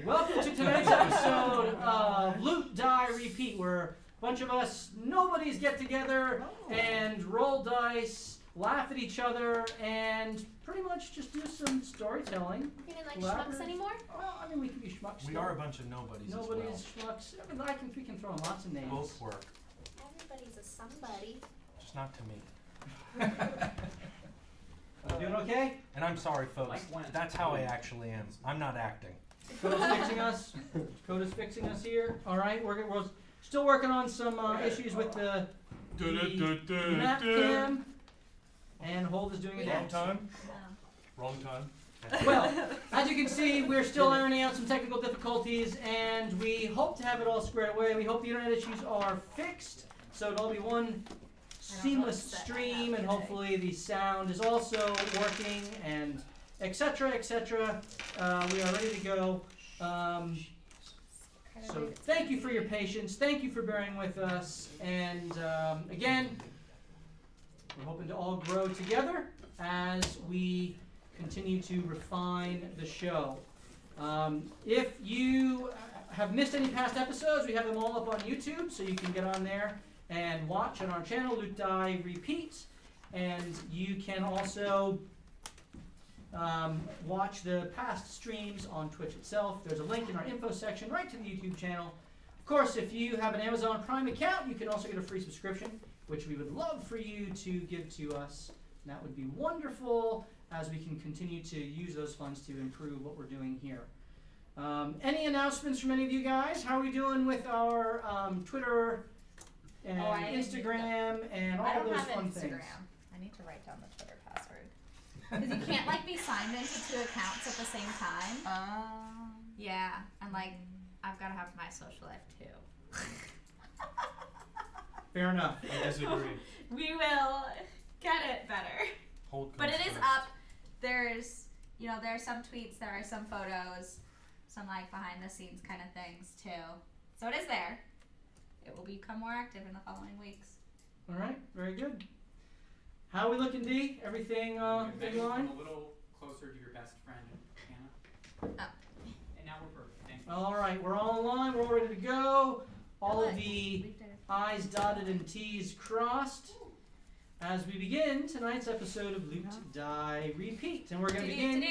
Welcome to tonight's episode of Loot, Die, Repeat, where a bunch of us nobodies get together and roll dice, laugh at each other, and pretty much just do some storytelling. You didn't like schmucks anymore? Well, I mean, we can be schmucks. We are a bunch of nobodies. Nobodies, schmucks. I mean, we can throw in lots of names. Both work. Everybody's a somebody. Just not to me. Doing okay? And I'm sorry, folks. That's how I actually am. I'm not acting. Coda's fixing us. Coda's fixing us here. All right, we're still working on some issues with the map cam. And Hold is doing it. Wrong time? Wrong time. Well, as you can see, we're still ironing out some technical difficulties, and we hope to have it all squared away. We hope the internet issues are fixed, so it'll all be one seamless stream, and hopefully the sound is also working, and etc., etc. We are ready to go. So thank you for your patience. Thank you for bearing with us. And again, we're hoping to all grow together as we continue to refine the show. If you have missed any past episodes, we have them all up on YouTube, so you can get on there and watch on our channel, Loot, Die, Repeat. And you can also watch the past streams on Twitch itself. There's a link in our info section right to the YouTube channel. Of course, if you have an Amazon Prime account, you can also get a free subscription, which we would love for you to give to us. And that would be wonderful as we can continue to use those funds to improve what we're doing here. Any announcements from any of you guys? How are we doing with our Twitter and Instagram and all those fun things? I need to write down the Twitter password. Because you can't be signed into 2 accounts at the same time. Yeah, and I've got to have my social life too. Fair enough. I disagree. We will get it better. But it is up. There's, there are some tweets, there are some photos, some behind the scenes kind of things too. So it is there. It will become more active in the following weeks. All right, very good. How are we looking, D? Everything in line? Come a little closer to your best friend, Hannah. Oh. And now we're perfect. Thank you. All right, we're all in line. We're all ready to go. All of the I's dotted and T's crossed as we begin tonight's episode of Loot, Die, Repeat. And we're going to begin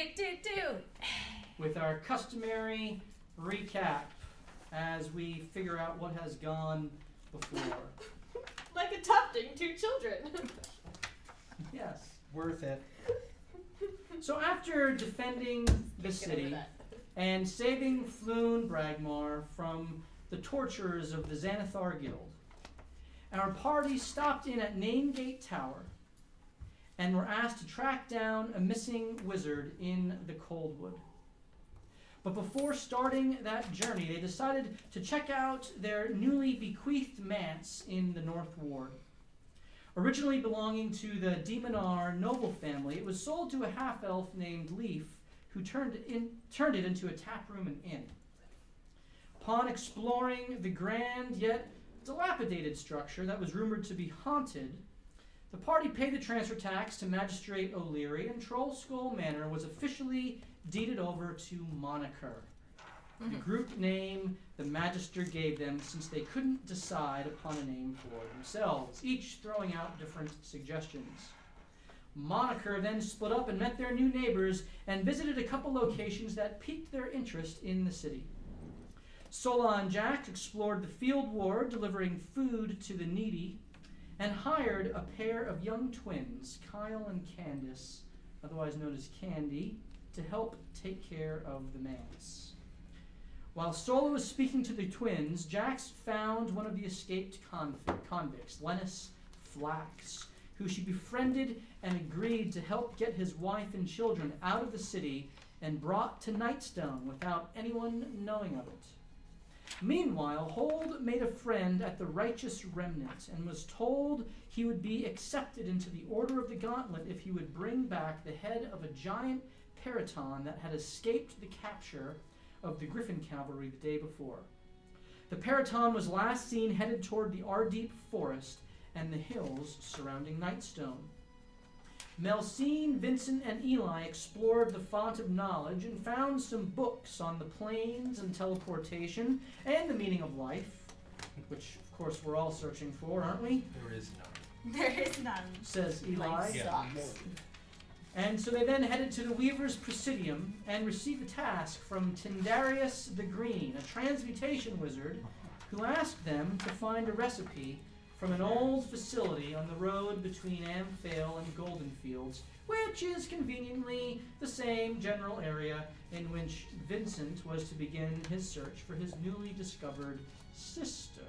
with our customary recap as we figure out what has gone before. Like adopting 2 children. Yes. Worth it. So after defending the city and saving Floon Bragmar from the torturers of the Xanathar Guild, our party stopped in at Namegate Tower and were asked to track down a missing wizard in the Coldwood. But before starting that journey, they decided to check out their newly bequeathed manse in the North Ward. Originally belonging to the Demonar noble family, it was sold to a half-elf named Leaf, who turned it into a taproom and inn. Upon exploring the grand yet dilapidated structure that was rumored to be haunted, the party paid the transfer tax to Magistrate O'Leary, and Troll Skull Manor was officially deeded over to Moniker, the group name the Magister gave them since they couldn't decide upon a name for themselves, each throwing out different suggestions. Moniker then split up and met their new neighbors and visited a couple locations that piqued their interest in the city. Sola and Jack explored the field ward, delivering food to the needy, and hired a pair of young twins, Kyle and Candace, otherwise known as Candy, to help take care of the manse. While Sola was speaking to the twins, Jax found one of the escaped convicts, Lennis Flax, who she befriended and agreed to help get his wife and children out of the city and brought to Nightstone without anyone knowing of it. Meanwhile, Hold made a friend at the Righteous Remnant and was told he would be accepted into the Order of the Gauntlet if he would bring back the head of a giant Periton that had escaped the capture of the Griffin Cavalry the day before. The Periton was last seen headed toward the Ardeep Forest and the hills surrounding Nightstone. Melsine, Vincent, and Eli explored the font of knowledge and found some books on the planes and teleportation and the meaning of life, which, of course, we're all searching for, aren't we? There is none. There is none. Says Eli. Life Yeah. sucks. And so they then headed to the Weaver's Presidium and received a task from Tindarius the Green, a transmutation wizard, who asked them to find a recipe from an old facility on the road between Amphale and Goldenfields, which is conveniently the same general area in which Vincent was to begin his search for his newly discovered sister.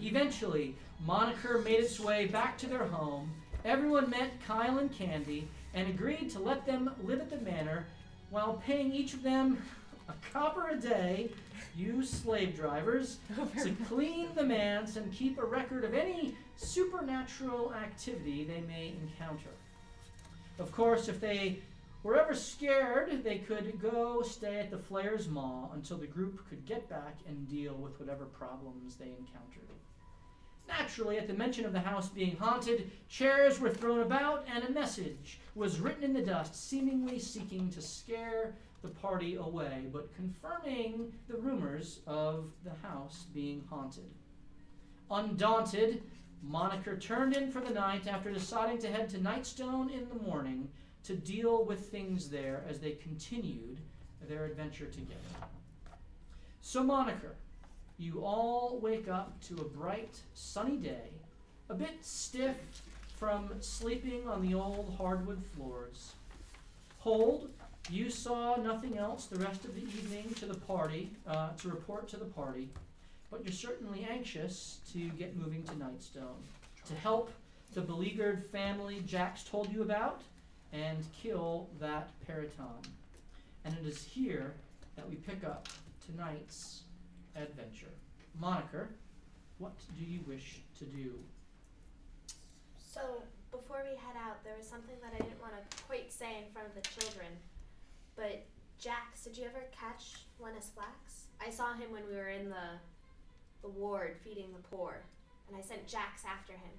Eventually, Moniker made its way back to their home. Everyone met Kyle and Candy and agreed to let them live at the manor while paying each of them a copper a day, you slave drivers, to clean the manse and keep a record of any supernatural activity they may encounter. Of course, if they were ever scared, they could go stay at the Flayer's Maw until the group could get back and deal with whatever problems they encountered. Naturally, at the mention of the house being haunted, chairs were thrown about and a message was written in the dust, seemingly seeking to scare the party away, but confirming the rumors of the house being haunted. Undaunted, Moniker turned in for the night after deciding to head to Nightstone in the morning to deal with things there as they continued their adventure together. So Moniker, you all wake up to a bright, sunny day, a bit stiff from sleeping on the old hardwood floors. Hold, you saw nothing else the rest of the evening to report to the party, but you're certainly anxious to get moving to Nightstone, to help the beleaguered family Jax told you about, and kill that Periton. And it is here that we pick up tonight's adventure. Moniker, what do you wish to do? So, before we head out, there was something that I didn't want to quite say in front of the children. But, Jax, did you ever catch Linus Flax? I saw him when we were in the ward feeding the poor, and I sent Jax after him.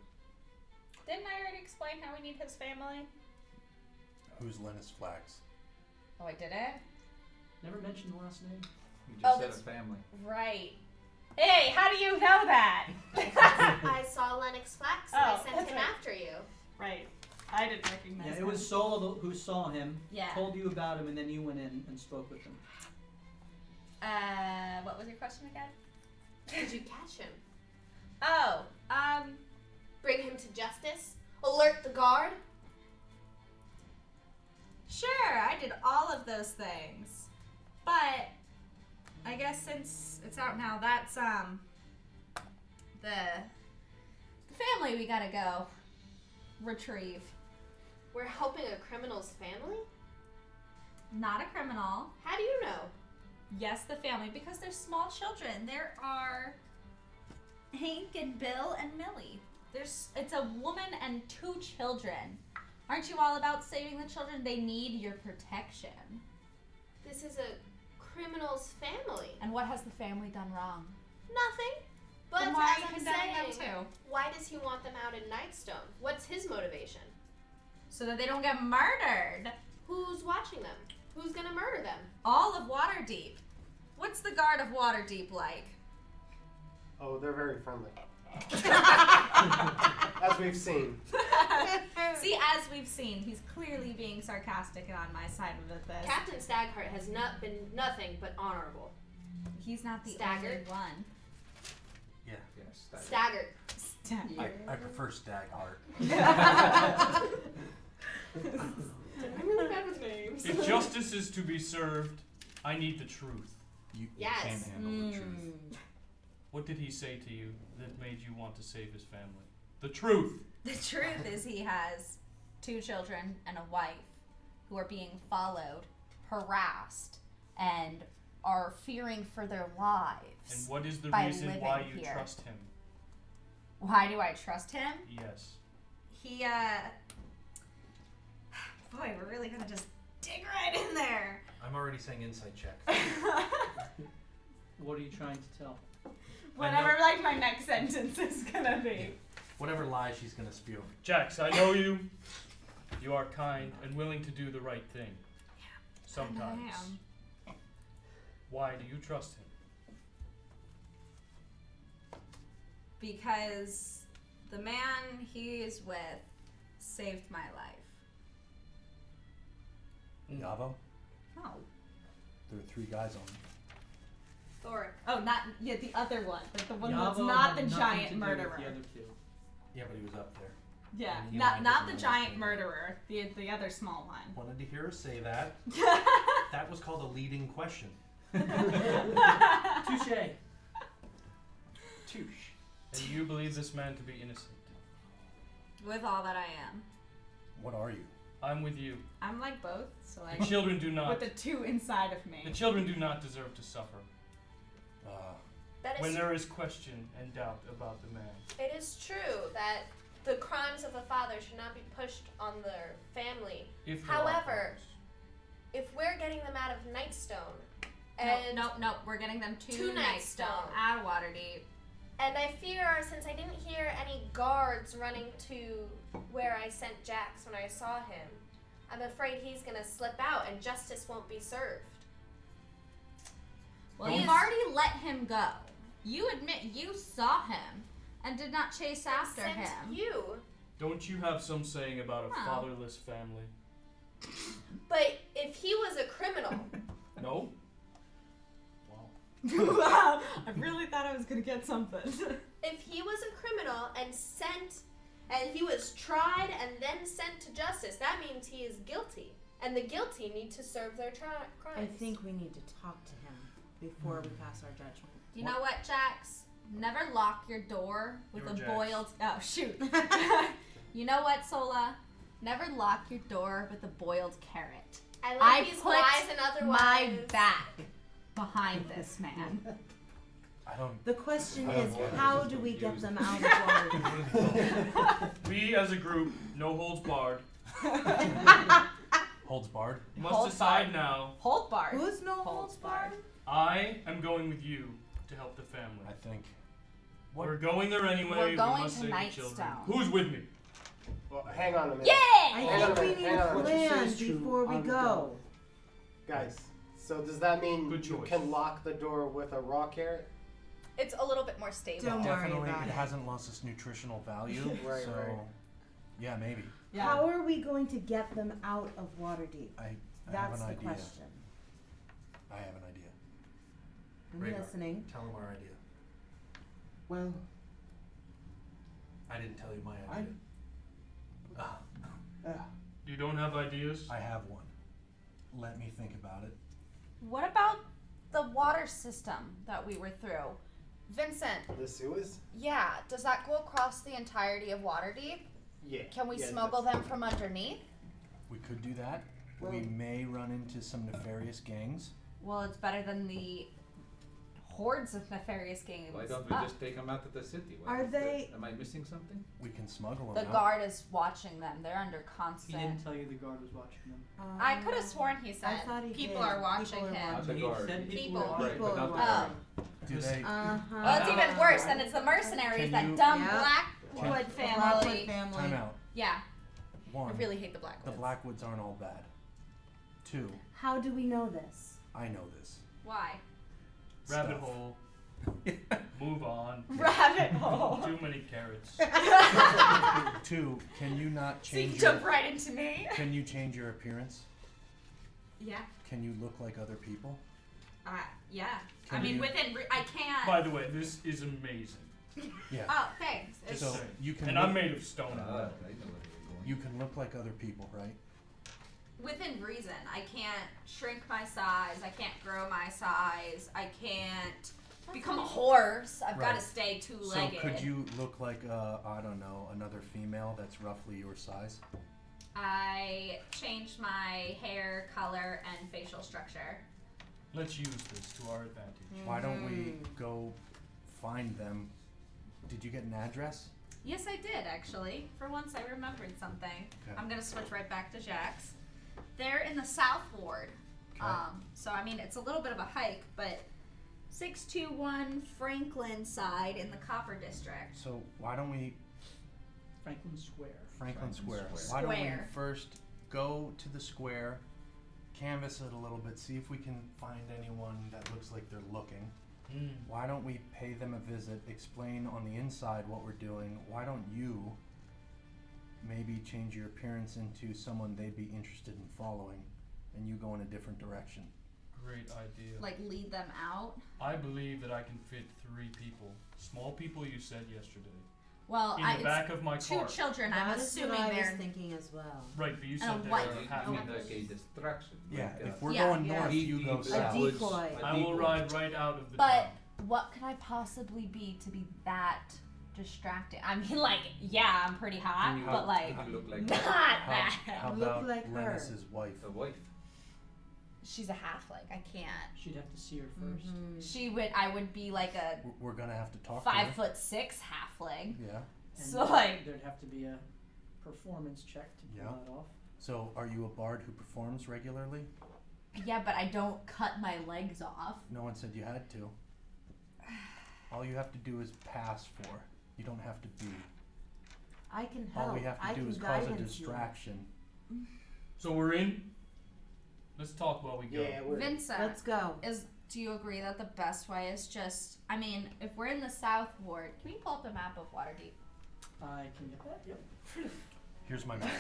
Didn't I already explain how we need his family? Who's Linus Flax? Oh, I did it? Never mentioned the last name? You Oh, just said that's- a family. Right. Hey, how do you know that? I saw Lennox Flax and I Oh, sent that's him right. after you. Right. I didn't recognize Yeah, him. it was Solo who saw him, Yeah. told you about him, and then you went in and spoke with him. What was your question again? Did you catch him? Oh, Bring him to justice? Alert the guard? sure, I did all of those things. But I guess since it's out now, that's the family we gotta go retrieve. We're helping a criminal's family? Not a criminal. How do you know? Yes, the family, because they're small children. There are Hank and Bill and Millie. It's a woman and 2 children. Aren't you all about saving the children? They need your protection. This is a criminal's family. And what has the family done wrong? Nothing. But Then why as are you I'm condemning them saying, too? why does he want them out in Nightstone? What's his motivation? So that they don't get murdered. Who's watching them? Who's gonna murder them? All of Waterdeep. What's the guard of Waterdeep like? Oh, they're very friendly. As we've seen. See, as we've seen, he's clearly being sarcastic and on my side of this. Captain Staghart has not been nothing but honorable. He's not the Staggered? only one. Yeah. Yes. That Staggered. I prefer Staghart. I'm really bad with names. If justice is to be served, I need the truth. You Yes. can't handle the truth. What did he say to you that made you want to save his family? The truth! The truth is he has 2 children and a wife who are being followed, harassed, and are fearing for their lives. And what is the by reason living why you here. trust him? Why do I trust him? Yes. He, boy, we're really gonna just dig right in there. I'm already saying inside check. What are you trying to tell? Whatever, like, my next sentence is gonna be. Whatever lies she's gonna spew. Jax, I know you. You are kind and willing to do the right thing. Sometimes. And I am. Why do you trust him? Because the man he is with saved my life. Yavo? No. There are 3 guys on. Thor. Oh, not the other one. The one that's Yavo not had the nothing giant to do with murderer. the other two. Yeah, but he was up there. Yeah, And you not mind the doesn't giant understand. murderer. The other small one. Wanted to hear her say that. That was called a leading question. Touche. Touche. And you believe this man to be innocent? With all that I am. What are you? I'm with you. I'm like both, so The like children do not. with the 2 inside of me. The children do not deserve to suffer. That When is, there is question and doubt about the man. it is true that the crimes of a father should not be pushed on their family. If there are However, crimes. if we're getting them out of Nightstone, No, we're getting them to To Nightstone Nightstone. at Waterdeep. and I fear, since I didn't hear any guards running to where I sent Jax when I saw him, I'm afraid he's gonna slip out and justice won't be served. Well, Don't- you've already let him go. You admit you saw him and did not chase after Sent him. you, Don't you have some saying about a No. fatherless family? but if he was a criminal, No? Wow. Wow, I really thought I was gonna get something. if he was a criminal and he was tried and then sent to justice, that means he is guilty, and the guilty need to serve their crimes. I think we need to talk to him before we pass our judgment. You know what, Jax? Never lock your door with You're a Jax. boiled. Oh shoot. You know what, Sola? Never lock your door with a boiled carrot. I like I these put wise and otherwise. my back behind this man. I don't. The question I is, don't know. how do we get them out of water? We as a group, no holds barred, Holds barred. must Holds decide barred. now. Hold bar. Who's no Holds holds barred? I am going with you to help the family. I think. What? We're going there anyway. We're going we must to save the children. Nightstone. Who's with me? Well, hang on a minute. Yeah. Hang on I a think we minute, need hang on a a minute. What you say plan is true. before we I would go. Guys, so does that mean Good you choice. can lock the door with a raw carrot? It's a little bit more stable. Don't worry Definitely, about it it. hasn't lost its nutritional value. Right, so, right. yeah, maybe. How are we going to get them out of Waterdeep? I have That's an the idea. question. I have an idea. I'm Rhaegar. listening. Tell him our idea. Well, I didn't tell you my idea. You don't have ideas? I have one. Let me think about it. What about the water system that we were through? Vincent, The sewers? yeah, does that go across the entirety of Waterdeep? Yeah. Can we yeah, smuggle them from underneath? We could do that. We Well- may run into some nefarious gangs. Well, it's better than the hordes of nefarious gangs. Why don't we just take them out of the city? Are they- Am I missing something? We can smuggle them The out. guard is watching them. They're under He constant. didn't tell you the guard was watching them. I could have sworn he I said thought he people did. are watching People are him. Not the He guard. said people People. were watching. Right, but not the Oh. guard. Do they? Uh-huh. Well, it's even worse. Then it's the mercenaries, Can that you- dumb Yeah. Blackwood Blackwood family. family. Time out. Yeah, I One, really hate the Blackwoods. the Blackwoods aren't all bad. Two, How do we know this? I know this. Why? Rabbit Stuff. hole. Move on. Rabbit hole. Too many carrots. Two, can you not So you change jump your, right into me. can you change your appearance? Yeah. Can you look like other people? Yeah. Can I mean, you- I can't. By the way, this is amazing. Yeah. Oh, thanks. It's So you can And look, I'm made of stone. I know where you're going. you can look like other people, right? within reason. I can't shrink my size. I can't grow my size. I can't become a horse. I've got to Right. stay two-legged. So could you look like I don't know, another female that's roughly your size? I changed my hair color and facial structure. Let's use this to our advantage. Why don't we go find them? Did you get an address? Yes, I did, actually. For once, I remembered something. Okay. I'm going to switch right back to Jack's. They're in the South Ward. Okay. So, I mean, it's a little bit of a hike, but 621 Franklin side in the Copper District. So why don't we Franklin Square. Franklin Square. Square. Why don't we Square. first go to the square, canvass it a little bit, see if we can find anyone that looks like they're looking. Why don't we pay them a visit, explain on the inside what we're doing? Why don't you maybe change your appearance into someone they'd be interested in following, and you go in a different direction? Great idea. Like lead them out. I believe that I can fit 3 people. Small people, you said yesterday. Well, In the back of my it's 2 cart. children. I'm That is assuming what I was they're. thinking as well. Right, but you And said a they wife. were You half. mean like a distraction? Yeah, like, if we're Yeah. going Yeah. north, you go A south. decoy. I will ride right out of the But town. what could I possibly be to be that distracting? I mean, like, yeah, I'm pretty hot, Can you- but like, can you look like not that. How Look about like her. Lennis's wife? a wife? She's a halfling. I can't. She'd have to see her first. Mhm. She would. I would be like a We're gonna have to talk to her. 5'6" halfling. Yeah. And So, like- there'd have to be a performance check to pull Yeah. that off. So, are you a bard who performs regularly? Yeah, but I don't cut my legs off. No one said you had to. All you have to do is pass for. You don't have to be. I can help. All we have I to do can is cause a guidance you. distraction. So we're in. Let's talk while we go. Yeah, we're. Vincent, Let's go. do you agree that the best way is just? I mean, if we're in the South Ward, can you pull up a map of Waterdeep? I can get that. Yep. Here's my map.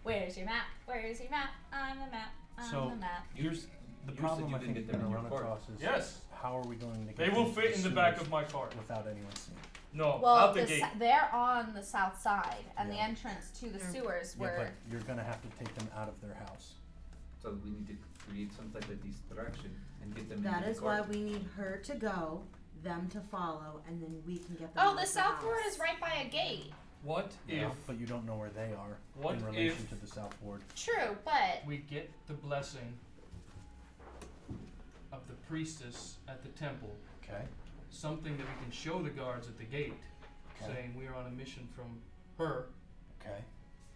Where's your map? Where's your map? I'm the map. I'm So- the map. Here's the You problem said I you think didn't we're get them gonna in run your across is Yes. how are we going to get They will them to fit in the back sewers of my cart. without anyone seeing? No, Well, out the gate. they're on the south side, and the Yeah. entrance to the Yeah. sewers Yeah, were. but you're gonna have to take them out of their house. So we need to create some type of distraction and get them That into is the why cart. we need her to go, them to follow, and then we can get them. Oh, out the of South Ward house. is right by a gate. What Yeah, if but you don't know where they are What in relation if- to the South Ward. True, but we get the blessing of the priestess at the temple? Okay. Something that we can show the guards at the gate, Okay. saying we are on a mission from her, Okay.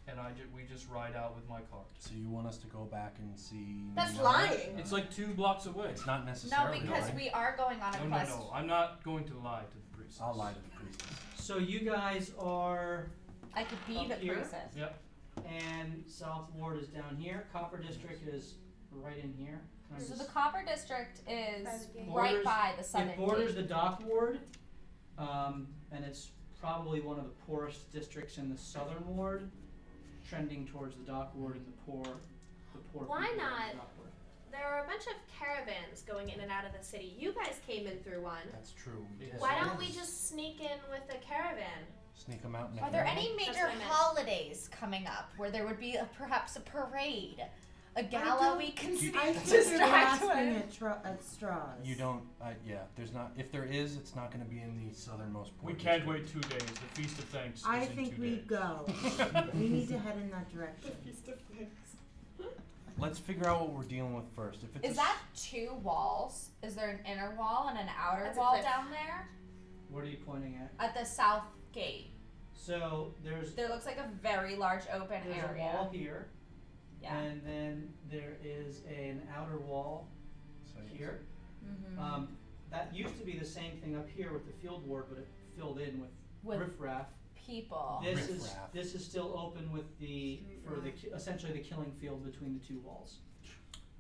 and we just ride out with my cart. So you want us to go back and see? That's Nina? lying. It's like 2 blocks away. It's not no, necessarily. because lying. we are going on a No, quest. I'm not going to lie to the priestess. I'll lie to the priestess. So you guys are, I could be Up the here? princess. Yep. and South Ward is down here. Copper District is right in here. Kind of So just- the Copper District is By the gate. right Borders- by the southern It borders gate. the Dock Ward, and it's probably one of the poorest districts in the Southern Ward, trending towards the Dock Ward and the poor Why people in the not? Dock Ward. There are a bunch of caravans going in and out of the city. You guys came in through one. That's true. We did. Why don't we just sneak in with a caravan? Sneak them out? And Are make there them any out? That's major what I meant. holidays coming up where there would be perhaps a parade, a gala don't- we can You- I think distract you're grasping with? at straws. You don't. Yeah. There's not. If there is, it's not going to be in the southernmost. We port can't district. wait 2 days. The Feast of Thanks I is in think 2 we days. go. We need to head in that direction. Let's figure out what we're dealing with first. If it's Is that 2 walls? Is there an inner wall and an outer That's a wall cliff. down there? What are you pointing at? At the south gate. So there's There looks like a very large open a area. wall here, Yeah. and then there is an outer wall so here. Mm-hmm. That used to be the same thing up here with the field ward, but it filled in with With riffraff. people. Riffraff. This is still open with essentially the killing field between the 2 walls.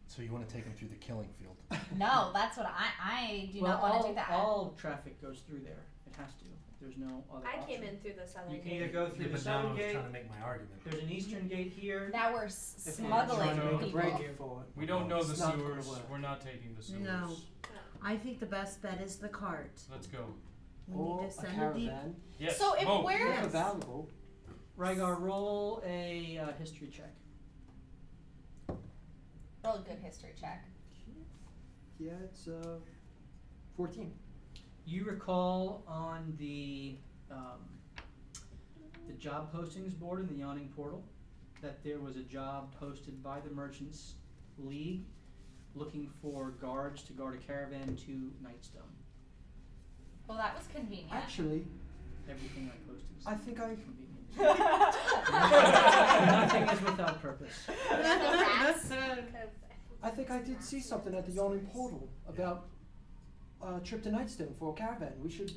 So you want to take them through the killing field? No, that's what I do Well, not want to do that. all traffic goes through there. It has to. There's no other I option. came in through the southern You can gate. either go through the but now I southern was gate. trying to make my argument. There's an eastern gate here. Now we're If you're smuggling trying to make a people. break for it. We don't know the It's not gonna sewers. work. We're not taking the sewers. No. I think the best bet is the cart. Let's go. We Or need a to send a deep. caravan. Yes. So if both. we're If available. Rygar, roll a history check. roll a good history check. Yeah, it's 14. You recall on the job postings board in the Yawning Portal that there was a job posted by the Merchants League looking for guards to guard a caravan to Nightstone. Well, that was convenient. Actually, Everything I posted is I think I. convenient. Nothing is without purpose. I think I did see something at the Yawning Portal about a trip to Nightstone for a caravan. We should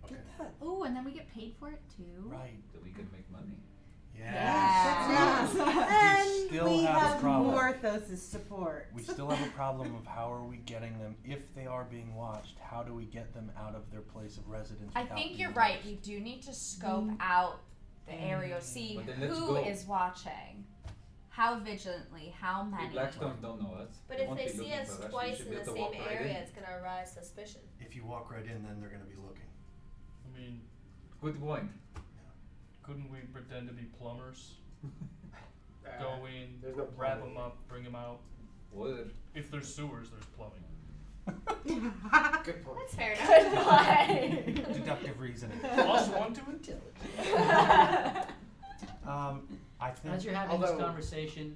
Okay. Get that. Ooh, and then we get paid for it too. Right. So we can make money. Yeah. And still we have a have problem. Morthos' support. We still have a problem of how are we getting them, if they are being watched, how do we get them out of their place of residence? I without think being you're right. watched? You do need to scope out the area, see But then let's who go. is watching, how vigilantly, how The many. Blackstones don't know us. But They if won't they be see looking us for us. We twice should in be the able to same walk right area, in. it's gonna arouse suspicion. If you walk right in, then they're going to be looking. I mean, Good point. couldn't we pretend to be plumbers? Go in, There's no wrap plumbing. them up, bring them out. Would. If there's sewers, there's plumbing. Good point. That's fair enough. Deductive reasoning. Plus one to intelligence. I think. As you're having this Although- conversation,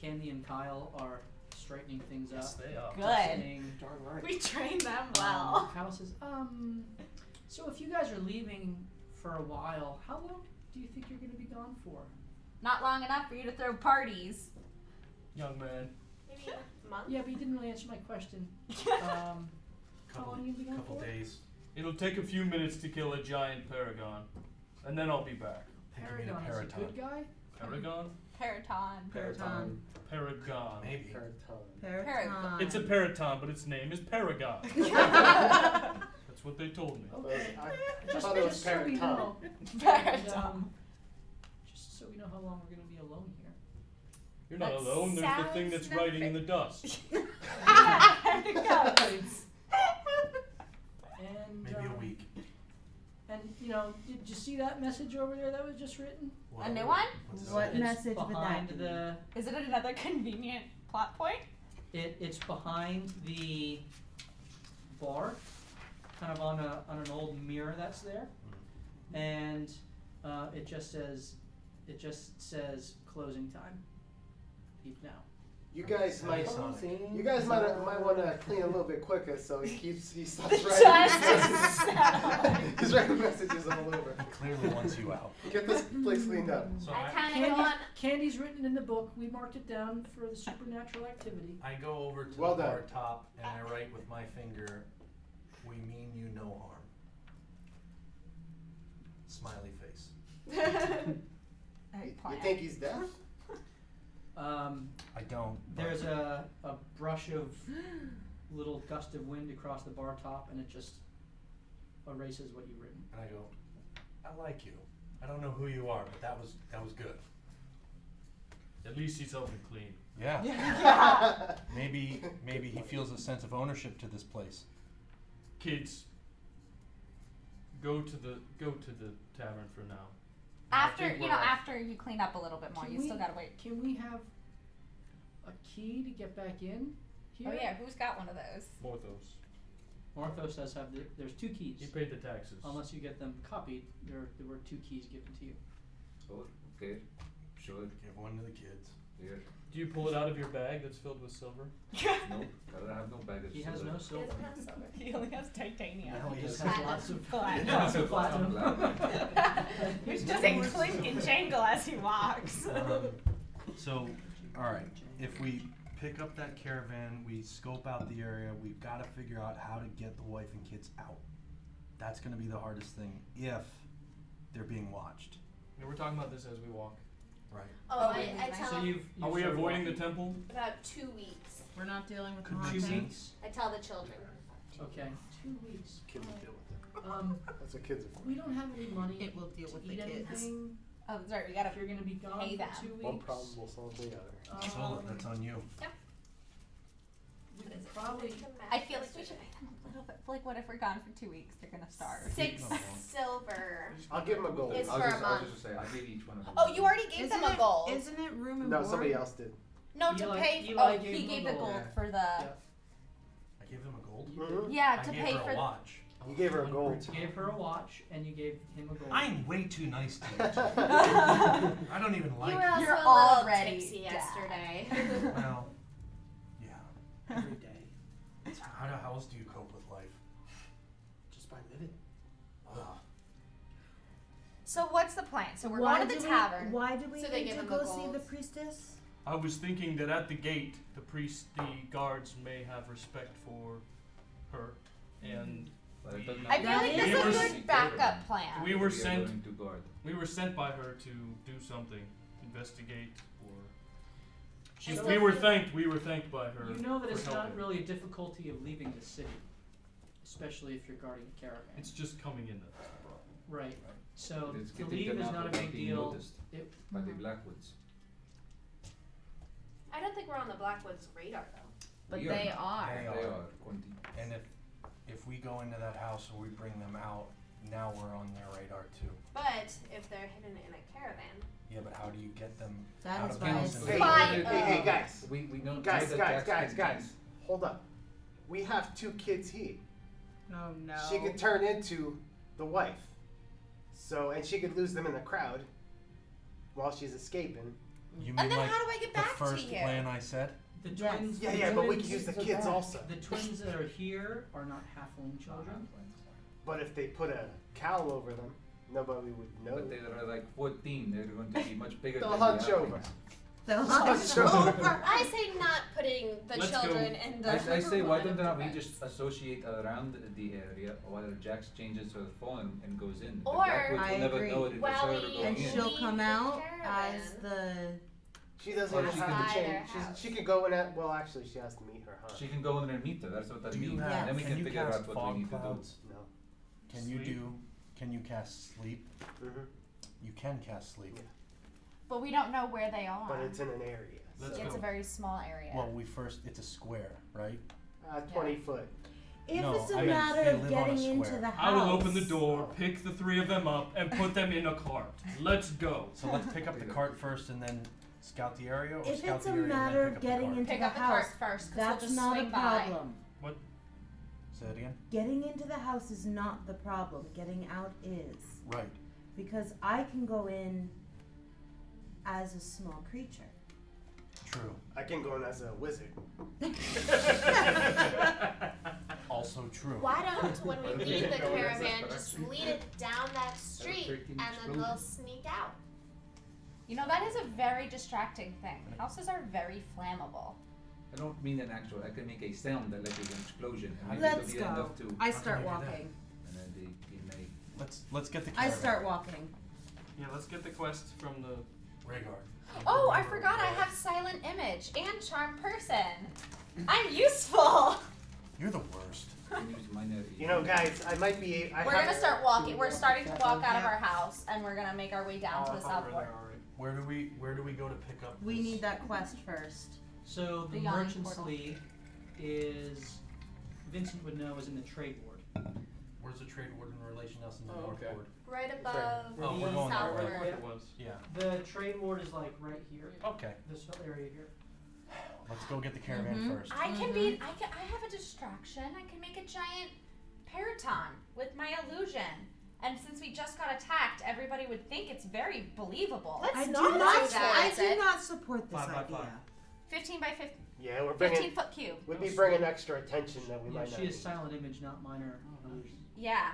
Candy and Kyle are straightening things Yes, up. they are. Good. Saying, Darn right. We trained them well. Kyle says, so if you guys are leaving for a while, how long do you think you're going to be gone for? Not long enough for you to throw parties. Young man. Maybe a month? Yeah, but you didn't really answer my question. How long are you going to be gone Couple for? days. It'll take a few minutes to kill a giant paragon, and then I'll be back. Think of me in a Paragon is a paraton. good guy? Paragon? Paraton. Paraton. Paragon. Maybe. Paraton. Paraton. It's a paraton, but its name is Paragon. That's what they told me. Okay. I Just, thought it was just so we Paraton. know. Paraton. Just so we know how long we're going to be alone here. You're not That alone. There's the thing sounds that's writing in the dust. There it goes. And, Maybe a week. And, you know, did you see that message over there that was just written? A new one? What's this? What It's message would behind that be? the Is it another convenient plot point? it's behind the bar, kind of on an old mirror that's there, and it just says closing time. Leave now. You guys might Sonic. might want to clean a little bit quicker so he stops writing. He's writing messages all over. He clearly wants you out. Get this place cleaned up. So I I, kind of go on. Candy's written in the book. We marked it down for the supernatural activity. I go over to Well the done. bar top and I write with my finger, "We mean you no harm." Smiley face. You think he's deaf? I don't. but- There's a brush of little gust of wind across the bar top, and it just erases what you've written. And I go, "I like you. I don't know who you are, but that was good." At least he's helping clean. Yeah. Maybe he feels a sense of ownership to this place. Kids, go to the tavern for now. After I think you we're know, off. after you clean up a little bit more, Can you still we- gotta wait. Can we have a key to get back in here? Oh yeah, who's got one of those? Morthos. Marthos does have there's two keys. He paid the taxes. Unless you get them copied, there were two keys given to you. Oh, okay. Sure. Give one to the kids. Here. Do you pull it out of your bag that's filled with silver? No, I have no baggage. He has no He silver. doesn't have silver. He only has titanium. No, He just Yes. has lots of Platinum. lots of platinum. He's just a clink and jangle as he walks. So, all right. If we pick up that caravan, we scope out the area. We've got to figure out how to get the wife and kids out. That's going to be the hardest thing if they're being watched. No, we're talking about this as we walk. Right. Oh, Oh, I tell So him you've Are we started avoiding the walking. temple? about 2 weeks. We're not dealing with Could the make 2 haunting. weeks. I tell the children. Okay. 2 weeks. Kids will deal with it. That's what kids are for. We don't have any money. It will deal to with eat the kids. anything. Oh, sorry, we gotta If you're gonna be gone pay for them. 2 weeks. One problem will solve the other. So that's on you. We could probably. I feel like we should pay them a little bit. Like, what if we're gone for 2 weeks? They're gonna starve. 6 No, no. silver. I'll give him a gold. It's I for was a just, I was month. just say, I gave each one of them. Oh, you already gave them a gold. Isn't it room and No, board? somebody else did. No, to Eli- pay. Eli Oh, gave he him a gave the gold. gold Yeah. for the. Yeah. I gave them a gold. Mhm. Yeah, I to gave pay her for. a watch. You gave her a gold. You gave her a watch, and you gave him a gold. I'm way too nice to you. You I don't even like were you. also You're a little already tipsy dead. yesterday. Well, yeah, every day. How else do you cope with life? Just by living. Ugh. So what's the plan? So we're going to the tavern. Why do we So they need give to him go the see gold. the priestess? I was thinking that at the gate, the guards may have respect for her, and But it doesn't I have feel to like be that's We a were every good backup caravan. plan. We were We are sent. going to guard. We were sent by her to do something, investigate, or I we still were feel- thanked. We were thanked by her. You know that for it's not helping. really a difficulty of leaving the city, especially if you're guarding a caravan. It's just coming in that's the problem. Right. So It's to getting leave them is out not a without big being deal. noticed It- by the Blackwoods. I don't think we're on the Blackwoods radar though. But We they not. are. They They are. are. Conti. And if we go into that house or we bring them out, now we're on their radar too. But if they're hidden in a caravan, Yeah, but how do you get them That out is of why house it's and Hey, Fine. hey, guys. We don't Guys, know that guys, Jackson guys. Hold up. We have 2 kids here. Oh no. She could turn into the wife. So, and she could lose them in the crowd while she's escaping. You mean And then like how do I get the back to first you? plan I said? The Yes. twins. Yeah, the yeah, but we twins- could use the so kids bad. also. The twins that are here are not halfling children. But if they put a cowl over them, nobody would know. But they are like 14. They're going to be much bigger They'll than hunch the over. halflings. They'll Hunch hunt over. I say not putting the Let's go. children in the. I say, why line don't of we defense. just associate around the area while Jax changes her phone and goes in? Or- the Blackwoods I will never agree. know it if While it's her we- going and in. she'll Leave come the out caravan. as the. She doesn't Or even she have can- to change. Inside her She can go in at. Well, actually, she has to meet her hunt. She can go in there and meet her. That's what I Do you mean. have? And then we can can you figure cast out what fog we need clouds? No. Can you Sleep? do? Can you cast sleep? hmm You can cast sleep. Yeah. But we don't know where they are. But it's in an area. Let's so, It's go. a very small area. Well, it's a square, right? 20 foot. If No, it's a I meant matter they of live on a getting into square. the house. I will open the door, pick the 3 of them up, and put them in a cart. Let's go. So let's pick up the cart first and then scout the area, or If scout it's the a area matter and of then pick up getting the into Pick the up the house, cart first, because that's we'll just not a swing by. problem. Say that again. Getting into the house is not the problem. Getting out is. Right. Because I can go in as a small creature. True. I can go in as a wizard. Also true. Why don't, when we leave the Go in as a caravan, production. just lead it down that street, 13 and then explosion. they'll sneak out. You know, that is a very distracting thing. Houses are very flammable. I don't mean an actual. I can make a sound that like is an explosion. And maybe Let's it'll be go. enough to. I How start can you do that? walking. And then they may. Let's get the I caravan. start walking. Yeah, let's get the quest from the. Rhaegar. Oh, I forgot I have silent image and charm person. I'm useful. You're the worst. Can use minor. You know, guys, I might be. We're gonna start walking. We're starting to walk out of our house, and we're gonna make our way down to the southport. Where do we go to pick up? We this? need that quest first. So the The yawning Merchants portal. League is Vincent would know is in the trade ward. Where's the trade ward in relation to us in the Oh, North okay. Ward? Right above Oh, we're the going that way. southward. It was. Yeah. The trade ward is like right here. Okay. This area here. Let's go get the caravan Mhm. first. I can be. I have a distraction. I can make a giant periton with my illusion. And since we just got attacked, everybody would think it's very believable. Let's I do not not. do that. I do not support this 5 by idea. 5. 15 by 15, Yeah, we're 15 bringing. foot cube. We'd be bringing extra attention that we Yeah, might not. she is need. silent image, not minor illusion. Yeah.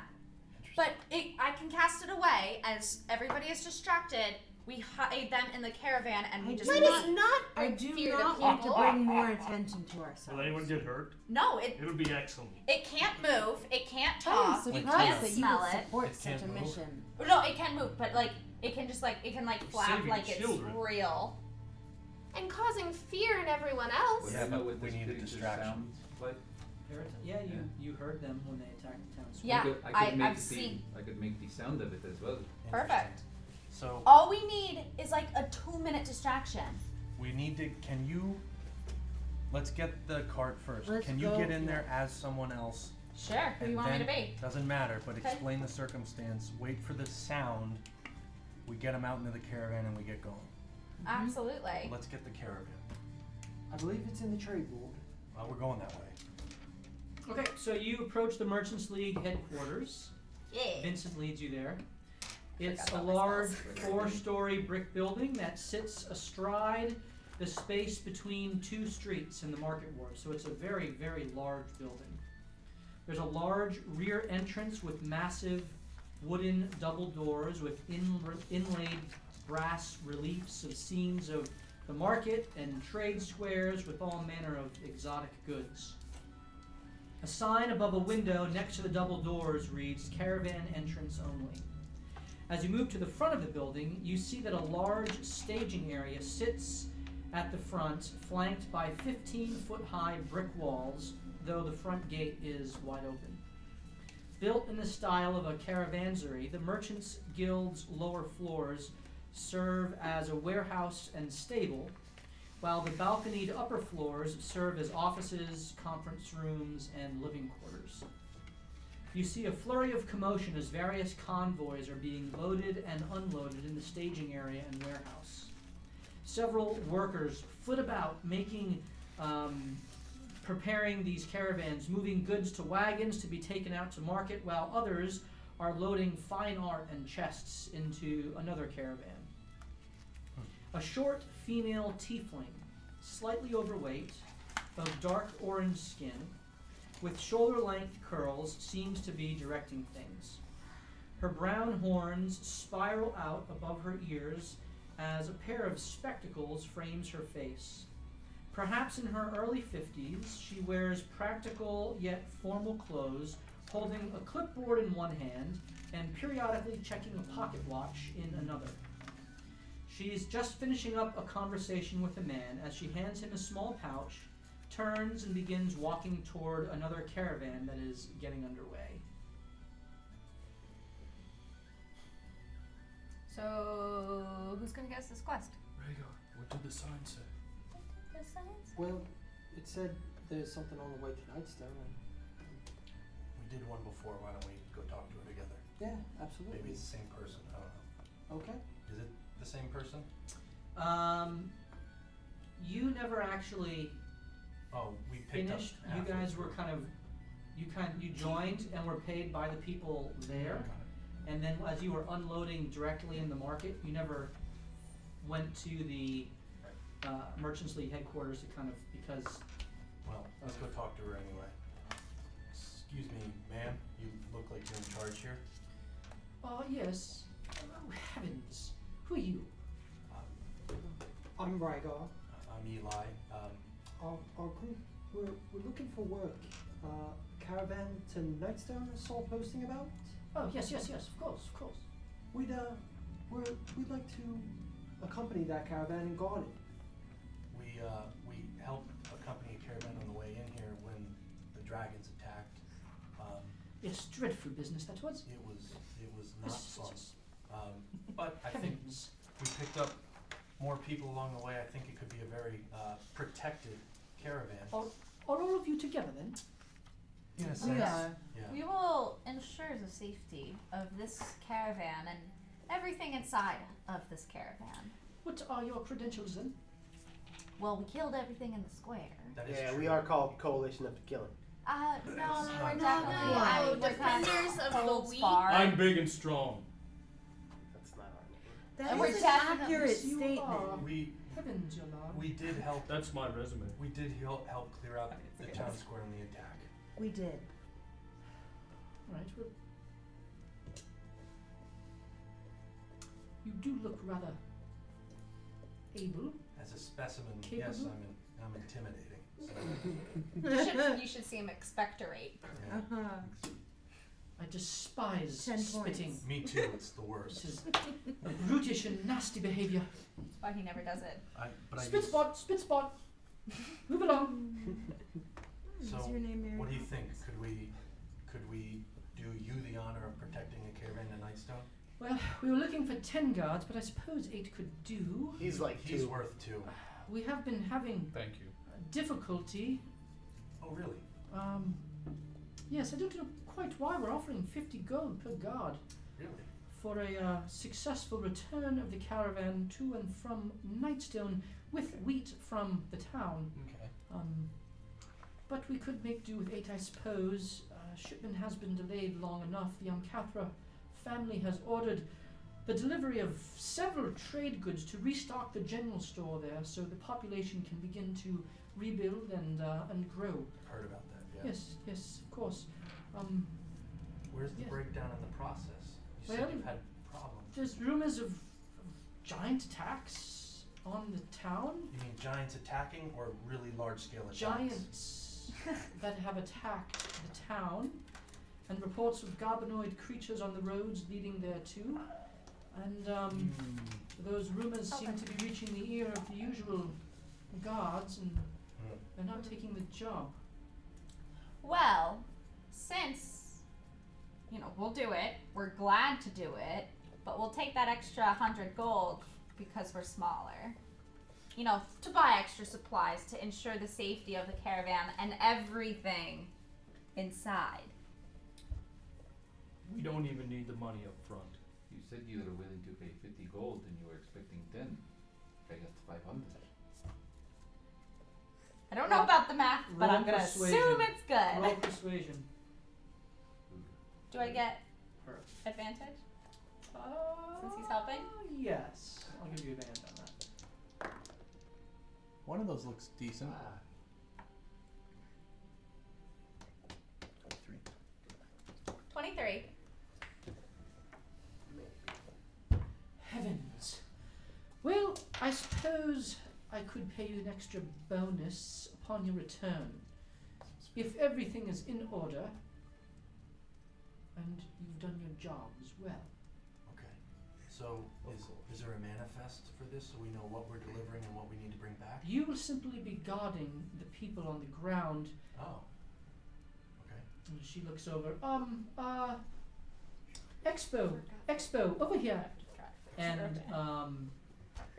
But I can cast it away as everybody is distracted. We hide them in the caravan and we I just do Let not- us not I bring do fear not to want to people. bring more attention to ourselves. Will anyone get hurt? No, it It would be excellent. can't move, it can't I am talk, we Wait, surprised can't that you smell would it. support It such can't a move. mission. No, it can move, but like it can just like flap Saving like it's children. real. And causing fear in everyone else. Would Yeah, I know but what we this need a creature's distraction. sounds like? Yeah, you heard them when they attacked the town square. Yeah, I could make I've the, seen. I could make the sound of it as well. Perfect. So All we need is like a 2-minute distraction. we need to. Can you? Let's get the cart first. Let's Can you go- get in there as someone else? Sure. Who do you And want me to then- be? Doesn't matter, but Okay. explain the circumstance. Wait for the sound. We get them out into the caravan and we get going. Absolutely. Let's get the caravan. I believe it's in the trade ward. Well, we're going that way. Okay, so you approach the Merchants League headquarters. Yeah. Vincent leads you there. It's a Forgot about large myself. 4-story brick building that sits astride the space between 2 streets in the market ward. So it's a very, very large building. There's a large rear entrance with massive wooden double doors with inlaid brass reliefs of scenes of the market and trade squares with all manner of exotic goods. A sign above a window next to the double doors reads "Caravan Entrance Only." As you move to the front of the building, you see that a large staging area sits at the front, flanked by 15-foot-high brick walls, though the front gate is wide open. Built in the style of a caravansary, the Merchants Guild's lower floors serve as a warehouse and stable, while the balconied upper floors serve as offices, conference rooms, and living quarters. You see a flurry of commotion as various convoys are being loaded and unloaded in the staging area and warehouse. Several workers foot about, preparing these caravans, moving goods to wagons to be taken out to market, while others are loading fine art and chests into another caravan. A short female tiefling, slightly overweight, of dark orange skin, with shoulder-length curls, seems to be directing things. Her brown horns spiral out above her ears as a pair of spectacles frames her face. Perhaps in her early 50s, she wears practical yet formal clothes, holding a clipboard in one hand and periodically checking a pocket watch in another. She's just finishing up a conversation with a man as she hands him a small pouch, turns and begins walking toward another caravan that is getting underway. So, who's gonna get us this quest? Rhaegar, what did the sign say? The sign? Well, it said there's something on the way to Nightstone. We did one before. Why don't we go talk to her together? Yeah, absolutely. Maybe it's the same person. I don't know. Okay. Is it the same person? You never actually Oh, we picked finished. up. You guys halfway were through. you joined and were paid by the people there. Got it. And then as you were unloading directly in the market, you never went to the Merchants League headquarters to because Well, let's go talk to her anyway. Excuse me, ma'am. You look like you're in charge here. oh yes. Oh, heavens. Who are you? I'm Rhaegar. I'm Eli. Our group, we're looking for work. Caravan to Nightstone I saw posting about. Oh yes, of course. We'd like to accompany that caravan and guard it. We helped accompany a caravan on the way in here when the dragons attacked. Yes, dreadful business that was. It was not Yes, fun. yes. But I think Heavens. we picked up more people along the way. I think it could be a very protected caravan. Are all of you together then? In a We sense. are. Yeah. We will ensure the safety of this caravan and everything inside of this caravan. What are your credentials then? Well, we killed everything in the square. That is Yeah, true. we are called Coalition of the Killing. No, we're not definitely no, Defenders of the Cold Weak. Spar. I'm big and strong. That's not our name. That And we're is an definitely- accurate Yes, you statement. are. We Heavens, your lord. we did help. That's my resume. We did help clear out the town square in the attack. We did. Right, well, you do look rather able. As a specimen, Capable? yes, I'm intimidating. So, You should see him expectorate. yeah. Uh-huh. I despise 10 spitting. points. Me too. It's the worst. This is brutish and nasty behavior. That's why he never does it. But I Spit guess, spot. Move along. So, Is your name Mary? what do you think? Could we do you the honor of protecting a caravan in Nightstone? Well, we were looking for 10 guards, but I suppose 8 could do. He's like He's two. worth 2. We have been having Thank you. difficulty. Oh, really? Yes, I don't know quite why we're offering 50 gold per guard Really? for a successful return of the caravan to and from Nightstone with wheat from the town. Okay. But we could make do with 8, I suppose. Shipment has been delayed long enough. The Amcathra family has ordered the delivery of several trade goods to restock the general store there, so the population can begin to rebuild and grow. Heard about that, yeah. Yes, of course. Where's the yeah. breakdown in the process? You Well, said you've had problems. There's rumors of giant attacks on the town. You mean giants attacking or really large scale attacks? Giants bandits that have attacked the town, and reports of goblinoid creatures on the roads leading there too. And those rumors seem to be reaching the ear of the usual guards, and they're not taking the job. Well, since, we'll do it, we're glad to do it, but we'll take that extra 100 gold because we're smaller. To buy extra supplies to ensure the safety of the caravan and everything inside. We don't even need the money up front. You said you were willing to pay 50 gold and you were expecting 10. I got 500. I don't know about the math, but Roll I'm going to persuasion. assume it's good. Roll persuasion. Do I get Her. advantage? Since he's helping? Yes. I'll give you advantage on that. One of those looks decent. 23. Heavens. Well, I suppose I could pay you an extra bonus upon your return. If everything is in order, and you've done your job as well. Okay. So is there a manifest for this so we know what we're delivering and what we need to bring back? You will simply be guarding the people on the ground. Oh. Okay. And she looks over. Expo, over here. And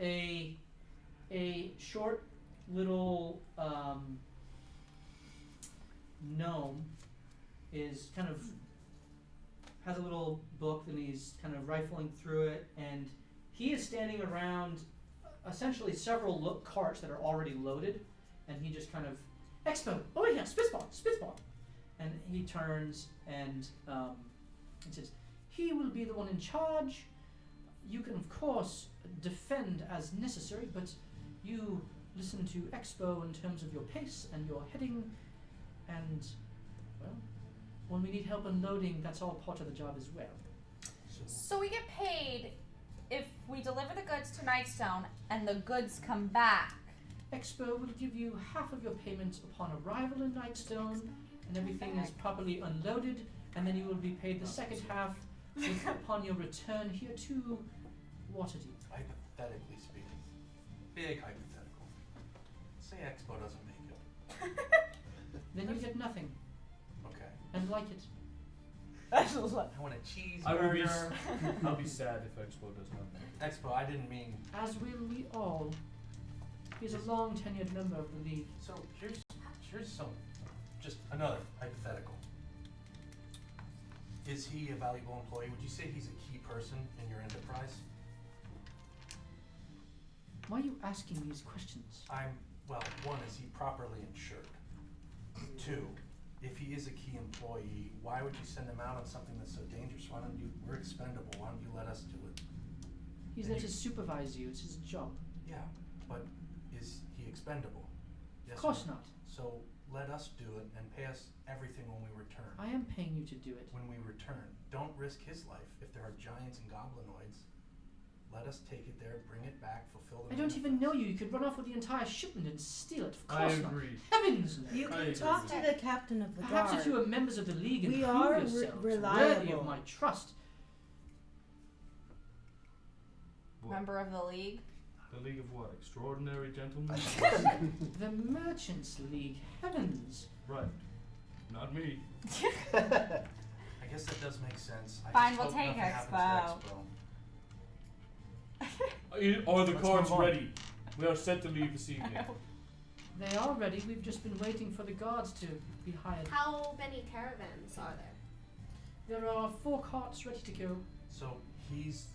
a short little gnome is kind of has a little book, and he's kind of rifling through it, and he is standing around essentially several carts that are already loaded, and he just kind of, Expo, over here, Spitzball. And he turns and says, he will be the one in charge. You can, of course, defend as necessary, but you listen to Expo in terms of your pace and your heading, and, well, when we need help unloading, that's all part of the job as well. So we get paid if we deliver the goods to Nightstone and the goods come back. Expo will give you half of your payments upon arrival in Nightstone, and everything is properly unloaded, and then you will be paid the second half upon your return here to Waterdeep. Hypothetically speaking. Big hypothetical. Say Expo doesn't make it. Then you get nothing, Okay. and like it. I want a cheeseburger. I'll be sad if Expo does nothing. Expo, I didn't mean. As will we all. He's a long-tenured member of the League. So here's some, just another hypothetical. Is he a valuable employee? Would you say he's a key person in your enterprise? Why are you asking these questions? One, is he properly insured? Two, if he is a key employee, why would you send him out on something that's so dangerous? We're expendable, why don't you let us do it? He's there to supervise you. It's his job. Yeah, but is he expendable? Yes Of course or no? not. So let us do it and pay us everything when we return. I am paying you to do it. When we return, don't risk his life. If there are giants and goblinoids, let us take it there, bring it back, fulfill the I don't even know you. You could run off with the entire shipment and steal it. Of I course not. agree. Heavens no. You I can agree. talk to the captain of the Perhaps guard. if you are members of the League and We prove are yourselves worthy reliable. of my trust. Member of the League. The League of what? Extraordinary Gentlemen? The Merchants League. Heavens. Right. Not me. I guess that does make sense. I Fine, just we'll hope take nothing happens to Expo. Are the Let's cards move on. ready? We are set to leave this evening. They are ready. We've just been waiting for the guards to be hired. How many caravans are there? There are 4 carts ready to go. So he's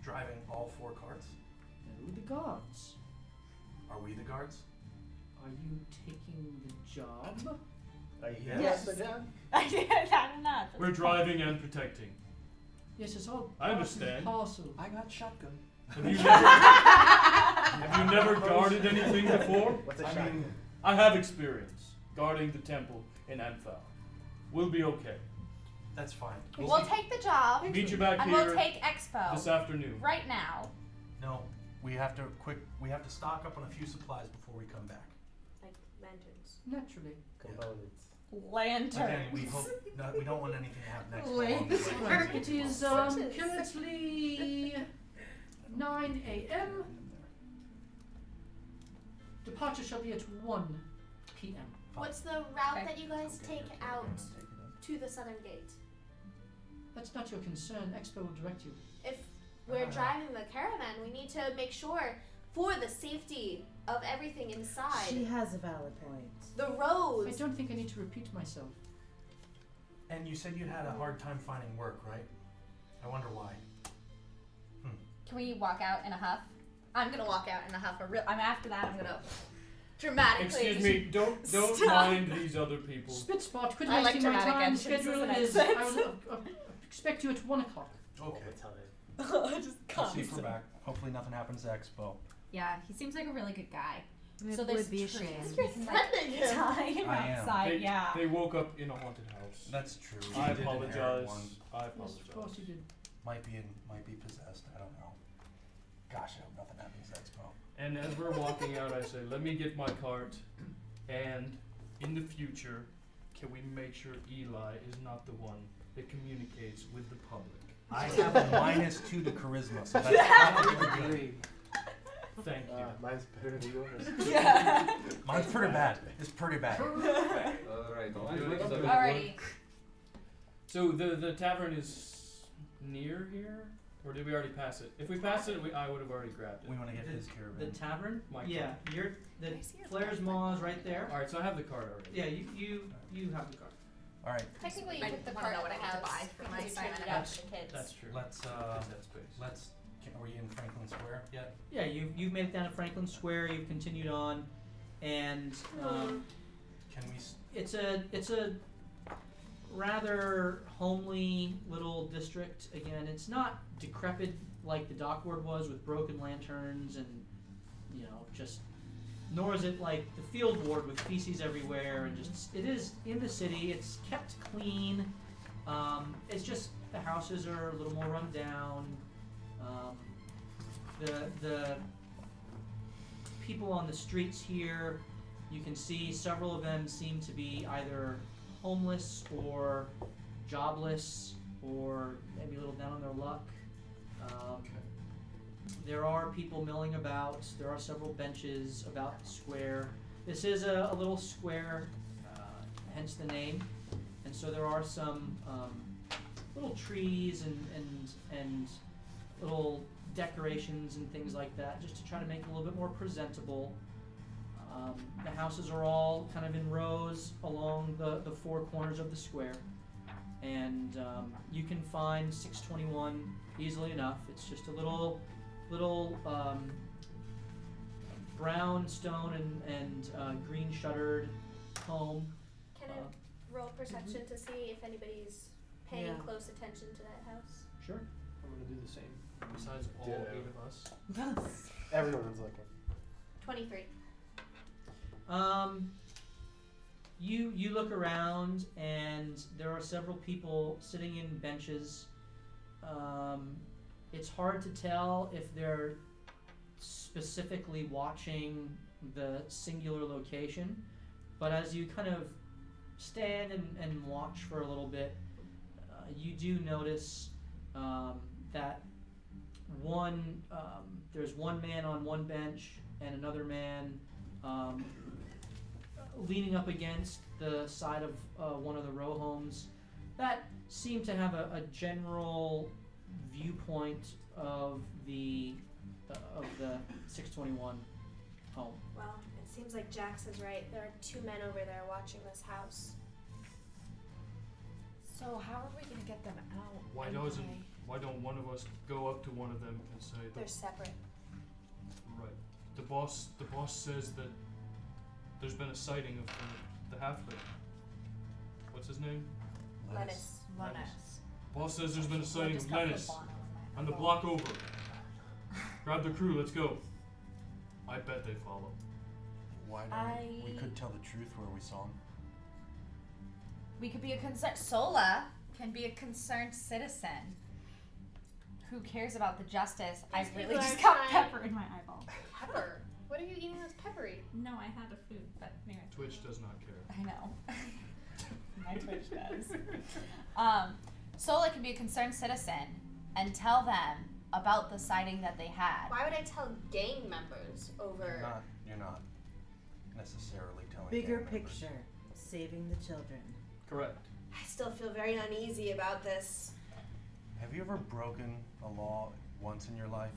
driving all 4 carts? No, the guards. Are we the guards? Are you taking the job? Yes. I don't know. We're driving and protecting. Yes, it's all I part and understand. parcel. I got shotgun. Have you never guarded anything before? What's a I shotgun? mean, I have experience guarding the temple in Amphal. We'll be okay. that's fine. We'll take the job Meet you back and here we'll take Expo this afternoon. right now. No, we have to stock up on a few supplies before we come back. Like lanterns. Naturally. Components. Lanterns. Again, we hope we don't want anything to happen next Lanterns. time. Right, it is currently 9 a.m. Departure shall be at 1 p.m. What's the route Okay. that you guys take out to the southern gate? That's not your concern. Expo will direct you. If we're driving the caravan, we need to make sure, for the safety of everything inside, She has a valid point. the I roads. don't think I need to repeat myself. And you said you had a hard time finding work, right? I wonder why. Can we walk out in a huff? I'm gonna walk out in a huff. After that, I'm gonna dramatically. Excuse me, don't Stop. mind these other people. Spit spot, quit I like wasting my dramatic time. entrances Schedule and is. exits. I will expect you at 1 o'clock. Okay. Just Let's see if we're back. Hopefully nothing happens to Expo. Yeah, he seems like a really good guy. It So there's would be a trees. shame. We can, like, tie him I am. outside. Yeah. They woke up in a haunted house. That's true. I You did inherit apologize. one. I Yes, apologize. of course you did. Might be possessed. I don't know. Gosh, I hope nothing happens to Expo. And as we're walking out, I say, let me get my cart, and in the future, can we make sure Eli is not the one that communicates with the public? I have a -2 to charisma, so that's probably good. Thank you. Mine's better than yours. Yeah. Mine's pretty bad. It's pretty bad. Alright, Alrighty. So the tavern is near here? Or did we already pass it? If we passed it, I would have already grabbed it. We want to get his caravan. The tavern? My Yeah, the I see it. Flair's Maw is right there. Alright, so I have the card already. Yeah, you have the card. All right. Technically, you I took the wanna cart know of what the I need to house buy for my because you assignment. traded it out to the kids. That's true. Let's Takes that space. Are we in Franklin Square yet? Yeah, you've made it down to Franklin Square. You've continued on, and Can we? it's a rather homely little district. Again, it's not decrepit like the dock ward was with broken lanterns and just. Nor is it like the field ward with feces everywhere and just. It is in the city. It's kept clean. It's just the houses are a little more run down. The people on the streets here, you can see several of them seem to be either homeless or jobless or maybe a little down on their luck. There are people milling about. There are several benches about the square. This is a little square, hence the name. And so there are some little trees and little decorations and things like that, just to try to make it a little bit more presentable. The houses are all kind of in rows along the four corners of the square, and you can find 621 easily enough. It's just a little brown stone and green shuttered home. Can I roll perception to see if anybody's paying close attention to that house? Sure. I'm gonna do the same. Besides all Ditto. 8 of us. Everyone's looking. 23. You look around and there are several people sitting in benches. It's hard to tell if they're specifically watching the singular location, but as you kind of stand and watch for a little bit, you do notice that there's one man on one bench and another man leaning up against the side of one of the row homes that seem to have a general viewpoint of the 621 home. Well, it seems like Jax is right. There are 2 men over there watching this house. So how are we gonna get them out? Why don't one of us go up to one of them and say They're that separate. right. The boss says that there's been a sighting of the halfling. What's his name? Lennis. Boss says there's been a sighting of Lennis on the block over. Grab the crew, let's go. I bet they follow. Why don't we could tell the truth where we saw him? We could be a concerned. Sola can be a concerned citizen who cares about the justice. I These really people just are got trying- pepper in my eyeball. Pepper. What are you eating that's peppery? No, I had a food, but anyway. Twitch does not care. I know. My Twitch does. Sola can be a concerned citizen and tell them about the sighting that they had. Why would I tell gang members over? You're not necessarily telling. Bigger gang members. picture. Saving the children. Correct. I still feel very uneasy about this. Have you ever broken a law once in your life?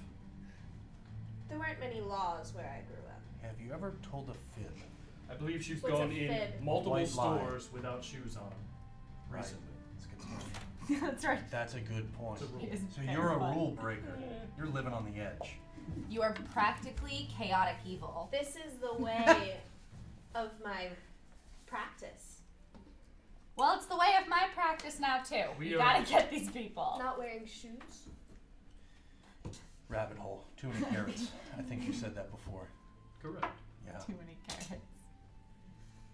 There weren't many laws where I grew up. Have you ever told a fib? I believe she's What's a gone in fib? multiple White lie. stores without shoes on Right. recently. That's a good point. That's right. That's a good point. It's a rule. It is So very you're a fun. rule breaker. You're living on the edge. You are practically chaotic evil. This is the way of my practice. Well, it's the way of my practice now too. We We are- gotta get these people. Not wearing shoes. Rabbit hole. Too many carrots. I think you said that before. Correct. Yeah. Too many carrots.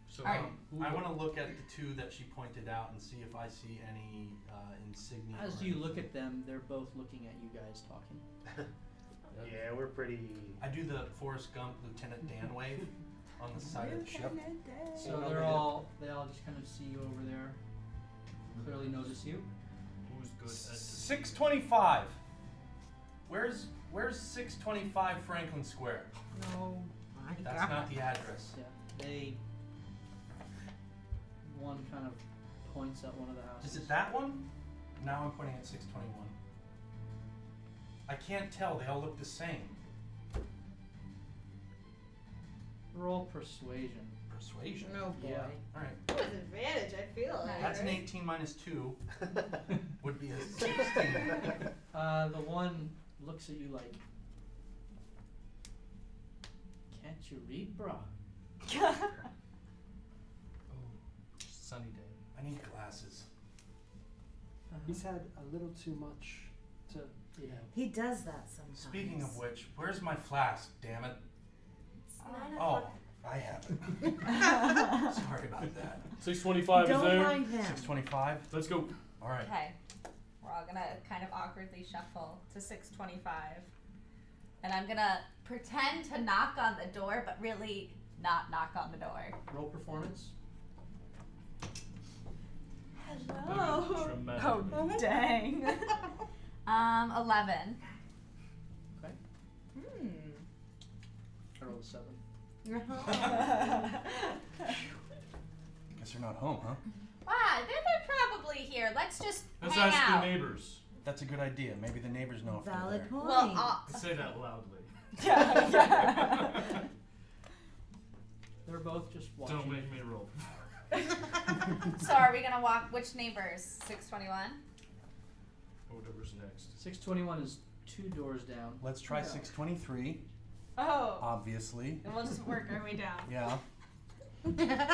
So All right. I want to look at the two that she pointed out and see if I see any insignia. As or you anything. look at them, they're both looking at you guys talking. Yeah, we're pretty. I do the Forrest Gump Lieutenant Dan wave on the side of the ship. So Yeah. they all just kind of see you over there. Clearly notice you. Who's good at 625. Where's 625 Franklin Square? Oh my That's god. not the address. Yeah. They. One kind of points at one of the houses. Is it that one? Now I'm pointing at 621. I can't tell. They all look the same. Roll persuasion. Persuasion. Oh boy. Yeah. All right. With advantage, I feel like. That's an 18 minus 2. Would be a 16. The one looks at you like, can't you read, bro? Oh, sunny day. I need glasses. He's had a little too much to, you know. He does that sometimes. Speaking of which, where's my flask? Damn it. It's 9 Oh, o'clock. I have it. Sorry about that. 625 is Don't there. mind him. 625. Let's go. All right. Okay. We're all gonna kind of awkwardly shuffle to 625. And I'm gonna pretend to knock on the door, but really not knock on the door. Roll performance. Hello. Dramatic. Oh, dang. 11. Okay. I rolled a 7. Guess you're not home, huh? Wow, they're probably here. Let's just Let's hang ask out. the neighbors. That's a good idea. Maybe the neighbors know if they're Valid there. point. Well, Say that loudly. yeah. They're both just watching. Don't make me roll. So are we gonna walk which neighbors? 621? Or whatever's next. 621 is 2 doors down. Let's try 623, Oh. obviously. And we'll just work our way down. Yeah. I'm gonna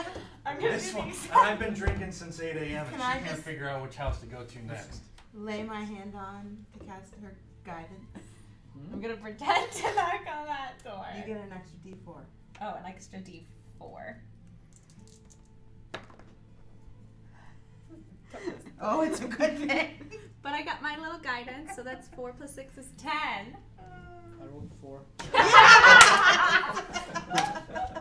This do one, these. and I've been drinking since 8 a.m. and Can she I can't just- figure out which house to go to next. Lay my hand on to cast her guidance. Hmm? I'm gonna pretend to knock on that door. You get an extra D4. Oh, an extra D4. Oh, it's a good thing. But I got my little guidance, so that's 4 plus 6 is 10. I rolled a 4.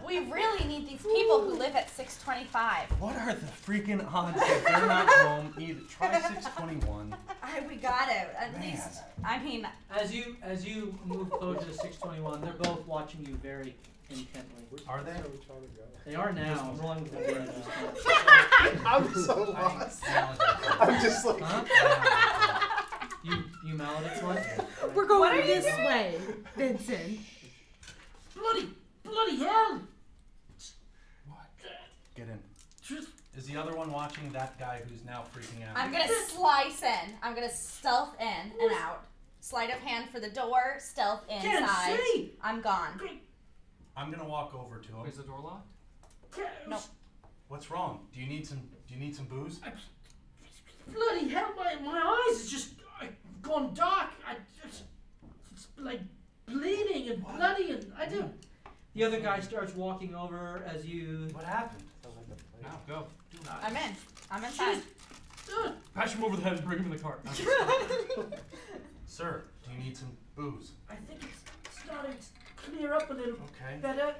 We really need these people who live at 625. What are the freaking odds that they're not home either? Try 621. We got it. At Man. least, I mean, As you move closer to 621, they're both watching you very intently. Are they? They are now. I'm rolling with the word. I'm so lost. I'm just like. Huh? You maledict one? Right. We're going this way, Vincent. Bloody hell! Get in. Is the other one watching that guy who's now freaking out? I'm gonna slice in. I'm gonna stealth in and out. Sleight of hand for the door, stealth Can't inside. see! I'm gone. I'm gonna walk over to him. Is the door locked? Nope. What's wrong? Do you need some booze? Bloody hell, my eyes is just gone dark. It's like bleeding and bloody and I do. The other guy starts walking over as you. What happened? Now, go. I'm in. I'm inside. Pass him over the head and bring him in the cart. Sir, do you need some booze? I think it's starting to clear up a little Okay. better.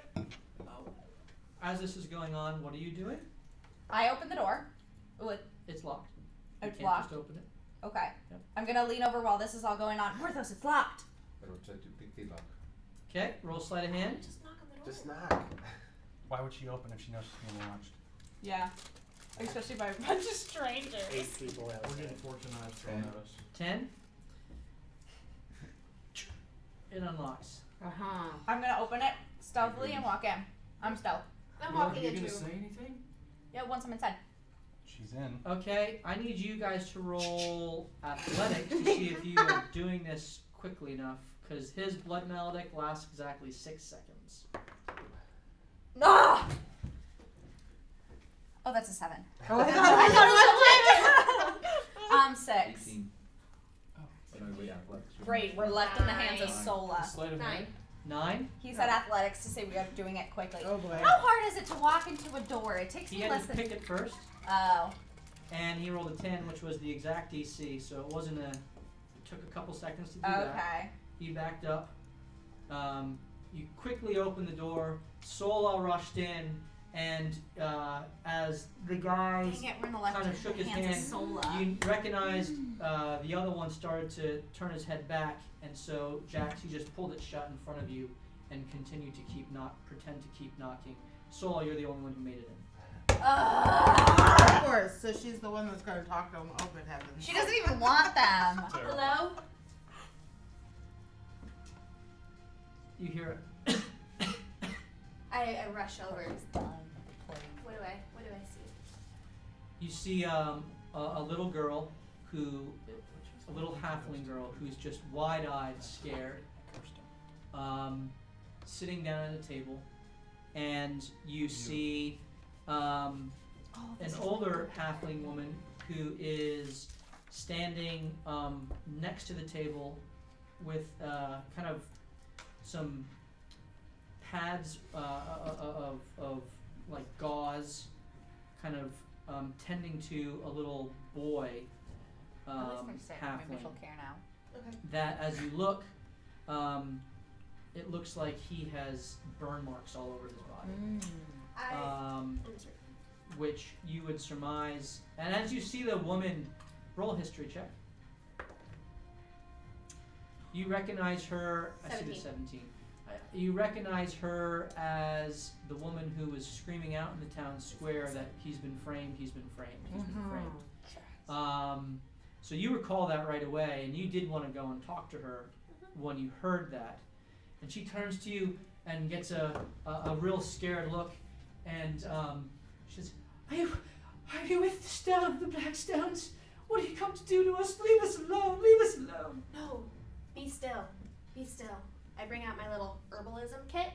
As this is going on, what are you doing? I open the door. Ooh, It's locked. You It's can't locked. just open it. okay. Yep. I'm gonna lean over while this is all going on. Porthos, it's locked. Pero try to pick the lock. Okay, roll sleight of hand. Just knock on the door. Just knock. Why would she open if she knows she's being watched? Yeah. Especially by a bunch of strangers. 8 people We're outside. getting fortune knives thrown at us. 10. It unlocks. I'm gonna open it stealthily and walk in. I'm stealth. I'm Well, walking you into gonna say anything? Yeah, once I'm inside. She's in. Okay, I need you guys to roll athletics to see if you are doing this quickly enough, because his blood maledict lasts exactly 6 seconds. Ah! Oh, that's a 7. Oh, I thought it was 6. 18. Oh no, wait, athletics. Great, we're left in the hands of Nine. Sola. Sleight of 9. hand? 9. He said athletics to say we are doing it quickly. Oh boy. How hard is it to walk into a door? It takes He me had less to than. pick it first, Oh. and he rolled a 10, which was the exact DC, so it wasn't a. It took a couple seconds to do that. Okay. He backed up. You quickly opened the door. Sola rushed in, and as the guys Dang it, we're in the left kind of shook his hands hand, of Sola. you recognized the other one started to turn his head back, and so Jax, you just pulled it shut in front of you and continued to pretend to keep knocking. Sola, you're the only one who made it in. Of course. So she's the one that's going to talk to them. Open heavens. She doesn't even want them. Hello? You hear it. I rush over. What do I see? You see a little girl a little halfling girl who's just wide-eyed, scared, sitting down at a table, and you see an older halfling woman who is standing next to the table with kind of some pads of like gauze, kind of tending to a little boy, halfling. Care now. Okay. That as you look, it looks like he has burn marks all over his body, which you would surmise. And as you see the woman, roll a history check. You recognize her. I see the 17. You recognize her as the woman who was screaming out in the town square that he's been framed, he's been framed, he's been framed. So you recall that right away, and you did want to go and talk to her when you heard that. And she turns to you and gets a real scared look, and she says, Are you with the Blackstones? What have you come to do to us? Leave us alone, leave us alone. No, be still. Be still. I bring out my little herbalism kit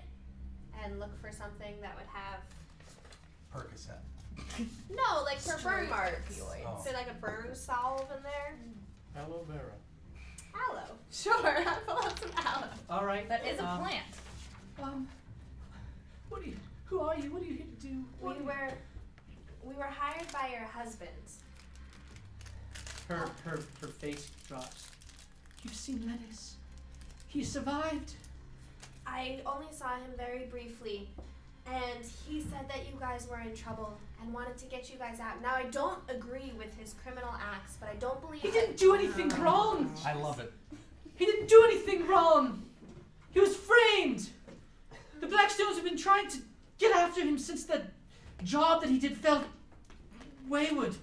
and look for something that would have Percocet. no, like for burn Straight marks. Oh. So like a burn salve in there. Aloe vera. Aloe. Sure, I'll pull out some aloe. All right. That is a plant. Who are you? What are you here to do? We were hired by your husband. Her face drops. You've seen Lennis. He survived. I only saw him very briefly, and he said that you guys were in trouble and wanted to get you guys out. Now, I don't agree with his criminal acts, but I don't believe He didn't do anything wrong. I love it. He didn't do anything wrong. He was framed. The Blackstones have been trying to get after him since the job that he did fell wayward.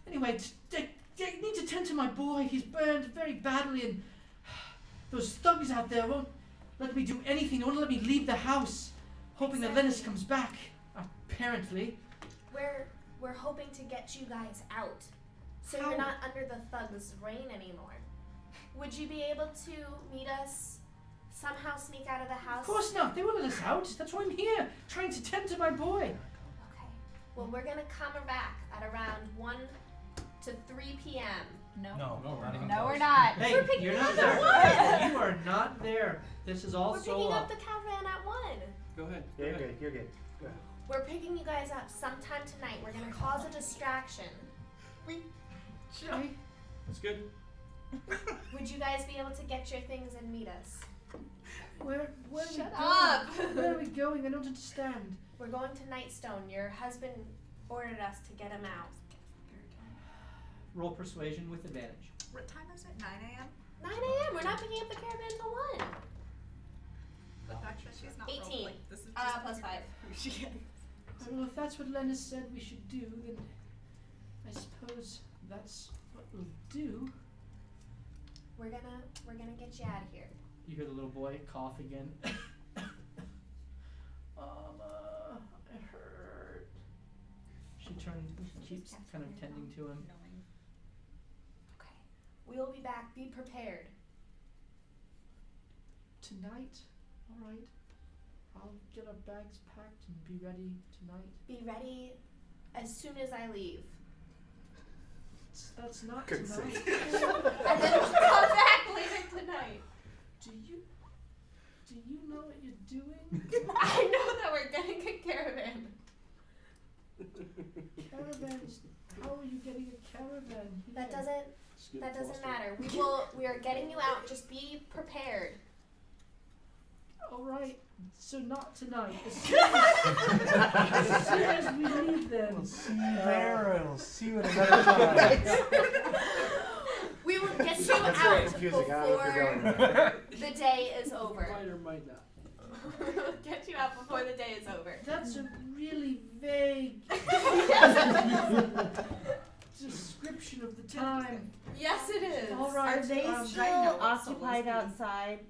Anyway, I need to tend to my boy. He's burned very badly, and those thugs out there won't let me do anything. They won't let me leave the house, hoping that Lennis comes back. Apparently. We're hoping to get you guys out, so How? you're not under the thugs' reign anymore. Would you be able to meet us? Somehow sneak out of the house? Of course not. They won't let us out. That's why I'm here, trying to tend to my boy. Okay. Well, we're gonna come back at around 1 to 3 p.m. No, not even No, close. we're not. Hey, We're picking you're up not at there. You are not there. This is all We're picking solo. up the caravan at 1. Go ahead. You're good. You're good. Go ahead. We're picking you guys up sometime tonight. We're gonna cause a distraction. Okay. That's good. Would you guys be able to get your things and meet us? Where are Shut we up. going? Where are we going? I don't understand. We're going to Nightstone. Your husband ordered us to get him out. Roll persuasion with advantage. What time is it? 9 a.m.? 9 a.m. We're not picking up the caravan till 1. The fact that she's not 18. rolling, this is just Plus 5. Well, if that's what Lennis said we should do, then I suppose that's what we'll do. We're gonna get you out of here. You hear the little boy cough again. Mama, I hurt. She keeps kind of tending to him. Okay. We'll be back. Be prepared. Tonight? Alright. I'll get our bags packed and be ready tonight. Be ready as soon as I leave. That's not Good tonight. And then come back later tonight. Do you know what you're doing? I know that we're getting a caravan. Caravans. How are you getting a caravan here? That doesn't matter. We are getting you out. Just be prepared. Alright, so not tonight. As soon as we leave then. We'll see you there, or we'll see you at another time. We will get you That's very out confusing. I don't know if you're going. before the day is over. Might or might not. Get you out before the day is over. That's a really vague description of the time. Yes, it is. Alright. Are they still occupied outside?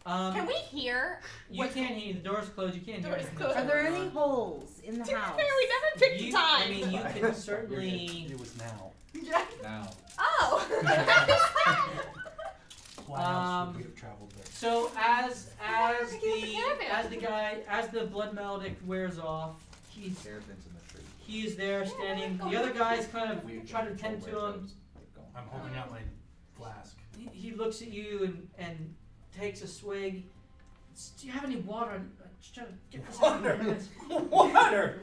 Can we hear? You can't hear. The door's closed. You can't hear Door's anything. closed. Are there any holes in the To be house? fair, we never picked You, a time. I mean, you can certainly. It was now. Now. Oh. Why else would we have traveled there? So as the caravan. the blood maledict wears off, he's Caravan's in the tree. he is there standing. The other guys kind of try to tend to him. I'm holding out my flask. He looks at you and takes a swig. Do you have any water? I'm just trying to get this out of your hands. Water!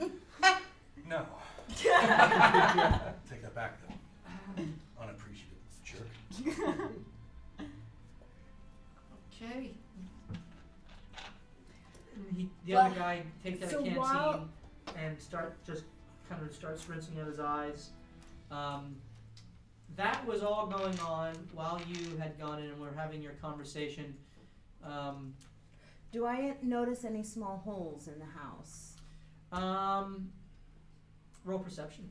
No. Take that back, though. Unappreciative jerk. Okay. And the other guy takes out a canteen and starts rinsing out his eyes. That was all going on while you had gone in and were having your conversation. Do I notice any small holes in the house? Roll perception.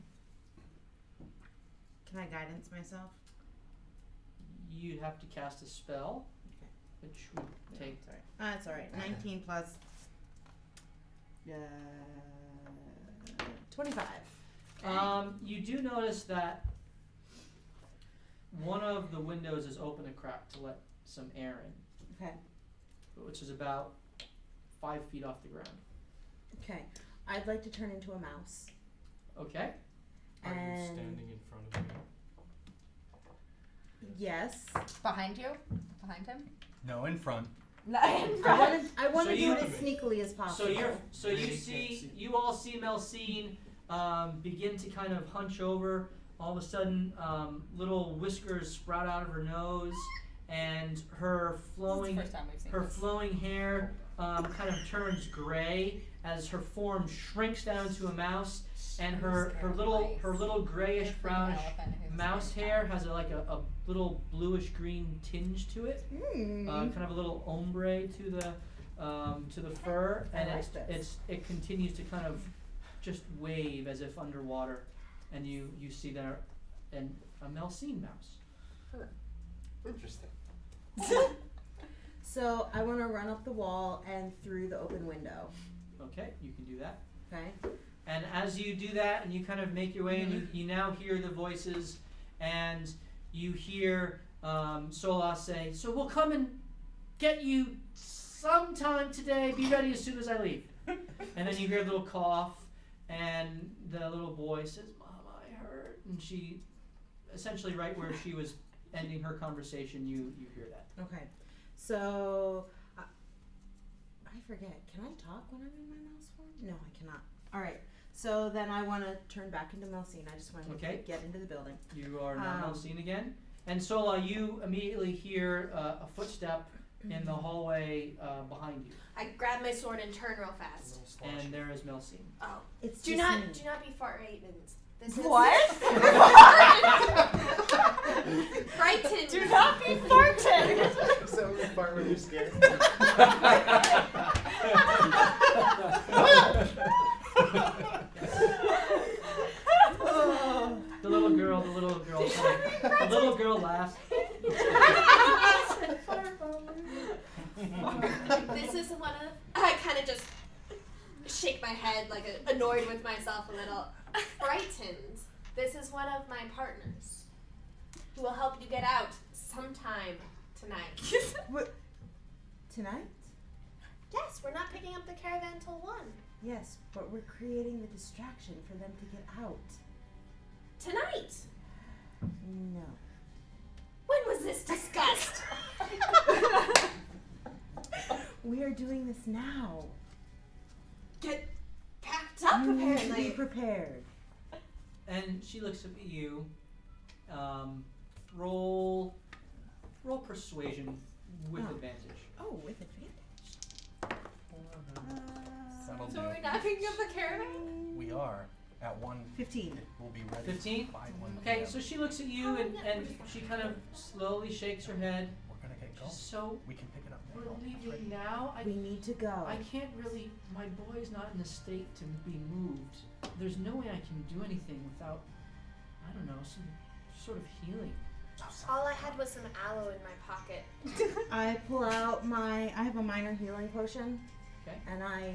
Can I guidance myself? You'd have to cast a spell, which would take. That's alright. 19 plus 25. You do notice that one of the windows is open a crack to let some air in. Okay. Which is about 5 feet off the ground. Okay. I'd like to turn into a mouse. Okay. Are you And standing in front of me? yes. Behind you? Behind him? No, in front. I want to So do you- it as sneakily as possible. You all see Melcine begin to kind of hunch over. All of a sudden, little whiskers sprout out of her nose, and her flowing hair kind of turns gray as her form shrinks down to a mouse, and her little grayish brownish mouse hair has a little bluish green tinge to it, kind of a little ombre to the fur, and it continues to kind of just wave as if underwater, and you see there a Melcine mouse. Interesting. So I want to run up the wall and through the open window. Okay, you can do that. Okay. And as you do that and you kind of make your way and you now hear the voices and you hear Solas say, "So we'll come and get you sometime today. Be ready as soon as I leave." And then you hear a little cough and the little boy says, "Mom, I hurt." And she, essentially right where she was ending her conversation, you hear that. Okay. So I forget. Can I talk when I'm in my mouse form? No, I cannot. All right. So then I want to turn back into Melcine. I just want to Okay. get into the building. You are now Melcine again. And Sola, you immediately hear a footstep in the hallway behind you. I grab my sword and turn real fast. And there is Melcine. Oh, It's do just not me. be frightened. This is What? frightened. Do not be farted. So the part where you're scared. The little girl laughs. This is one of. I kind of just shake my head, like annoyed with myself a little. Frightened. This is one of my partners who will help you get out sometime tonight. What? Tonight? Yes, we're not picking up the caravan till 1. Yes, but we're creating the distraction for them to get out. Tonight. No. When was this discussed? We are doing this now. Get packed up, You need to be apparently. prepared. And she looks at you. Roll persuasion with advantage. Oh, with advantage. That'll So do. we're not picking up the caravan? We are at 1. 15. It will be ready 15? by 1 Okay, p.m. so she looks at you and she kind of slowly shakes her head. We're gonna get going. So We can pick it up now. we're leaving now. We need to go. I can't really. My boy's not in a state to be moved. There's no way I can do anything without, I don't know, some sort of healing. All I had was some aloe in my pocket. I pull out I have a minor healing potion. Okay. And I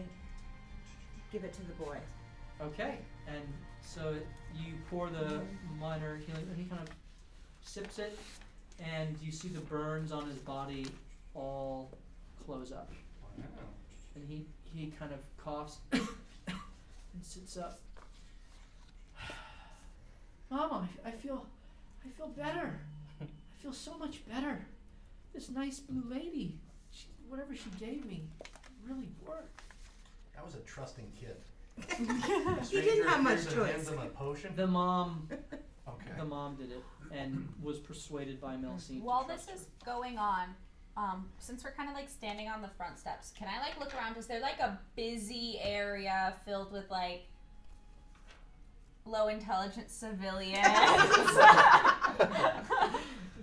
give it to the boy. Okay, and so you pour the minor healing, and he kind of sips it, and you see the burns on his body all close up. And he kind of coughs and sits up. Mama, I feel better. I feel so much better. This nice blue lady, whatever she gave me, really worked. That was a trusting kid. He didn't have much choice. Hands him a potion. The mom Okay. The mom did it and was persuaded by Melcine. While this is going on, since we're kind of like standing on the front steps, can I like look around? Is there like a busy area filled with like low intelligence civilians?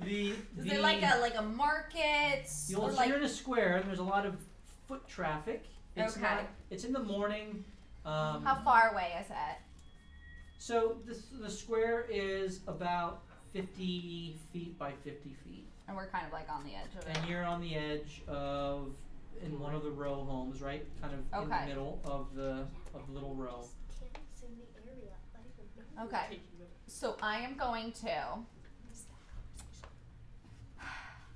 Is there like a market? You're in a square and there's a lot of foot traffic. It's Okay. It's in the morning. How far away is it? So the square is about 50 feet by 50 feet. And we're kind of like on the edge of it. And you're on the edge of, in one of the row homes, right? Kind of in the middle of the little row. Camp's in the area. I don't know. Okay. So I am going to.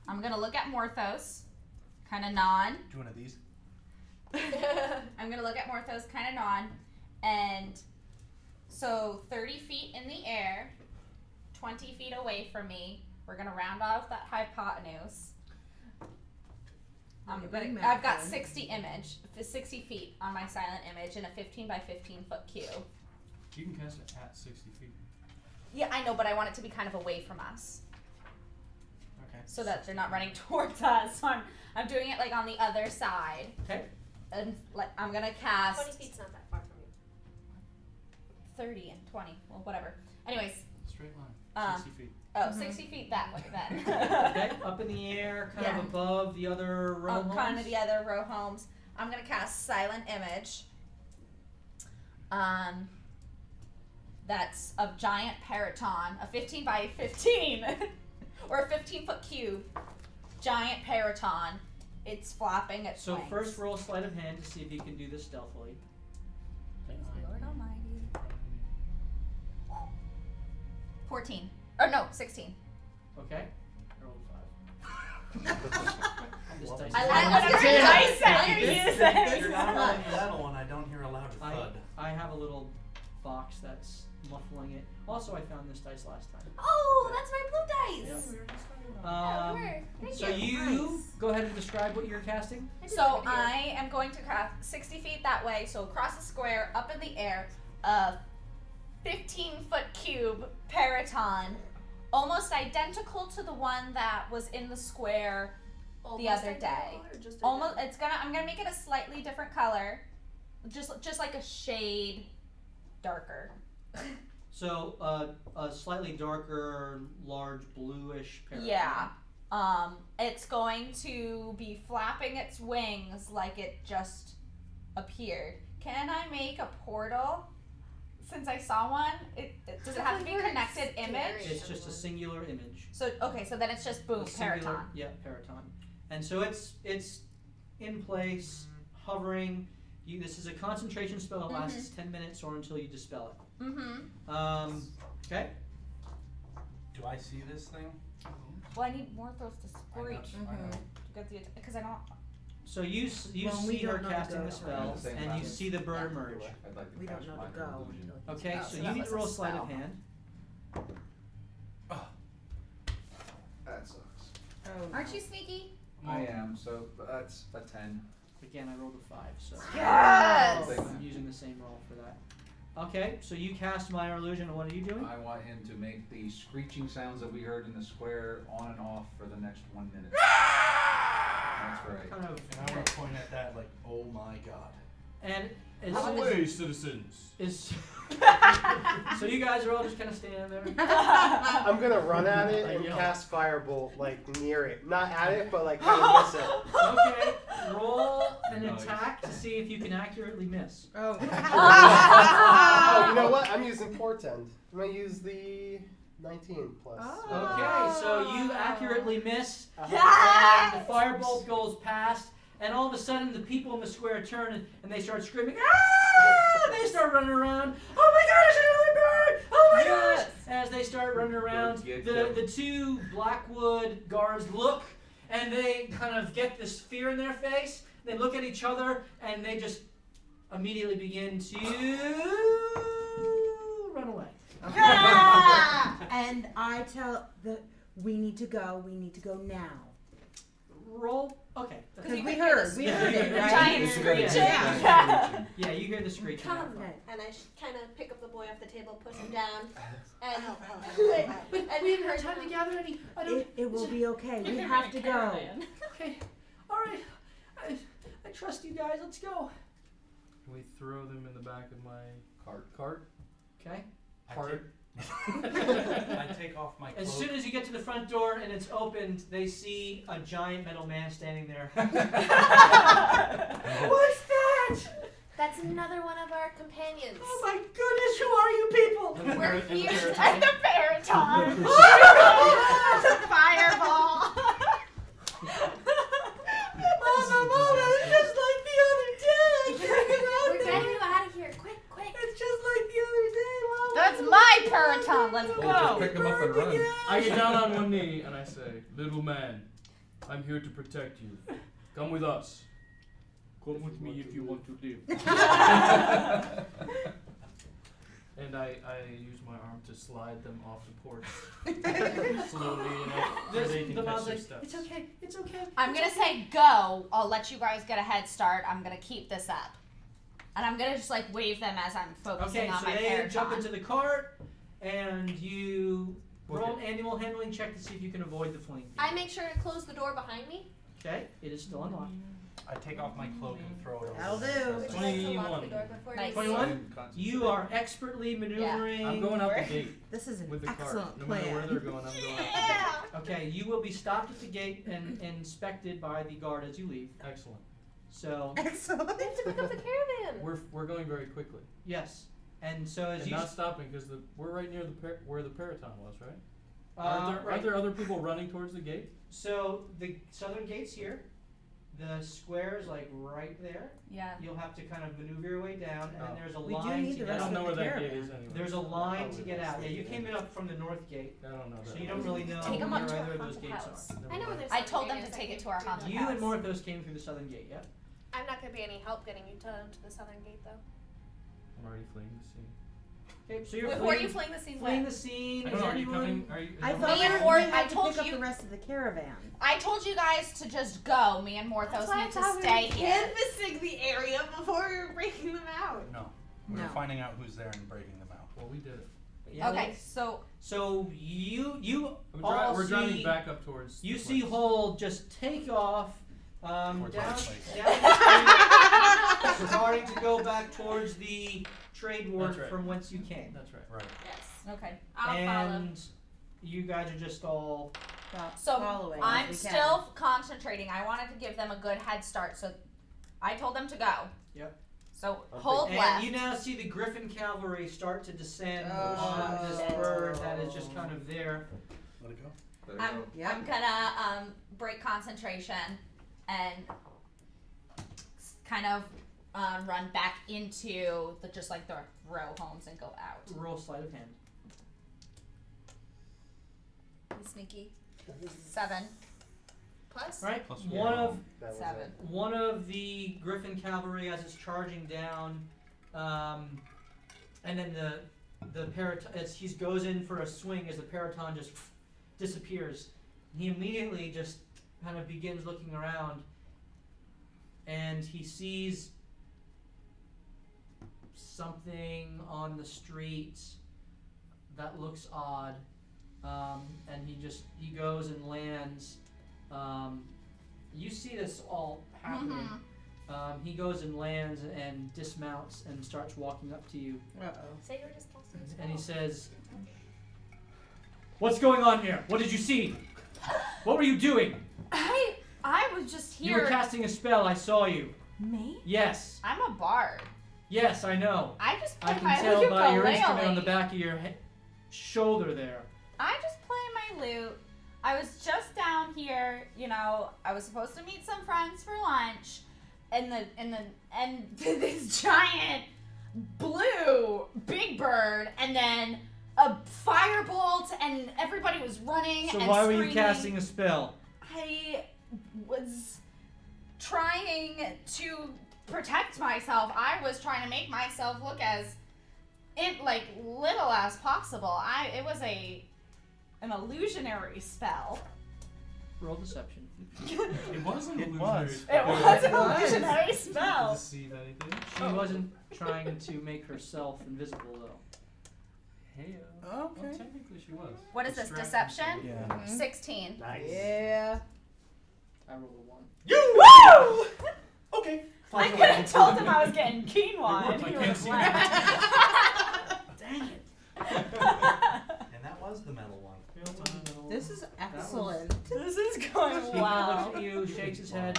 I'm gonna look at Morthos, kind of nod. Do one of these. I'm gonna look at Morthos, kind of nod, and so 30 feet in the air, 20 feet away from me. We're gonna round off that hypotenuse. I've got 60 feet on my silent image in a 15 by 15 foot cube. You can cast it at 60 feet. Yeah, I know, but I want it to be kind of away from us. Okay. So that they're not running towards us. So I'm doing it like on the other side. Okay. And like I'm gonna cast 20 feet's not that far from you. 30 and 20. Well, whatever. Anyways. Straight line. 60 feet. Oh, 60 feet that way then. Okay, up in the air, kind of above the other row homes. Kind of the other row homes. I'm gonna cast Silent Image. That's a giant periton, a 15 by 15, or a 15-foot cube, giant periton. It's flapping its So wings. first roll sleight of hand to see if you can do this stealthily. Lord Almighty. 14. Or no, 16. Okay. I rolled a 5. This dice I is like not- whatever dice that you're using. You're not rolling that one. I don't hear a loud thud. I have a little box that's muffling it. Also, I found this dice last time. Oh, that's my blue dice. So you go ahead and describe what you're casting. So I am going to cast 60 feet that way, so across the square, up in the air, a 15-foot cube periton almost identical to the one that was in the square the other day. Almost. I'm gonna make it a slightly different color, just like a shade darker. So a slightly darker, large bluish parrot. Yeah. It's going to be flapping its wings like it just appeared. Can I make a portal? Since I saw one, does it have to be connected image? It's just a singular image. So okay, so then it's just boom, Paraton. Yeah, Paraton. And so it's in place, hovering. This is a concentration spell that lasts 10 minutes or until you dispel it. Mm-hmm. Okay. Do I see this thing? Well, I need more of those to screech. I know. Because I don't. So you see her casting the spell, and you see the bird emerge. I'd like to We cast don't know to minor go. illusion. Okay, Oh, so so you that need was to a roll sleight of spell. hand. That sucks. Oh, Aren't you sneaky? I am, so that's a 10. Again, I rolled a 5, so Yes! I'm using the same roll for that. Okay, so you cast minor illusion, and what are you doing? I want him to make the screeching sounds that we heard in the square on and off for the next 1 minute. That's right. Kind of. And I want to point at that like, oh my god. And as Out of soon the as way, citizens. so you guys are all just kind of standing there. I'm gonna run at it and Yeah. cast Firebolt like near it, not at it, but like kind of miss it. Okay, roll an Nice. attack to see if you can accurately miss. Oh, you know what? I'm using Portend. I'm gonna use the 19 plus. Okay, so you accurately miss, Yes! and the firebolt goes past, and all of a sudden the people in the square turn and they start screaming, ah! They start running around. Oh my God, it's another bird! Oh my gosh! As they start running around, the two Blackwood guards look, and they kind of get this fear in their face. They look at each other, and they just immediately begin to run away. And I tell we need to go now. Roll. Okay. Because we heard it, right? Giant screeching. Yeah, you hear the screeching. Come. Okay. And I kind of pick up the boy off the table, push him down, and And we haven't had time to gather any. I don't. It will be okay. We have to go. Okay. All right. I trust you guys. Let's go. Can we throw them in the back of my cart? Okay. I take off my cloak. As soon as you get to the front door and it's opened, they see a giant metal man standing there. What's that? that's another one of our companions. Oh my goodness! Who are you people? We're here at the Paraton. The fireball. Mama, it's just like the other day. We're getting you out of here, quick! It's just like the other day, Mama. That's my Paraton. Let's Just go. pick him up and run. I get down on one knee and I say, "Little man, I'm here to protect you. Come with us." Come with me if you want to live. And I use my arm to slide them off the porch slowly enough so they can The catch mom's their like, steps. it's okay. It's okay. I'm gonna say go. I'll let you guys get a head start. I'm gonna keep this up. And I'm gonna just like wave them as I'm focusing Okay, on so my they Paraton. jump into the cart, and you roll an animal handling check to see if you can avoid the fleeing. I make sure to close the door behind me. Okay, it is still unlocked. I take off my cloak and throw it over. That'll do. Would you like to lock 21. the door before Nice. you 21? You are expertly maneuvering. I'm going out the gate This is an with the excellent cart. No matter where plan. they're going, I'm going out the gate. Okay, you will be stopped at the gate and inspected by the guard as you leave. Excellent. So, Excellent. We have to pick up the caravan. We're going very quickly. yes. And so as And you... not stopping because we're right near where the Paraton was, right? right. Aren't there other people running towards the gate? So the southern gate's here. The square is like right there. Yeah. You'll have to kind of maneuver your way down, and then there's a We do line need to the get I rest out. don't know where of the that gate caravan. is anyway. There's a line to get out. Yeah, you came in up from the north gate, I don't know that. so you don't really know Take 'em where up to either our of those haunted gates house. are. I know where there's. I told them to take it to our haunted You house. and Morthos came through the southern gate, yeah? I'm not going to be any help getting you to the southern gate, though. I'm already fleeing the scene. Okay, so you're Who are you fleeing the scene fleeing with? the scene. I Is don't know, are you anyone... coming? Are you? I is thought Me and we Mort- had I to told pick up you- the rest of the caravan. I told you guys to just go. Me and Morthos need to stay here. Canvassing the area before we were breaking them out. No. We No. were finding out who's there and breaking them out. Well, we did it. Yeah, Okay, so So you all We're driving see, back up towards. you the see place. Hole just take off down Towards down our the place. street, starting to go back towards the trade wharf That's right. from whence you came. That's right. Right. yes, okay, I'll follow. And you guys are just all So following I'm if we can. still concentrating. I wanted to give them a good head start, so I told them to go. Yep. So Okay. hold and left. you now see the Griffin cavalry start to descend Oh. on this bird that is just kind of there. Let it go. There you I'm, go. Yep. I'm gonna break concentration and kind of run back into the just like the row homes and go out. Roll sleight of hand. Be sneaky. 7 plus. All right. Plus One of That was 7. it. one of the Griffin cavalry as it's charging down, and then the Paraton, as he goes in for a swing, as the Paraton just disappears. He immediately just kind of begins looking around, and he sees something on the street that looks odd, and he goes and lands. You see this all happening. He goes and lands and dismounts and starts walking up to you, Uh-oh. Say you were just casting a spell. and he says, "What's going on here? What did you see? What were you doing? I was just You here. were casting a spell. I saw you. Me? Yes, I'm a bard. yes, I know. I just I play can my tell by your ukulele. instrument on the back of your shoulder there. I just play my lute. I was just down here, you know, I was supposed to meet some friends for lunch, and this giant blue big bird, and then a firebolt, and everybody was running So and why were you screaming. casting a spell? I was trying to protect myself. I was trying to make myself look as little as possible. It was an illusionary spell. Roll deception. It wasn't. It was. It was an was. illusionary Did spell. you see anything? She wasn't trying to make herself invisible, though. Hey. Okay. Well, technically she was. What is this, Distracting deception? Yeah. 16. Nice. Yeah. I rolled a 1. Woo! Okay. I could have told him I was getting quinoa. It And worked, he I would can't have see laughed. Dang it. And that was the metal one. This is excellent. This is going He wow. looks at you, shakes his head.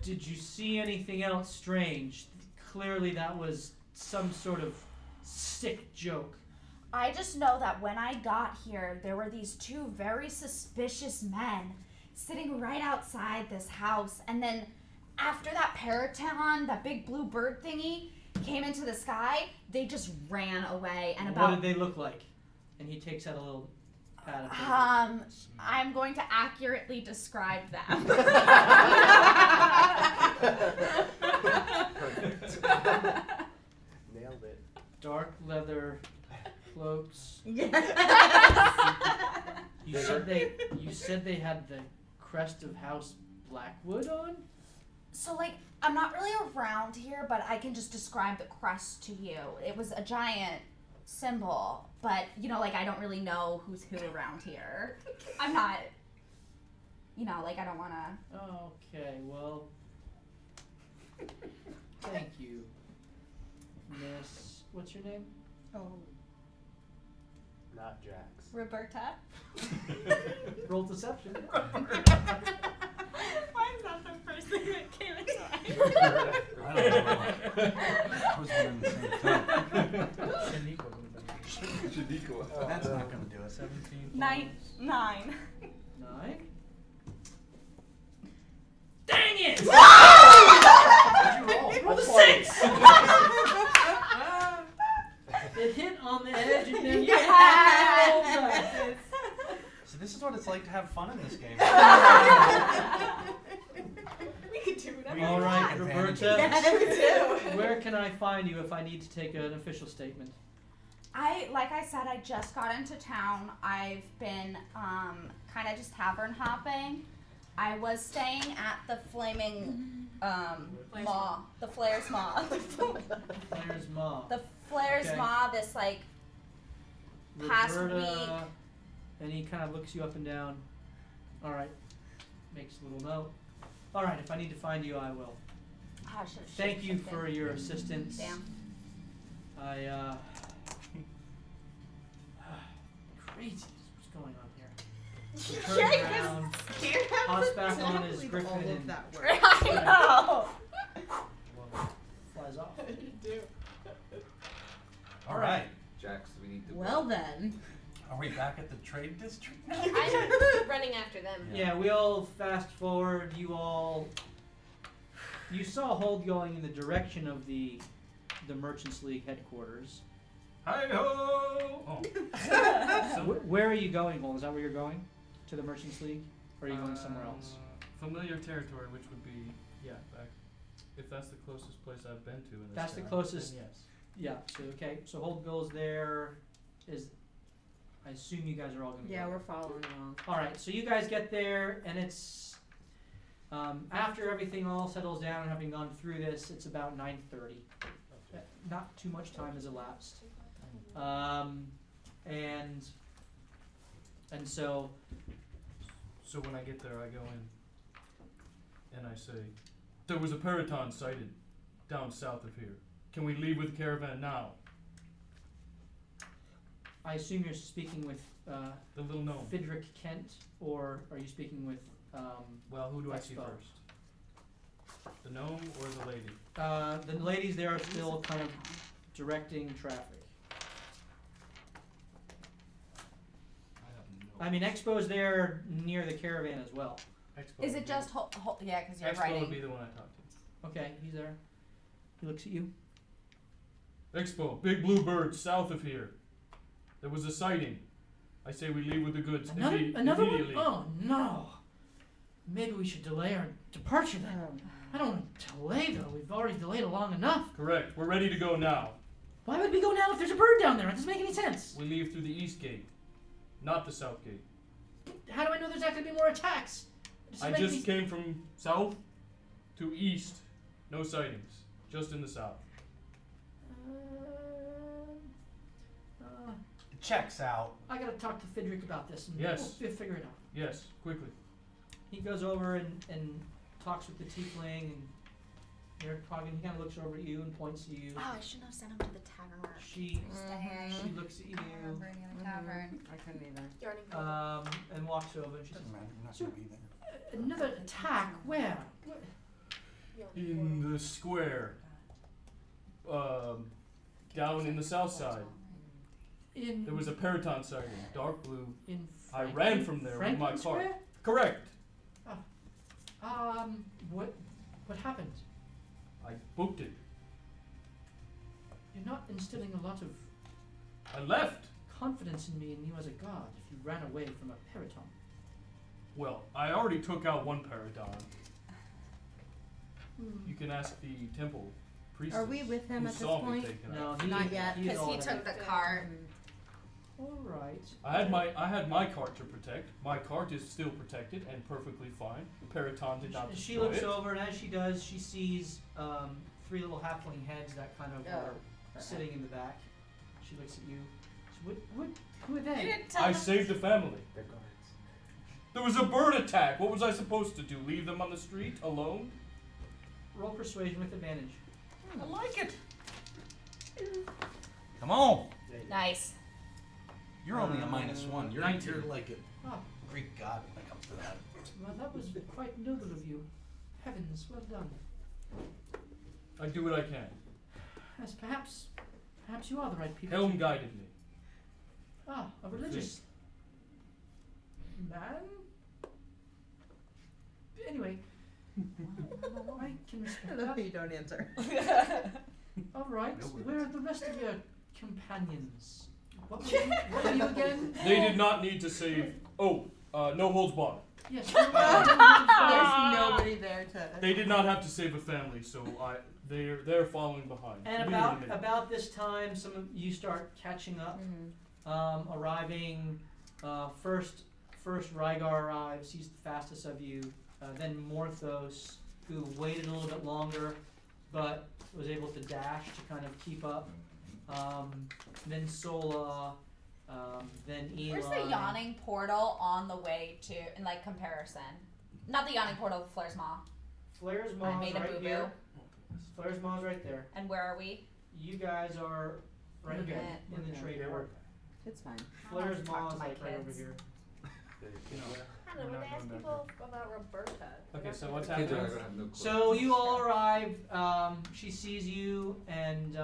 Did you see anything else strange? Clearly that was some sort of sick joke. I just know that when I got here, there were these 2 very suspicious men sitting right outside this house. And then after that Paraton, that big blue bird thingy, came into the sky, they just ran away. And What about did they look like? And he takes out a little pad of paper. I'm going to accurately describe them. Nailed it. Dark leather cloaks. Yes. You said they had the crest of House Blackwood on? So, like, I'm not really around here, but I can just describe the crest to you. It was a giant symbol, but, you know, like, I don't really know who's who around here. I'm not, you know, like, I don't want to. Okay, well, thank you, Miss. What's your name? Oh. Not Jax. Roberta? Roll deception. Why is that the first thing that came into my I don't know. I was wondering the same thing. Shaniqua. That's not gonna do it. 17. 9. 9. Dang it! What'd you roll? Roll a That's 6! funny. It hit on the edge and then Yes! So this is what it's like to have fun in this game. We could do whatever. All right, Advantage. Roberta. Yes, we do. Where can I find you if I need to take an official statement? Like I said, I just got into town. I've been kind of just tavern hopping. I was staying at the Flaming Maw, the Flair's Maw, Claire's mom. the Flair's Okay. Maw. This like past Roberta, and he kind of looks you up and down. All right, makes a little note. All right, if I need to find you, I will. Oh, Thank you for your assistance. Damn. I crazy. What's going on here? He turns around, hops back on his griffin, all of and that work. I know. flies off. All right. Jax, we need to. Well then. Are we back at the trade district? I'm running after them. Yeah, we'll fast forward. You saw Hold going in the direction of the Merchants League headquarters. Hi-ho! Oh. Where are you going, Hold? Is that where you're going? To the Merchants League? Or are you going somewhere else? Familiar territory, which would be, back. If that's the closest place I've been to in this That's the town, closest. then yes. Yeah, so okay. So Hold goes there. I assume you guys are all going to go. Yeah, we're following along. Alright, so you guys get there, and it's after everything all settles down and having gone through this, it's about 9:30. Not too much time has elapsed. And so So when I get there, I go in and I say, there was a Periton sighted down south of here. Can we leave with the caravan now? I assume you're speaking with The little gnome. Fidrick Kent, or are you speaking with Well, who do I see Expo. first? The gnome or the lady? the ladies there are still kind of directing traffic. I mean, Expo's there near the caravan as well. Expo Is would it be- just yeah, because you're Expo writing. would be the one I talk to. Okay, he's there. He looks at you. Expo, big blue bird south of here. There was a sighting. I say we leave with the goods Another one? immediately. Oh no! Maybe we should delay our departure then. I don't want to delay though. We've already delayed it long enough. Correct. We're ready to go now. Why would we go now if there's a bird down there? It doesn't make any sense. We leave through the east gate, not the south gate. How do I know there's not going to be more attacks? I just came from south to east. No sightings. Just in the south. It checks out. I gotta talk to Fidrick about this and Yes. we'll figure it out. Yes, quickly. He goes over and talks with the tiefling, and they're talking. He kind of looks over at you and points to you. Oh, I shouldn't have sent him to the tavern where She looks at you remembering in the tavern. I couldn't either. and walks over and she says, Doesn't matter. You're not So- gonna be there. "Another attack? Where? In the square. Down in the south side. In There was a Periton sighting, dark blue. in I Franklin- ran from there with my Franklin car. Square? Correct. What happened? I booked it. You're not instilling a lot of I left. confidence in me and you as a god if you ran away from a periton. Well, I already took out one Periton. You can ask the temple priestess. Are we with him who at this saw me point? take it No, out. he, Not yet, he's Because all he in. took the cart. All right. I had my cart to protect. My cart is still protected and perfectly fine. The Periton did not She destroy looks it. over, and as she does, she sees three little halfling heads that kind of are sitting in the back. She looks at you. Who are You they? didn't tell I them. saved the family. They're guards. There was a bird attack. What was I supposed to do? Leave them on the street alone? Roll persuasion with advantage. I like it. Come on. Nice. You're only a -1. You're 19. you're like a Oh, Greek god when it comes to that. well, that was quite noble of you. Heavens, well done. I do what I can. Yes, perhaps you are the right people. Helm guided me. Ah, a religious man? Anyway, I can I respect love how that. you don't answer. All right, No worries. where are the rest of your companions? What were you again? They did not need to save. Oh, no holds barred. Yes. There's nobody there to. They did not have to save a family, so they're following behind. And Leave them in. about this time, some of you start catching up, arriving. First Rygar arrives. He's the fastest of you. Then Morthos, who waited a little bit longer, but was able to dash to kind of keep up. Then Sola, Then Eli. Where's the yawning portal on the way to, in like comparison? Not the yawning portal, Flair's Maw. Flair's I Maw's made a right boo-boo. here. Flair's Maw's right there. And where are we? You guys are right here in the trade port. It's fine. Flair's Talk Maw to is my like right over kids. here. I don't know, when they ask people about Roberta. Okay, so what's Kids happening? are gonna have no clue. So you all arrive. She sees you, and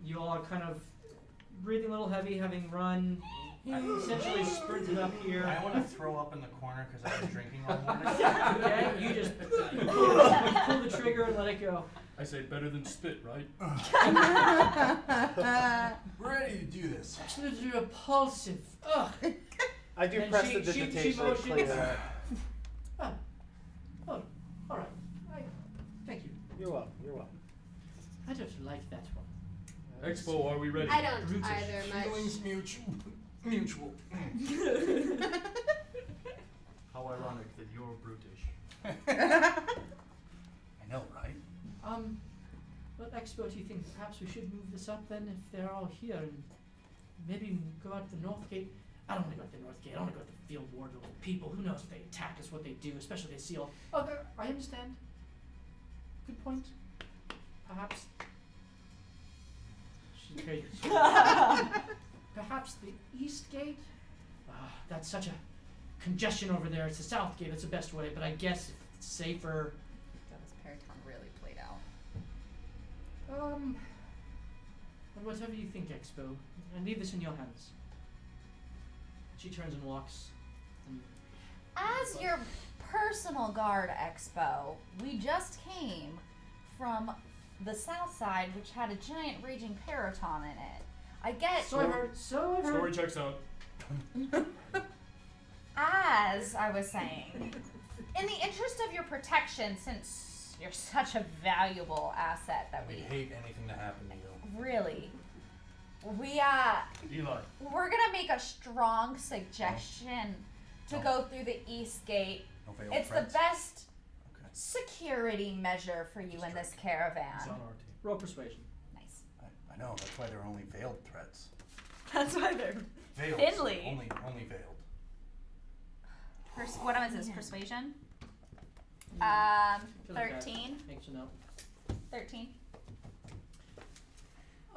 you all are kind of breathing a little heavy, having run, essentially sprinted up here. I want to throw up in the corner because I was drinking all morning. Okay, you just pull the trigger and let it go. I say better than spit, right? We're ready to do this. Absolutely repulsive. Ugh. I do And press she- the she digitation to motions- clean it up. Oh, all right. Thank you. You're welcome. You're welcome. I don't like that one. Expo, are we ready? I don't Brutish. either much. Feelings mutual. How ironic that you're brutish. I know, right? What Expo do you think? Perhaps we should move this up then, if they're all here, and maybe go out the north gate. I don't want to go out the north gate. I want to go out the field ward with the people. Who knows if they attack us, what they do, especially if they see all. Oh, I understand. Good point. Perhaps. She's crazy. Perhaps the east gate? That's such a congestion over there. It's the south gate. That's the best way, but I guess it's safer. God, this Periton really played out. Well, whatever you think, Expo. I leave this in your hands. She turns and walks. And As your personal guard, Expo, we just came from the south side, which had a giant raging Periton in it. I get. so I've heard. Story checks out. As I was saying, in the interest of your protection, since you're such a valuable asset that We we hate anything to happen to you. really, Eli. we're gonna make a strong suggestion to No. go through the east gate. No veiled It's threats. the best Okay. security measure for you in this caravan. It's on our team. roll persuasion. Nice. I know, that's why they're only veiled threats. That's why they're Veiled. Thinly. Only veiled. what is this? Persuasion. Feel like that 13. Makes you know. 13.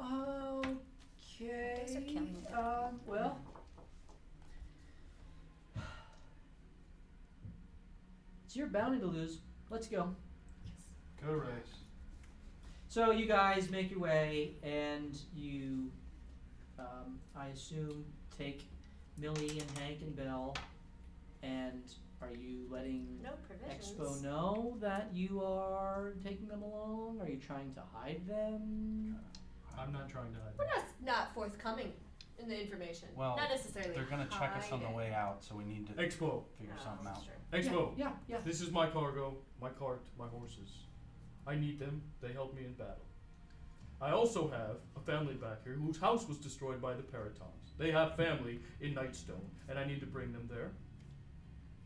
Okay. Those are killing me. Well. It's your bounty to lose. Let's go. Correct. So you guys make your way, and you, I assume, take Millie and Hank and Belle, and are you letting No provisions. Expo know that you are taking them along? Are you trying to hide them? I'm not trying to hide. We're not forthcoming in the information. Well, not necessarily. They're gonna check us on the hide way out, so we need to Expo. figure it. something out. That's true. Expo. Yeah. This is my cargo, my cart, my horses. I need them. They help me in battle. I also have a family back here whose house was destroyed by the Peritons. They have family in Nightstone, and I need to bring them there.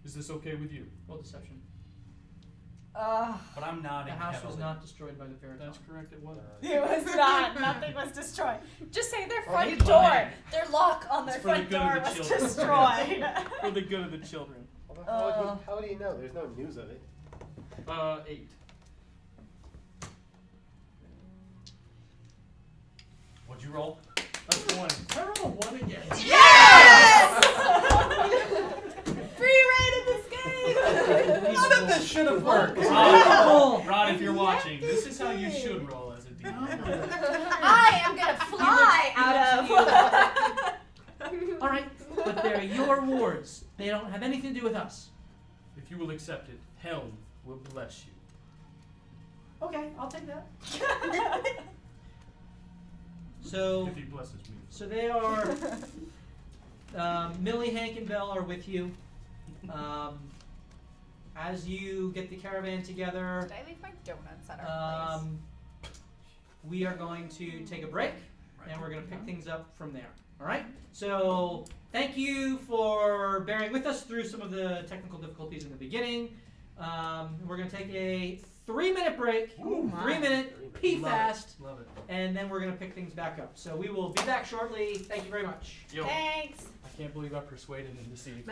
Is this okay with you? Roll deception. But I'm The nodding house heavily. was not destroyed by the Paraton. That's correct, it was. It was not. Nothing was destroyed. Just say their Or front he's door. lying. Their lock on their It's for the front good of door the was children. destroyed. For the good of the children. How would he know? There's no news of it. 8. What'd you roll? That's 1. I roll a 1 again. Yes! Free reign in this game. None of this should have worked. Rod, if you're watching, this is how you should roll as a DM. I am gonna fly out of. All right, but they're your wards. They don't have anything to do with us. If you will accept it, Helm will bless you. Okay, I'll take that. So, If he blesses me. so they are. Millie, Hank, and Belle are with you. As you get the caravan together, Did I leave my donuts at our place? we are going to take a break, and we're going to pick things up from there. All right? So thank you for bearing with us through some of the technical difficulties in the beginning. We're going to take a 3-minute break. Oh my. 3-minute, pee Love fast, it. Love it. and then we're going to pick things back up. So we will be back shortly. Thank you very much. Yo, Thanks. I can't believe I persuaded him to see.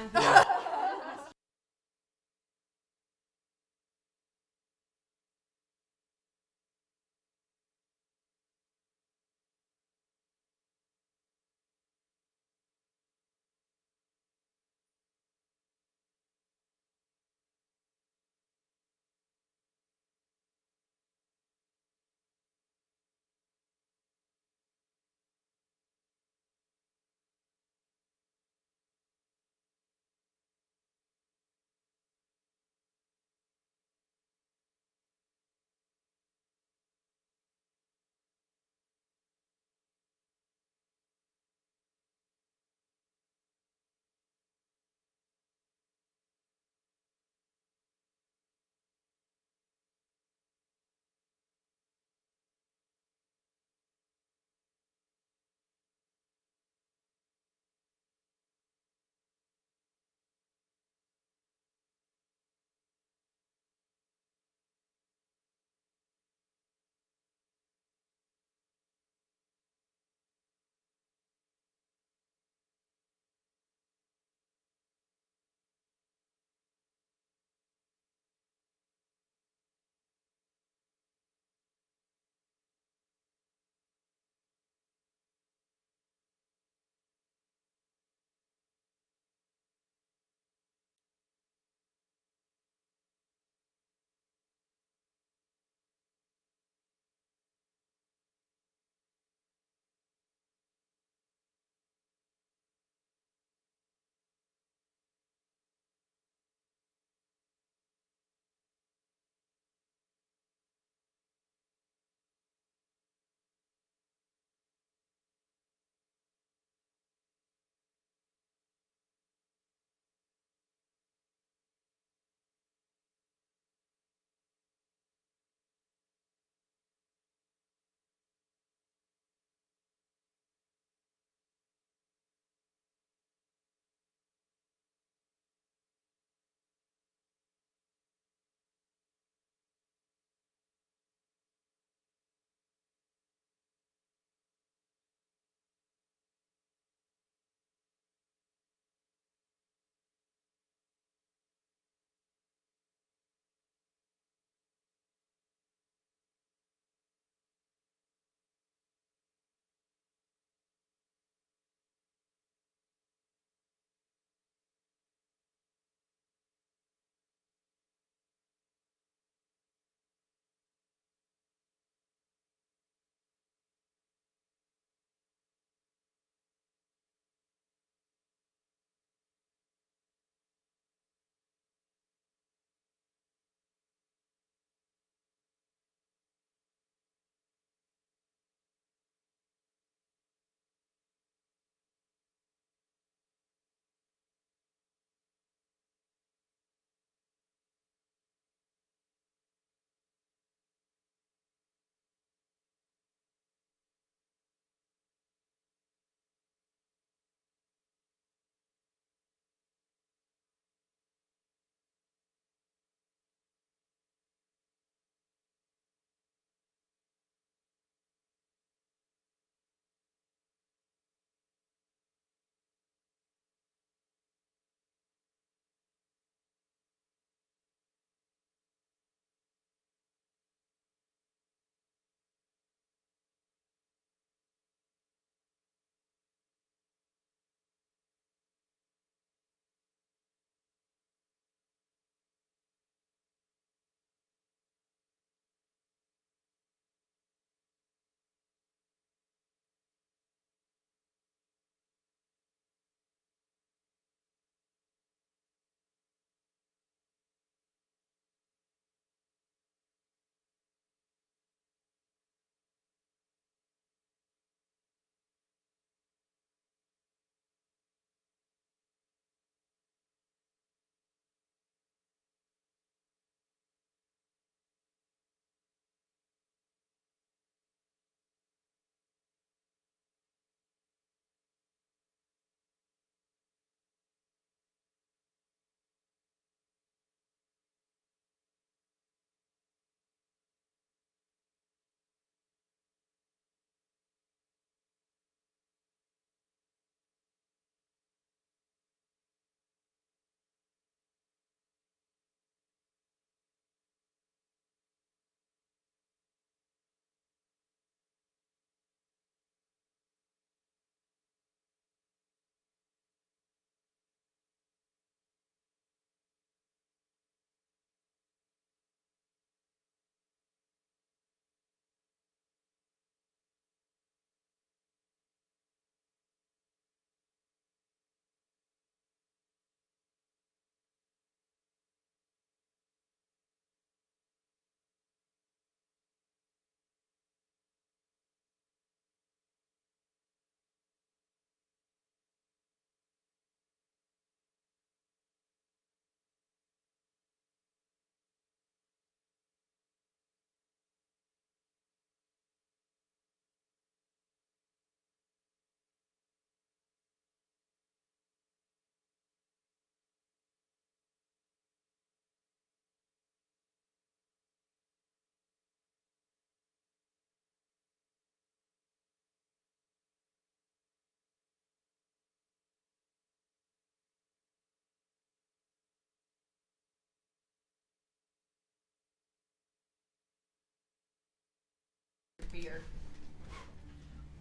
fear.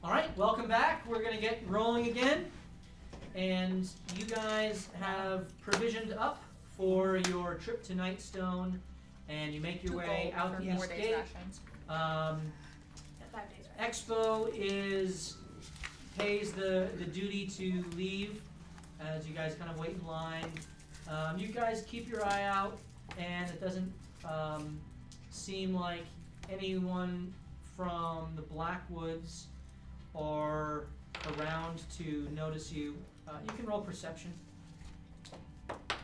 All right, welcome back. We're gonna get rolling again, and you guys have provisioned up for your trip to Nightstone, and you make your way out the east gate. 5 days. Expo pays the duty to leave as you guys kind of wait in line. You guys keep your eye out, and it doesn't seem like anyone from the Blackwoods are around to notice you. You can roll perception.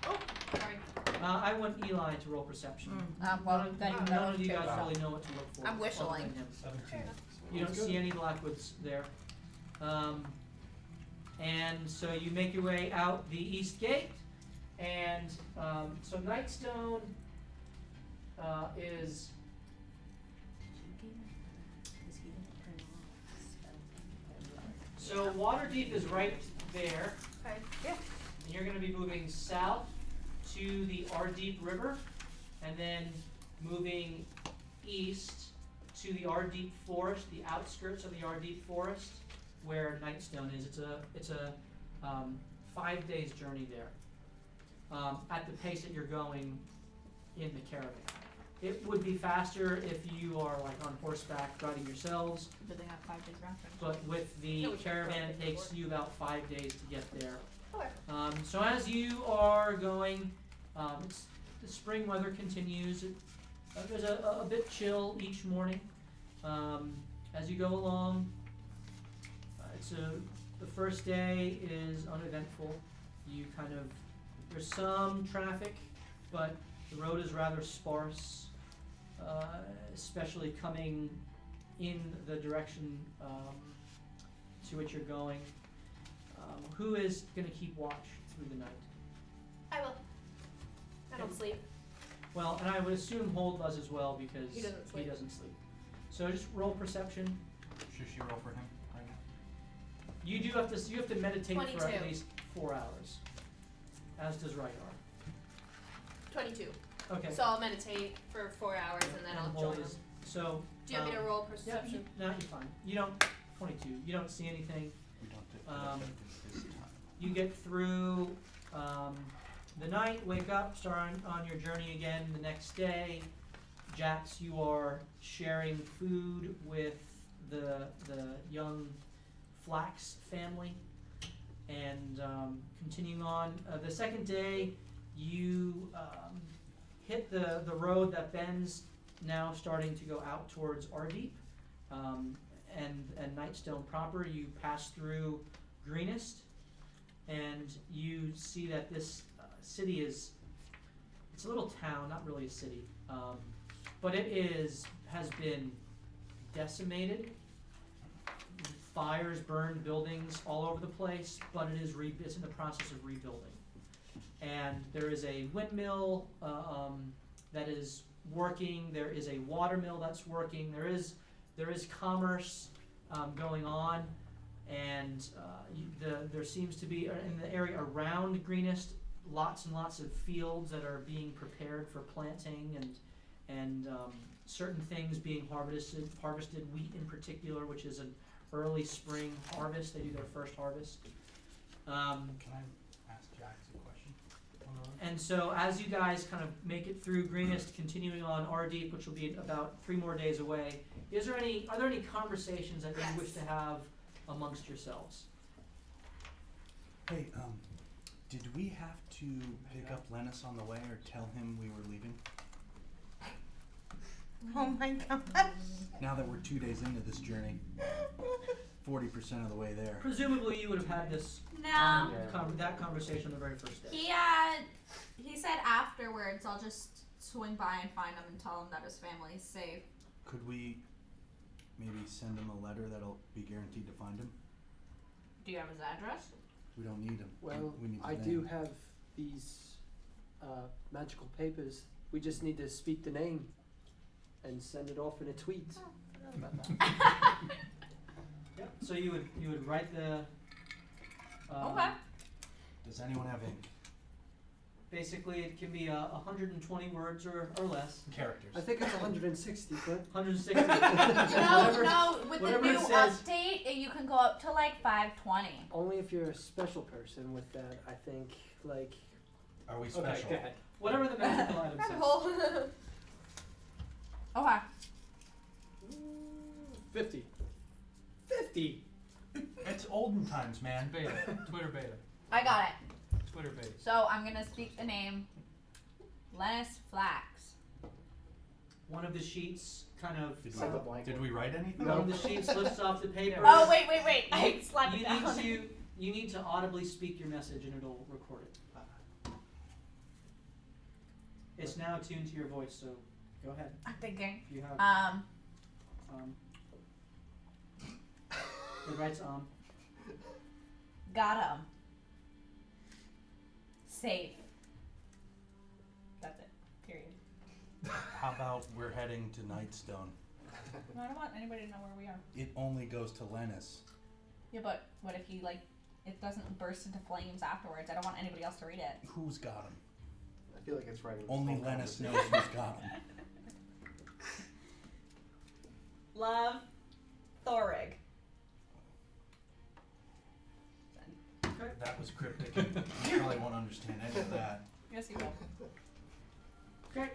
Oh, sorry. I want Eli to roll perception. Well, then None of you guys really know what to look for. I'm whistling. other than him. 17. You don't see any Blackwoods there. And so you make your way out the east gate, and so Nightstone is. So Waterdeep is right there. Okay. Yeah. And you're going to be moving south to the Ardeep River, and then moving east to the Ardeep Forest, the outskirts of the Ardeep Forest, where Nightstone is. It's a 5 days journey there, at the pace that you're going in the caravan. It would be faster if you are like on horseback riding yourselves, Do they have 5 days round trip? but with the caravan it takes you about 5 days to get there. Okay. So as you are going, the spring weather continues. There's a bit chill each morning. As you go along, the first day is uneventful. There's some traffic, but the road is rather sparse, especially coming in the direction to which you're going. Who is going to keep watch through the night? I will. I don't sleep. Well, and I would assume Hold does as well because He doesn't sleep. So just roll perception. Should she roll for him right now? You have to meditate for 22. at least 4 hours, as does Rygar. 22. Okay. So I'll meditate for 4 hours and then I'll Hold join is- them. So. Do you want me to roll Yeah, perception? no, you're fine. You don't. 22. You don't see anything. We don't take this time. You get through the night, wake up, start on your journey again the next day. Jax, you are sharing food with the young Flax family, and continuing on. The second day, you hit the road that bends, now starting to go out towards Ardeep and Nightstone proper. You pass through Greenest, and you see that this city it's a little town, not really a city, but has been decimated. Fires burned buildings all over the place, but it's in the process of rebuilding. And there is a windmill that is working. There is a water mill that's working. There is commerce going on, and there seems to be in the area around Greenest lots and lots of fields that are being prepared for planting and certain things being harvested, wheat in particular, which is an early spring harvest. They do their first harvest. Can I ask Jax a question? And so as you guys kind of make it through Greenest, continuing on Ardeep, which will be about 3 more days away, are there any conversations that you wish to have amongst yourselves? Hey, did we have to pick up Lennis on the way or tell him we were leaving? Oh my god. Now that we're 2 days into this journey, 40% of the way there. Presumably you would have had this No. that conversation on the very first day. He said afterwards I'll just swing by and find him and tell him that his family is safe. Could we maybe send him a letter that'll be guaranteed to find him? Do you have his address? We don't need him. Well, we need I his do name. have these magical papers. We just need to speak the name and send it off in a tweet. I forgot about that. Yep. So you would write the. Okay. Does anyone have ink? Basically, it can be 120 words or less. Characters. I think it's 160, but 160. No, with the whatever new it says. update, you can go up to like 520. only if you're a special person with that, I think, like... Are we Okay, special? go ahead. Whatever the magical item says. Okay. 50. 50! It's olden times, man. Beta. Twitter beta. I got it. Twitter beta. So I'm gonna speak the name Lennis Flax. One of the sheets kind of. Did we write anything? One of the sheets slips off the paper. Oh wait. I slapped You it down. you need to audibly speak your message and it'll record it. It's now attuned to your voice, so go ahead. I'm thinking. You have. It writes Got him. Safe. That's it. Period. How about we're heading to Nightstone? I don't want anybody to know where we are. It only goes to Lennis. Yeah, but what if he it doesn't burst into flames afterwards? I don't want anybody else to read it. Who's got him? I feel like it's writing. Only Lennis knows who's got him. Love, Thorig. That was cryptic. You probably won't understand any of that. Yes, you will. Okay.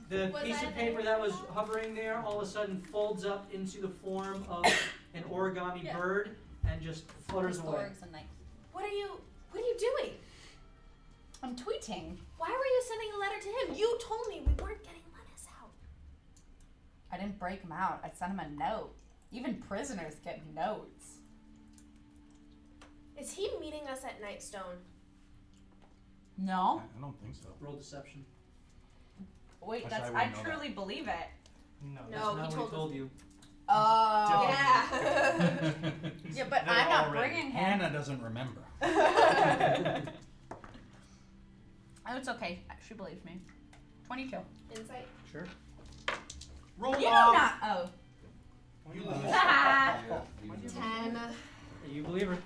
The Was piece that of paper an that was original? hovering there all of a sudden folds up into the form of an origami Yeah. bird and just flutters away. Thorig's a nice. What are you doing? I'm tweeting. Why were you sending a letter to him? You told me we weren't getting Lennis out. I didn't break him out. I sent him a note. Even prisoners get notes. Is he meeting us at Nightstone? No. I don't think so. Roll deception. Wait, Actually, that's I I wouldn't know truly believe it. No, No, that's he not told what he told you. Oh. Yeah. Yeah, but They're I'm not already- bringing him. Hannah doesn't remember. Oh, it's okay. She believes me. 22. Insight. Sure. Roll You off. do not. Oh. You lose. Yeah, you do. 10. You believe her.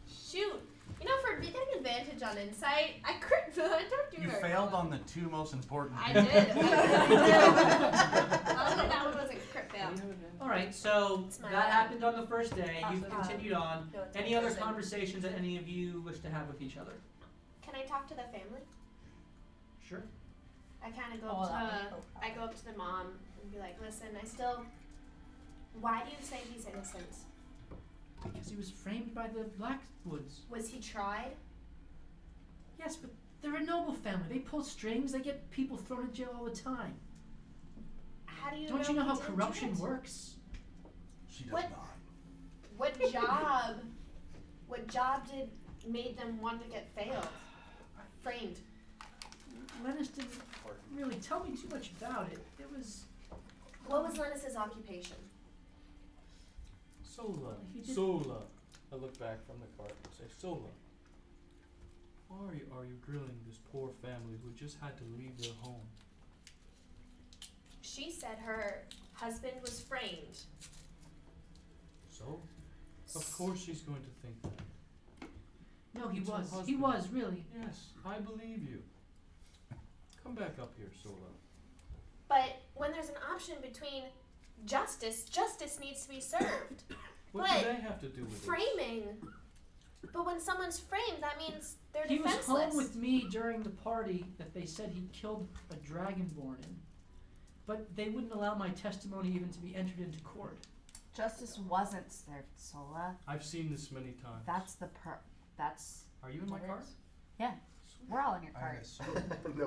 Shoot. You know, for getting advantage on insight, I crit. I don't do You very failed well. on the two most important. I did. I did. I was like, that one was a crit fail. All right, so It's my that bad. happened on the first day. You've Awesome. continued on. No, it's Any my other person. conversations that any of you wish to have with each other? Can I talk to the family? Sure. I kind of go Oh, up that to would be cool. I go up to the mom and be like, listen, why do you say he's innocent? Because he was framed by the Blackwoods. Was he tried? Yes, but they're a noble family. They pull strings. They get people thrown in jail all the time. How do you Don't know you know he how didn't do corruption it? works? She does What? not. What job made them want to get framed? Lennis didn't really tell me too much about it. It was. What was Lennis's occupation? Sola. He did- Sola. I look back from the cart and say, Sola, why are you grilling this poor family who just had to leave their home? She said her husband was framed. So? Of course she's going to think that. No, he It's her was. He husband. was, really. Yes, I believe you. Come back up here, Sola. But when there's an option between justice needs to be served. What But do they have to do with it? Framing. But when someone's framed, that means they're He was defenseless. home with me during the party that they said he killed a dragonborn in. But they wouldn't allow my testimony even to be entered into court. Justice wasn't served, Sola. I've seen this many times. That's. Are you in my what it car? is. Yeah. We're all in your I cart. assume.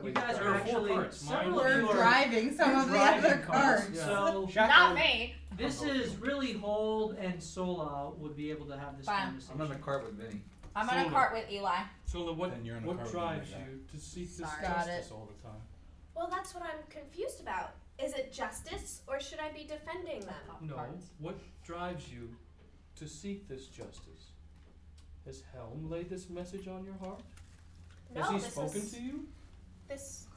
You guys There are are four actually carts. several Mine- of you We're are driving some of the driving other cars. carts. Yeah. So Not me. this is really Hold and Sola would be able to have this Fine. conversation. I'm in the cart with Vinny. I'm in a Sola. cart with Eli. Sola, Then you're in a what car with drives me, yeah. you to seek this Sorry. Got justice all the time? Well, that's what I'm confused about. Is it justice or should I be defending them? No. Carts. What drives you to seek this justice? Has Helm laid this message on your heart? No, Has he this spoken is to you?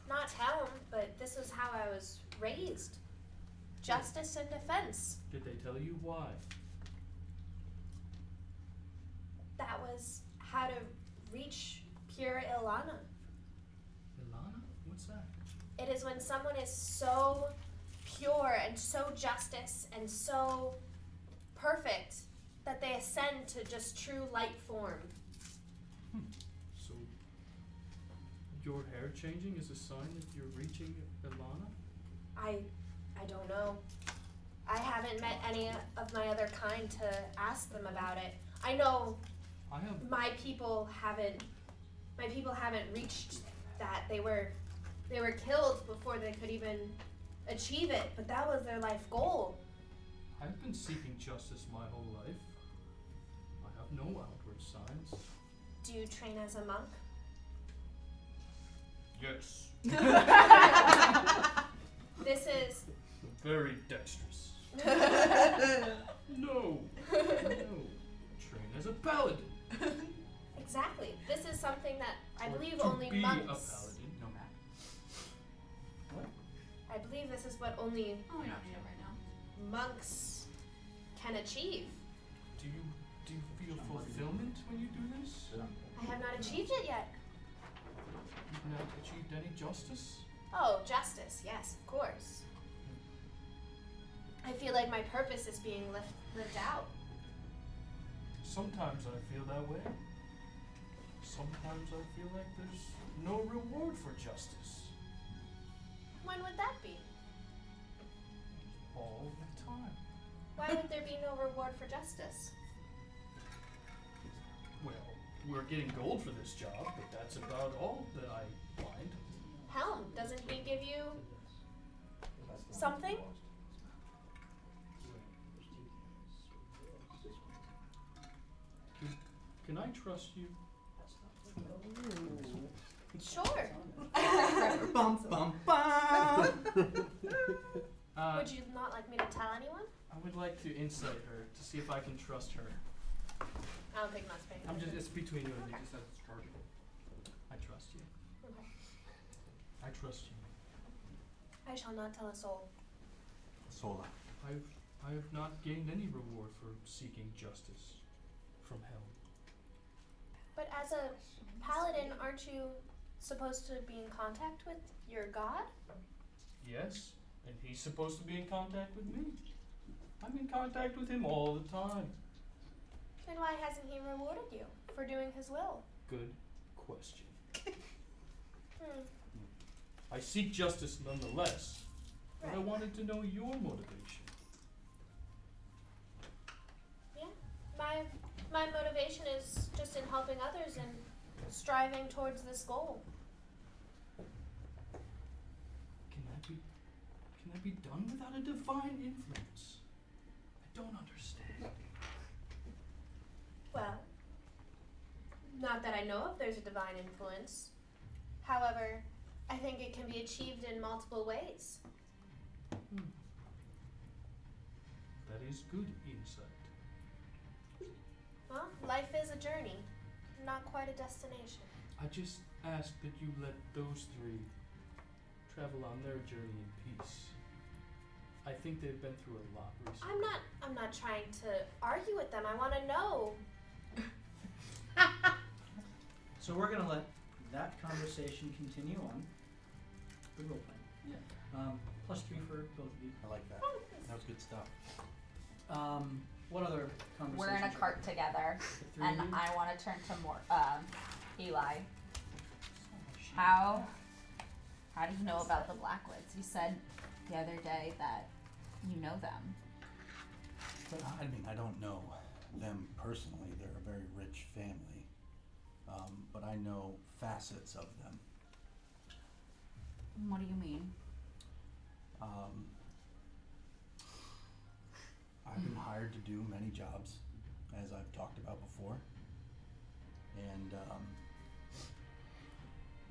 not Helm, but this is how I was raised. Justice and defense. Did they tell you why? That was how to reach pure Ilana. What's that? It is when someone is so pure and so justice and so perfect that they ascend to just true light form. So, your hair changing is a sign that you're reaching Ilana? I don't know. I haven't met any of my other kind to ask them about it. I know my people haven't reached that. They were killed before they could even achieve it, but that was their life goal. I've been seeking justice my whole life. I have no outward signs. Do you train as a monk? Yes. This is Very dexterous. No. Train as a paladin. exactly. This is something that I Or believe to only be monks. a paladin. No map. I believe this is what only Oh, we don't need it right now. monks can achieve. Do you feel fulfillment when you do this? I have not achieved it yet. You've not achieved any justice? Oh, justice. Yes, of course. I feel like my purpose is being lived out. Sometimes I feel that way. Sometimes I feel like there's no reward for justice. When would that be? All the time. Why would there be no reward for justice? Well, we're getting gold for this job, but that's about all that I find. Helm, doesn't he give you something? Can I trust you? Sure. Bum bum bum. Would you not like me to tell anyone? I would like to insight her to see if I can trust her. I don't think that's fair. It's between you and me. Okay. Just that's charging. I trust you. Okay. I trust you. I shall not tell a soul. Sola. I have not gained any reward for seeking justice from hell. But as a paladin, aren't you supposed to be in contact with your god? Yes, and he's supposed to be in contact with me. I'm in contact with him all the time. Then why hasn't he rewarded you for doing his will? Good question. Hmm. I seek justice nonetheless, but I Right. wanted to know your motivation. Yeah. My motivation is just in helping others and striving towards this goal. Can that be done without a divine influence? I don't understand. Well, not that I know of there's a divine influence. However, I think it can be achieved in multiple ways. That is good insight. Well, life is a journey, not quite a destination. I just ask that you let those three travel on their journey in peace. I think they've been through a lot recently. I'm not trying to argue with them. I want to know. So we're gonna let that conversation continue on. Good role playing. Yeah. +3 for both of you. I like that. That was good stuff. What other conversations? We're in a cart together, The three and of you? I want to turn to Eli. How do you know about the Blackwoods? You said the other day that you know them. I mean, I don't know them personally. They're a very rich family. But I know facets of them. What do you mean? I've been hired to do many jobs, as I've talked about before. And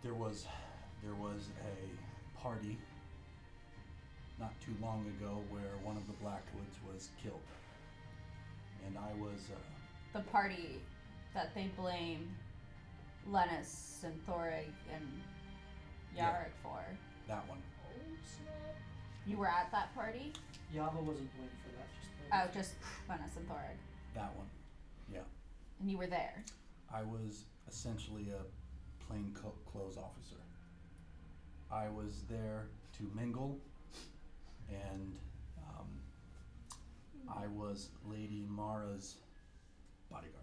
there was a party not too long ago where one of the Blackwoods was killed. And I was The party that they blame Lennis and Thorig and Yarick for. that one. You were at that party? Yava wasn't blamed for that. Oh, just Lennis and Thorig. That one. Yeah. And you were there. I was essentially a plain clothes officer. I was there to mingle, and I was Lady Mara's bodyguard.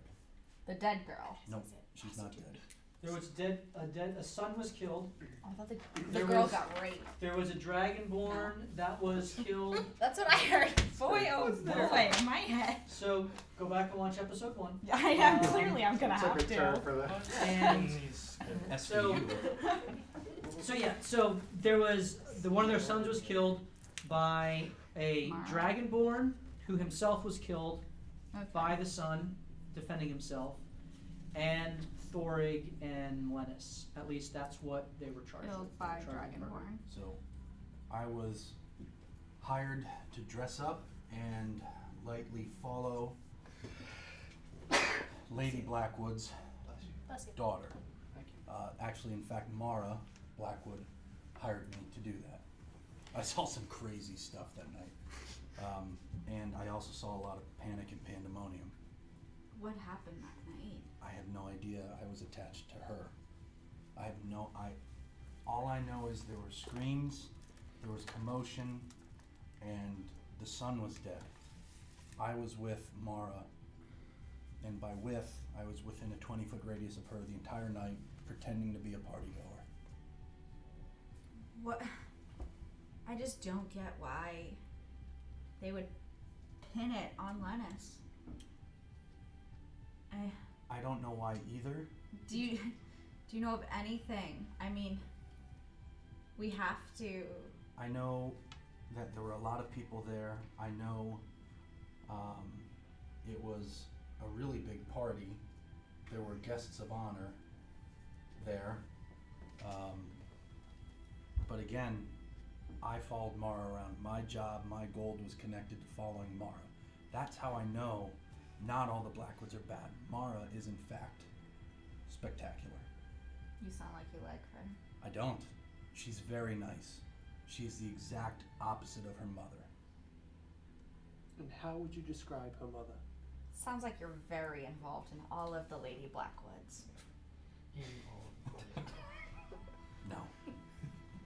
The dead girl. Nope, she's not dead. There was a son was killed. I thought the There girl was- got raped. There was a dragonborn that was killed. That's what I heard. Boy, oh boy, in my head. So go back and watch episode 1. I am clearly. I'm gonna Took have a turn to. for the. And SVU. so there was one of their sons was killed by a Mara. dragonborn who himself was killed Okay. by the son defending himself, and Thorig and Lennis. At least that's what they were charged Killed with. by Charged with murder. Dragonborn. So I was hired to dress up and lightly follow Lady Blackwood's Bless you. daughter. Actually, in fact, Mara Blackwood hired me to do that. I saw some crazy stuff that night. And I also saw a lot of panic and pandemonium. What happened that night? I have no idea. I was attached to her. All I know is there were screams, there was commotion, and the son was dead. I was with Mara, and by with, I was within a 20-foot radius of her the entire night, pretending to be a party goer. What? I just don't get why they would pin it on Lennis. I don't know why either. Do you know of anything? I mean, we have to. I know that there were a lot of people there. I know it was a really big party. There were guests of honor there. But again, I followed Mara around. My job, my gold was connected to following Mara. That's how I know not all the Blackwoods are bad. Mara is in fact spectacular. You sound like you like her. I don't. She's very nice. She's the exact opposite of her mother. And how would you describe her mother? Sounds like you're very involved in all of the Lady Blackwoods. No,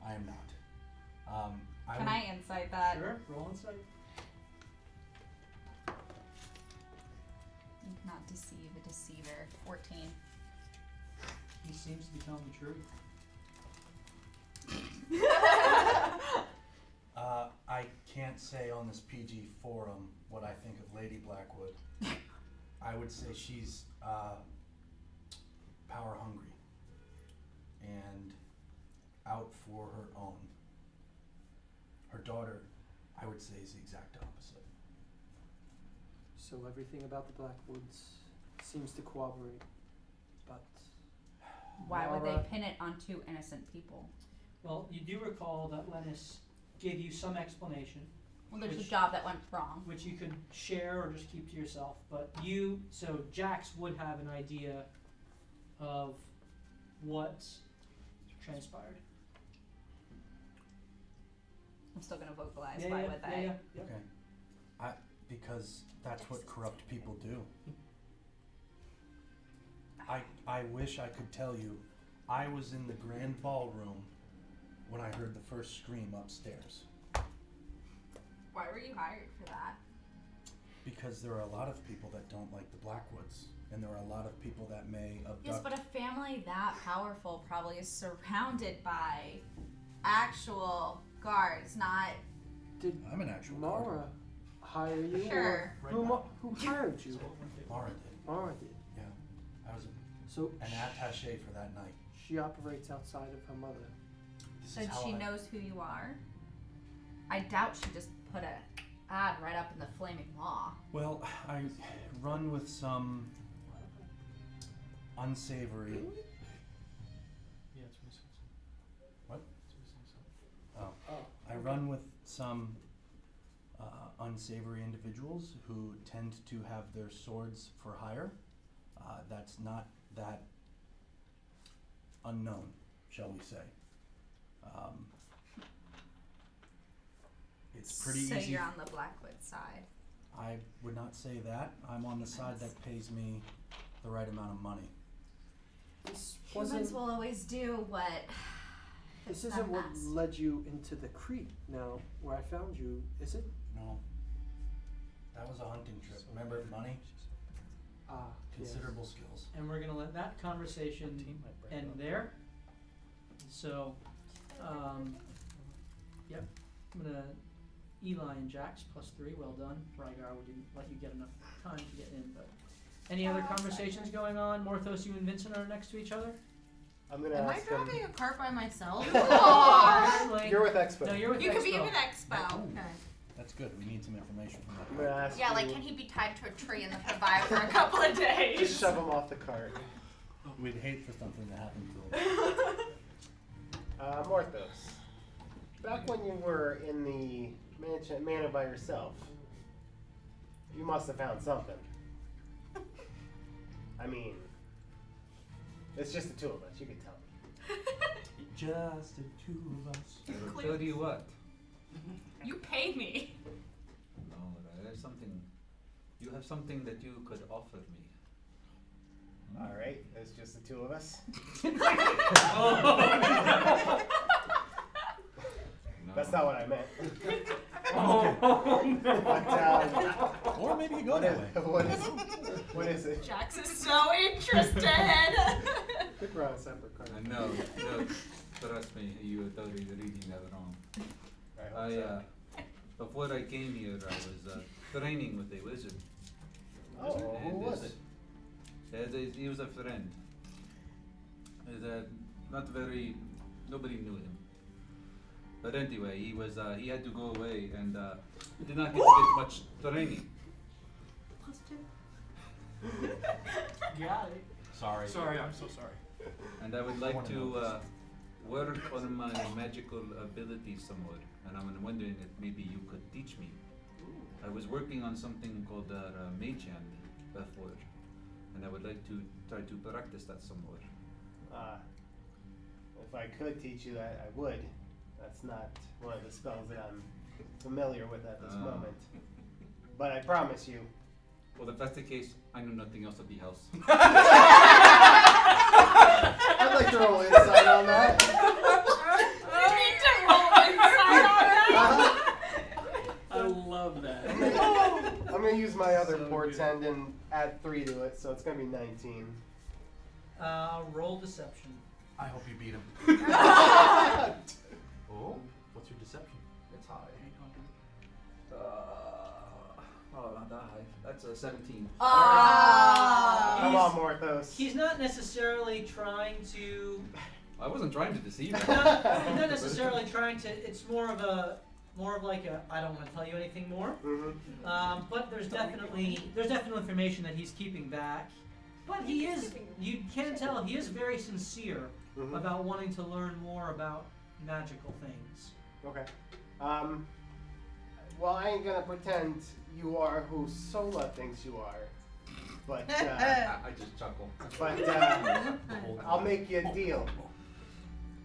I am not. Can I insight that? Sure, roll insight. You cannot deceive a deceiver. 14. He seems to be telling the truth. I can't say on this PG forum what I think of Lady Blackwood. I would say she's power hungry and out for her own. Her daughter, I would say, is the exact opposite. So everything about the Blackwoods seems to corroborate, but Why would they Mara- pin it on two innocent people? Well, you do recall that Lennis gave you some explanation, Well, there's Which- a job that went wrong. which you could share or just keep to yourself. But so Jax would have an idea of what transpired. I'm still gonna vocalize. Yeah, Why yeah, would yeah, they? yeah. Okay. Because that's what corrupt people do. I wish I could tell you. I was in the grand ballroom when I heard the first scream upstairs. Why were you hired for that? Because there are a lot of people that don't like the Blackwoods, and there are a lot of people that may abduct. Yes, but a family that powerful probably is surrounded by actual guards, not. did I'm an actual Mara guard. hire you? Sure. Or who hired you? Mara did. Mara did. Yeah, I was So an attaché for that night. she operates outside of her mother. This So is how she I- knows who you are. I doubt she just put a ad right up in the Flaming Law. Well, I run with some unsavory. Yeah, it's missing something. What? It's missing something. Oh, I run with some unsavory individuals who tend to have their swords for hire. That's not that unknown, shall we say. It's pretty so easy. you're on the Blackwood side. I would not say that. I'm on the side that pays me the right amount of money. this Humans wasn't. will always do what This It's isn't not what us. led you into the creek now, where I found you, is it? No. That was a hunting trip. Remember money? Ah, Considerable skills. And we're gonna let that conversation end there. So, yep, I'm gonna Eli and Jax +3. Well done. Rygar, we didn't let you get enough time to get in, but any other conversations going on? Morthos, you and Vincent are next to each other. I'm gonna Am I ask him. driving a cart by myself? Apparently- You're with Expo. No, you're with You could be Expo. with Expo. Okay. That's good. We need some information from I'm that. gonna ask Yeah, you. like can he be tied to a tree and then survive for a couple of days? Just shove him off the cart. We'd hate for something to happen to him. Morthos. Back when you were in the manor by yourself, you must have found something. I mean, it's just the two of us. You can tell me. Just the two of us. I'll tell you what. You pay me. No, there's something. You have something that you could offer me. All right, it's just the two of us. No. That's not what I meant. But, Or maybe you go that way. what is it? Jax is so interested. Could run a separate card. I know. No, trust me, you are totally reading that wrong. I hope so. Before I came here, I was training with a wizard. Oh, who And was this- it? He was a friend. He's not very. Nobody knew him. But anyway, he had to go away and did not get much training. Got it. Sorry. Sorry, I'm so sorry. And I would like wanna to know work on my magical abilities some more. And I'm wondering if maybe you could teach me. I was working on something called Mage Hand before, and I would like to try to practice that some more. If I could teach you that, I would. That's not one of the spells that I'm familiar with at this moment. But I promise you. Well, if that's the case, I know nothing else of the house. I'd like to roll insight on that. You need to roll inside on that. I love that. I'm gonna use my other portend and add 3 to it, so it's gonna be 19. Roll deception. I hope you beat him. Oh, what's your deception? It's high. Not that high. That's a 17. Come on, Morthos. He's not necessarily trying to. I wasn't trying to deceive He's you. not necessarily trying to. It's more of like a. I don't want to tell you anything more. Mm-hmm. But there's definitely information that he's keeping back. But he is. You can tell he is very sincere Mm-hmm. about wanting to learn more about magical things. Okay. Well, I ain't gonna pretend you are who Sola thinks you are, but I just chuckle. but I'll make you a deal.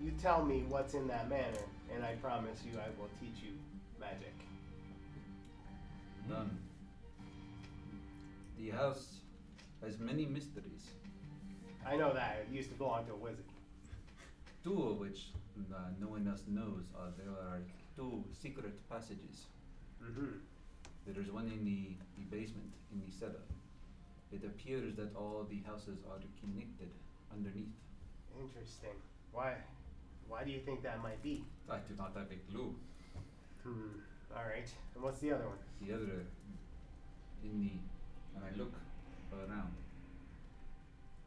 You tell me what's in that manor, and I promise you I will teach you magic. Done. The house has many mysteries, I know that. It used to belong to a wizard. 2 of which no one else knows. There are 2 secret passages. Mm-hmm. There is one in the basement, in the cellar. It appears that all the houses are connected underneath. Interesting. Why do you think that might be? I do not have a clue. All right. And what's the other one? The other, when I look around,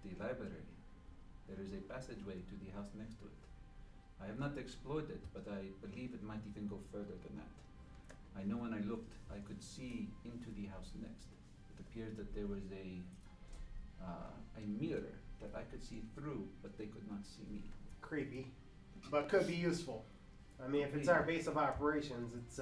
the library, there is a passageway to the house next to it. I have not explored it, but I believe it might even go further than that. I know when I looked, I could see into the house next. It appeared that there was a mirror that I could see through, but they could not see me. Creepy, but could be useful. I mean, if it's our base of operations, it's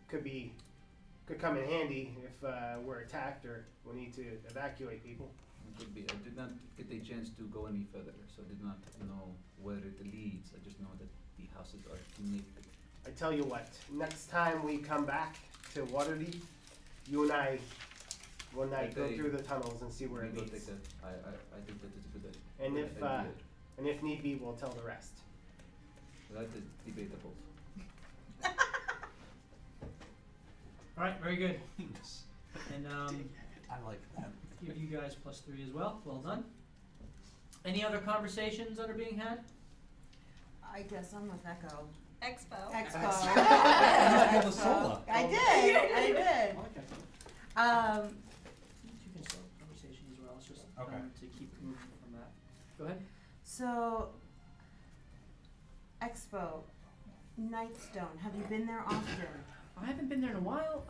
could come in handy if we're attacked or we need to evacuate people. It could be. I did not get a chance to go any further, so I did not know where it leads. I just know that the houses are connected. I tell you what, next time we come back to Waterdeep, you and I will go through the tunnels and see where it leads. I think that is a good idea. And if need be, we'll tell the rest. That is debatable. All right, very good. And I like that. give you guys +3 as well. Well done. Any other conversations that are being had? I guess I'm with Echo. Expo. Expo. Sola. I did. I did. I like that. You can start the conversation as well. It's just Okay. to keep moving from that. Go ahead. So, Expo, Nightstone. Have you been there often? I haven't been there in a while.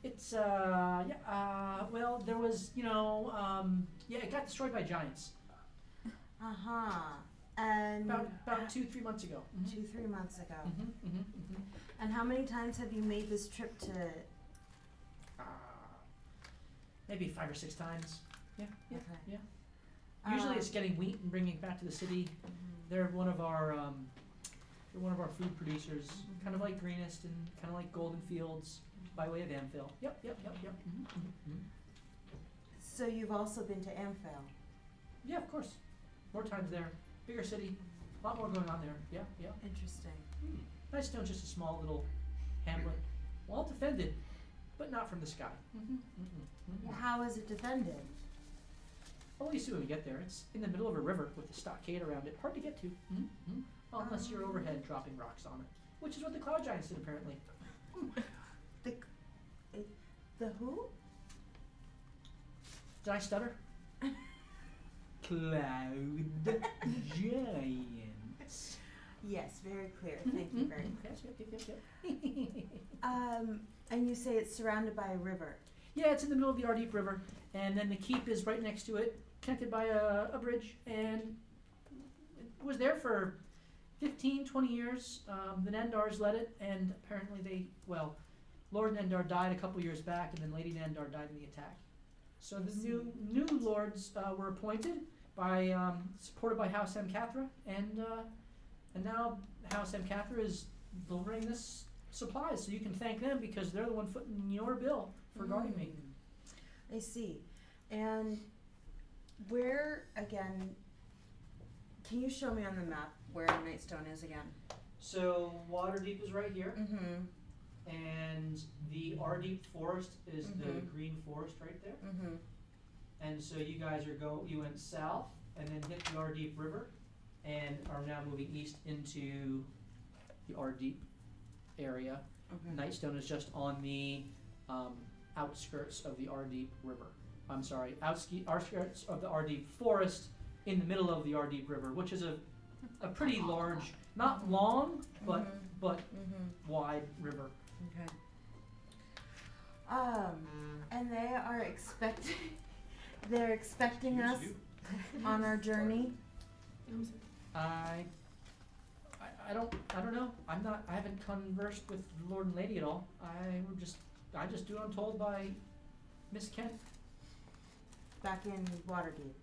It's well, there was, it got destroyed by giants And about 2-3 months ago. 2-3 months ago. Mm-hmm. And how many times have you made this trip to? Maybe 5 or 6 times. Yeah. Okay. Usually it's getting wheat and bringing it back to the city. They're one of our food producers, kind of like Greenest and kind of like Golden Fields by way of Amphil. Yep. So you've also been to Amphil. Yeah, of course. More times there. Bigger city. A lot more going on there. Yeah. Interesting. Nightstone's just a small little hamlet. Well defended, but not from the sky. How is it defended? Well, you see when we get there. It's in the middle of a river with a stockade around it. Hard to get to. Unless you're overhead dropping rocks on it. Which is what the Cloud Giants did, apparently. The who? Did I stutter? Cloud Giants. Yes, very clear. Thank you very much. Yep. And you say it's surrounded by a river. Yeah, it's in the middle of the Ardeep River, and then the keep is right next to it, connected by a bridge, and it was there for 15-20 years. The Nandars led it, and apparently Lord Nandar died a couple years back, and then Lady Nandar died in the attack. So the new lords were appointed by supported by House Mcathra, and now House Mcathra is delivering this supplies. So you can thank them because they're the one footing your bill for guarding me. I see. And where again? Can you show me on the map where Nightstone is again? So Waterdeep is right here, Mm-hmm. and the Ardeep Forest is the Mhm. green forest right there. Mm-hmm. And so you guys you went south and then hit the Ardeep River, and are now moving east into the Ardeep area. Okay. Nightstone is just on the outskirts of the Ardeep River. I'm sorry, outskirts of the Ardeep Forest in the middle of the Ardeep River, which is a pretty large, not long, but wide river. Okay. And they are expecting. They're expecting us on our journey. I don't know. I haven't conversed with the Lord and Lady at all. I just do what I'm told by Miss Kent. Back in Waterdeep.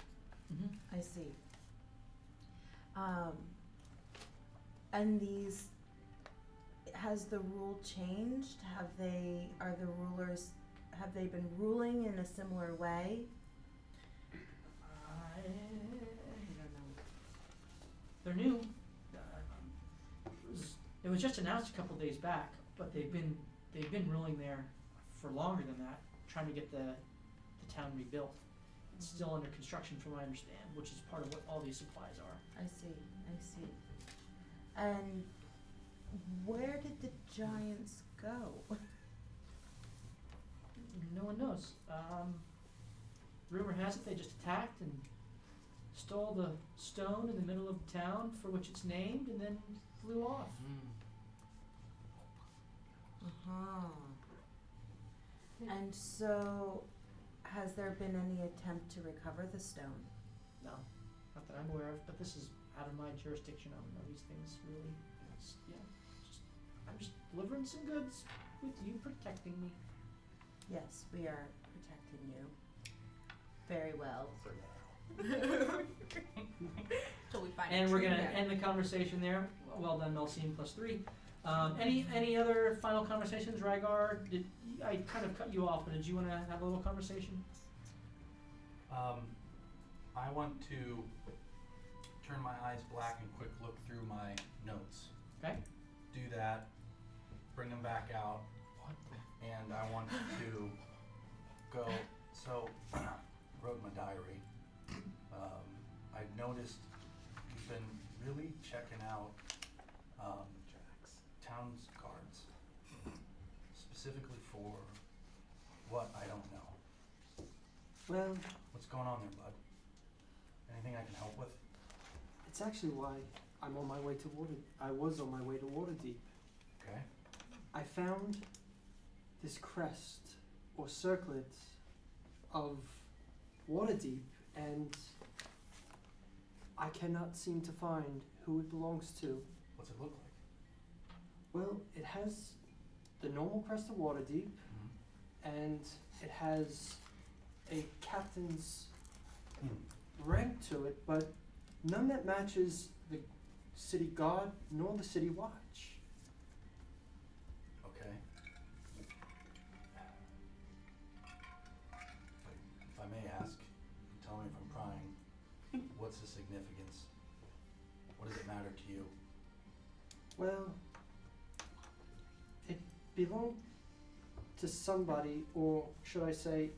I see. And has the rule changed? Have they been ruling in a similar way? I don't know. They're new. It was just announced a couple days back, but they've been ruling there for longer than that, trying to get the town rebuilt. It's still under construction, from what I understand, which is part of what all these supplies are. I see. And where did the giants go? No one knows. Rumor has it they just attacked and stole the stone in the middle of the town for which it's named, and then flew off. And so, has there been any attempt to recover the stone? No, not that I'm aware of. But this is out of my jurisdiction. I don't know these things really. I'm just delivering some goods with you protecting me. Yes, we are protecting you. Very well. So we find And we're gonna end the conversation there. Well done, Melcine, +3. Any other final conversations, Rygar? I kind of cut you off, but did you want to have a little conversation? I want to turn my eyes black and quick look through my notes. Okay. Do that. Bring them back out. And I want to go. So, wrote in my diary. I've noticed you've been really checking out town's cards, specifically for what I don't know. Well, What's going on there, bud? Anything I can help with? it's actually why I'm on my way to I was on my way to Waterdeep. Okay. I found this crest or circlet of Waterdeep, and I cannot seem to find who it belongs to. What's it look like? Well, it has the normal crest of Waterdeep, and it has a captain's rank to it, but none that matches the city guard nor the city watch. Okay. If I may ask, tell me if I'm prying, what's the significance? What does it matter to you? Well, it belonged to somebody, or should I say,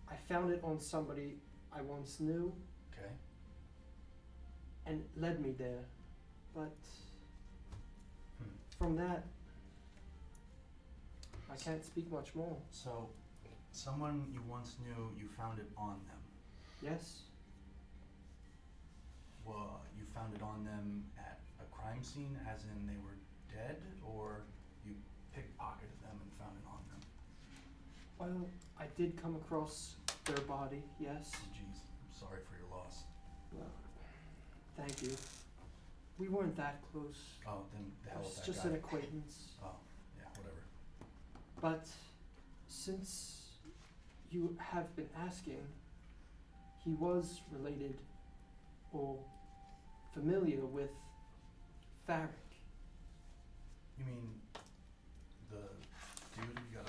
I found it on somebody I once knew. Okay. And led me there. But from that, I can't speak much more. So, someone you once knew, you found it on them. Yes? Well, you found it on them at a crime scene, as in they were dead, or you pickpocketed them and found it on them? Well, I did come across their body, yes. Jeez, I'm sorry for your loss. Well, thank you. We weren't that close. Oh, then the hell It with was that just guy. an acquaintance. Oh, yeah, whatever. But since you have been asking, he was related or familiar with Farrick. You mean the dude you got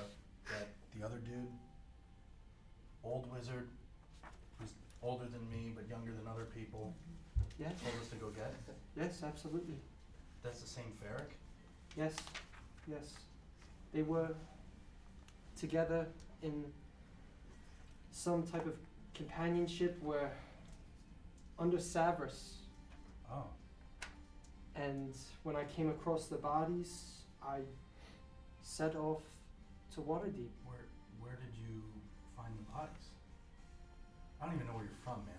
the other dude? Old wizard, who's older than me but younger than other people, Yes? told us to go get? Yes, absolutely. That's the same Farrick? Yes, yes. They were together in some type of companionship where under Savras. Oh. And when I came across the bodies, I set off to Waterdeep. Where did you find the bodies? I don't even know where you're from, man.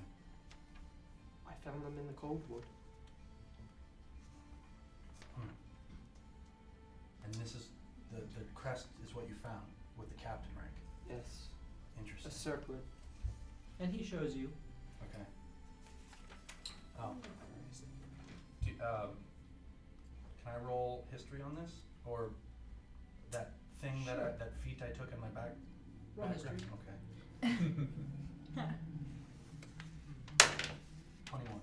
I found them in the Coldwood. And this is, the crest is what you found with the captain rank? Yes. Interesting. A circlet. And he shows you. Okay. Oh. Can I roll history on this? Or that thing Sure. that feat I took in my back? Roll background? history. Okay. 21.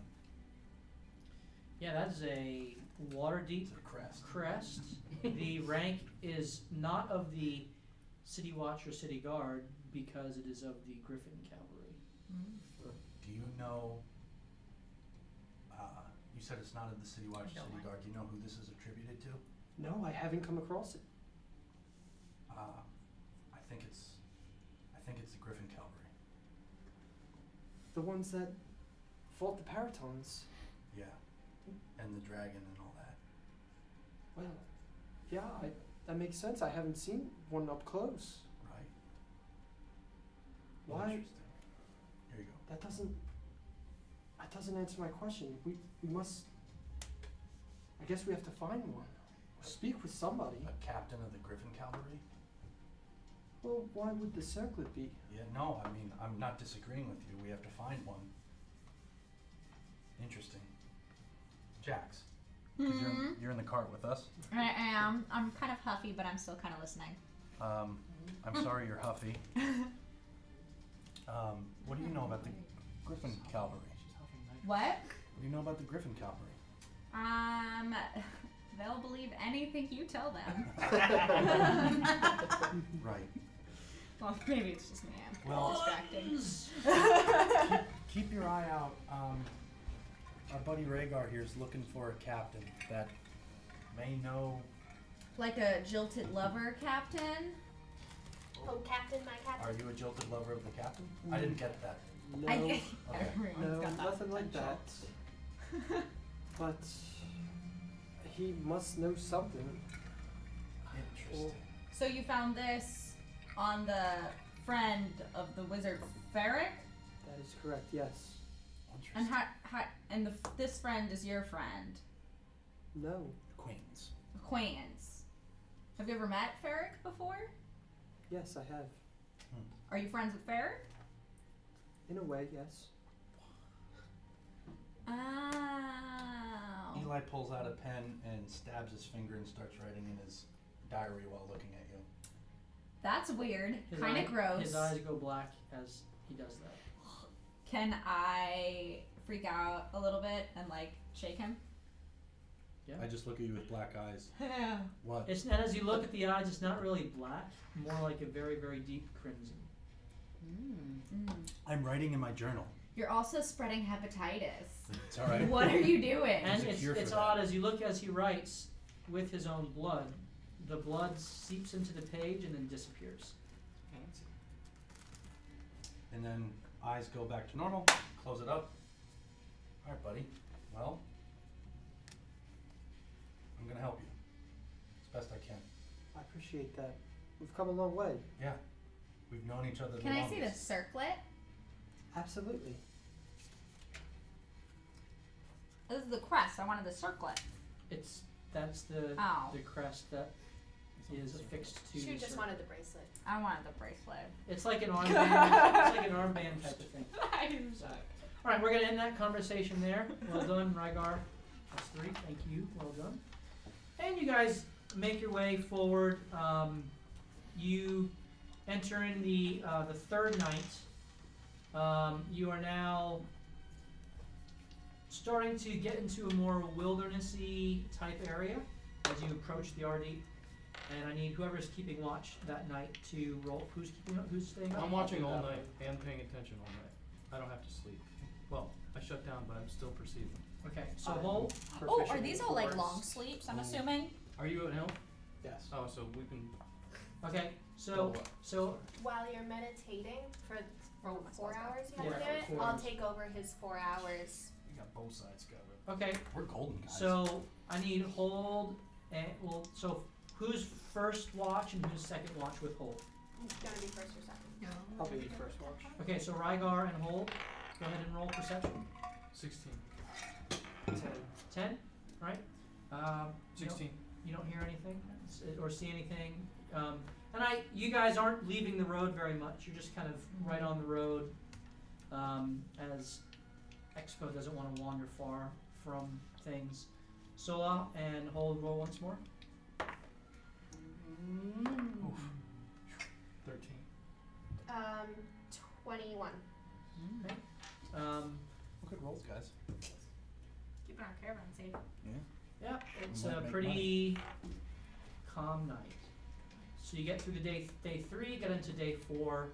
Yeah, that is a Waterdeep It's a crest. crest. The rank is not of the City Watch or City Guard because it is of the Griffin Cavalry. Do you know, you said it's not of the City Watch or I don't City mind. Guard. Do you know who this is attributed to? No, I haven't come across it. I think it's the Griffin Cavalry. The ones that fought the Paratons. Yeah. And the dragon and all that. Well, yeah, that makes sense. I haven't seen one up close. Right. Why? Interesting. Here you go. That doesn't answer my question. We must. I guess we have to find one. Or speak with somebody. A captain of the Griffin Cavalry? Well, why would the circlet be? Yeah, no, I mean, I'm not disagreeing with you. We have to find one. Interesting. Jax, 'cause you're in the cart with us. I am. I'm kind of huffy, but I'm still kind of listening. I'm sorry you're huffy. What do you know about the Griffin Cavalry? What? What do you know about the Griffin Cavalry? They'll believe anything you tell them. Right. Well, maybe it's just me. I'm Well, distracting. keep your eye out. Our buddy Rhaegar here is looking for a captain that may know. Like a jilted lover captain? Oh, Captain, my Captain. Are you a jilted lover of the captain? I didn't get that. No, Okay. no, nothing like that. But he must know something. Interesting. So you found this on the friend of the wizard Ferric? That is correct, yes. And this friend is your friend? No. Acquaintance. Acquaintance. Have you ever met Ferric before? Yes, I have. Are you friends with Ferric? In a way, yes. Oh. Eli pulls out a pen and stabs his finger and starts writing in his diary while looking at you. That's weird. Kind of gross. His eyes go black as he does that. Can I freak out a little bit and like shake him? Yeah. I just look at you with black eyes. What? It's, and as you look at the eyes, it's not really black, more like a very, very deep crimson. I'm writing in my journal. You're also spreading hepatitis. It's all right. What are you doing? And There's a cure it's for that. odd as you look as he writes with his own blood, the blood seeps into the page and then disappears. Fancy. And then eyes go back to normal. Close it up. All right, buddy. Well, I'm gonna help you as best I can. I appreciate that. We've come a long way. Yeah, we've known each other. Can the I see the longest. circlet? Absolutely. This is the crest. I wanted the circlet. That's the Oh. the crest that is affixed to. She the just circle. wanted the bracelet. I wanted the bracelet. It's like an armband. It's like an armband type of thing. I'm sorry. All right, we're gonna end that conversation there. Well done, Rygar. That's 3. Thank you. Well done. And you guys make your way forward. You enter in the third night. You are now starting to get into a more wildernessy type area as you approach the Ardeep. And I need whoever's keeping watch that night to roll. Who's staying up? I'm watching all night and paying attention all night. I don't have to sleep. Well, I shut down, but I'm still perceiving. Okay, so hold. Oh, are these all like long sleeps? I'm assuming. Are you at helm? Yes. Oh, so we can. Okay, Oh, so While you're meditating for 4 hours, you have Yeah, to do it. 4 I'll hours. take over his 4 hours. We got both sides covered. okay, We're golden guys. so I need hold and so who's first watch and who's second watch with hold? It's gonna be first or second. I'll be first watch. Okay, so Rygar and hold. Go ahead and roll perception. 16. 10, right? You don't- 16. You don't hear anything or see anything. And you guys aren't leaving the road very much. You're just kind of right on the road, as Expo doesn't want to wander far from things. Sola and hold roll once more. 13. 21. Okay. Good rolls, guys. Keeping our caravan safe. Yeah, it's Might a make pretty calm night. So you get through the day 3, get into day 4,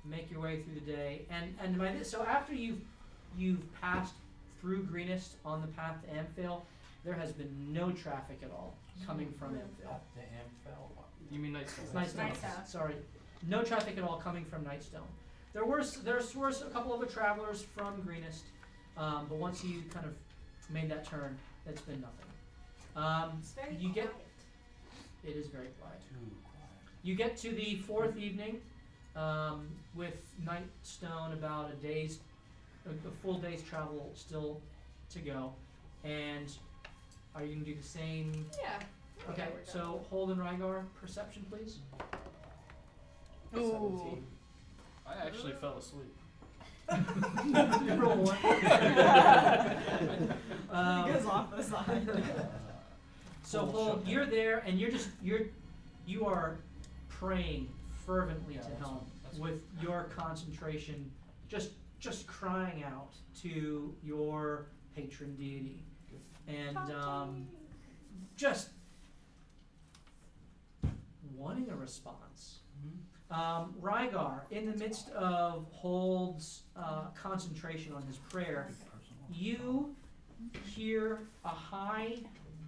make your way through the day, and by this, so after you've passed through Greenest on the path to Amphil, there has been no traffic at all coming from Amphil. Up to Amphel. You mean Nightstone? Nightstone. Nightstone. Sorry, no traffic at all coming from Nightstone. There were a couple of travelers from Greenest, but once you kind of made that turn, it's been nothing. It's very You quiet. It is very quiet. Too quiet. You get to the 4th evening with Nightstone about a full day's travel still to go. And are you going to do the same? Yeah. Okay, we're so Hold and Rygar, perception please. 17. I actually fell asleep. You roll 1. He goes off the side. So Full Hold, shutdown. you're there and you are praying fervently Yeah, to that's Helm what- that's with your concentration, just crying out to your patron deity, and just wanting a response. Rygar, in the midst of Hold's concentration on his prayer, you hear a high,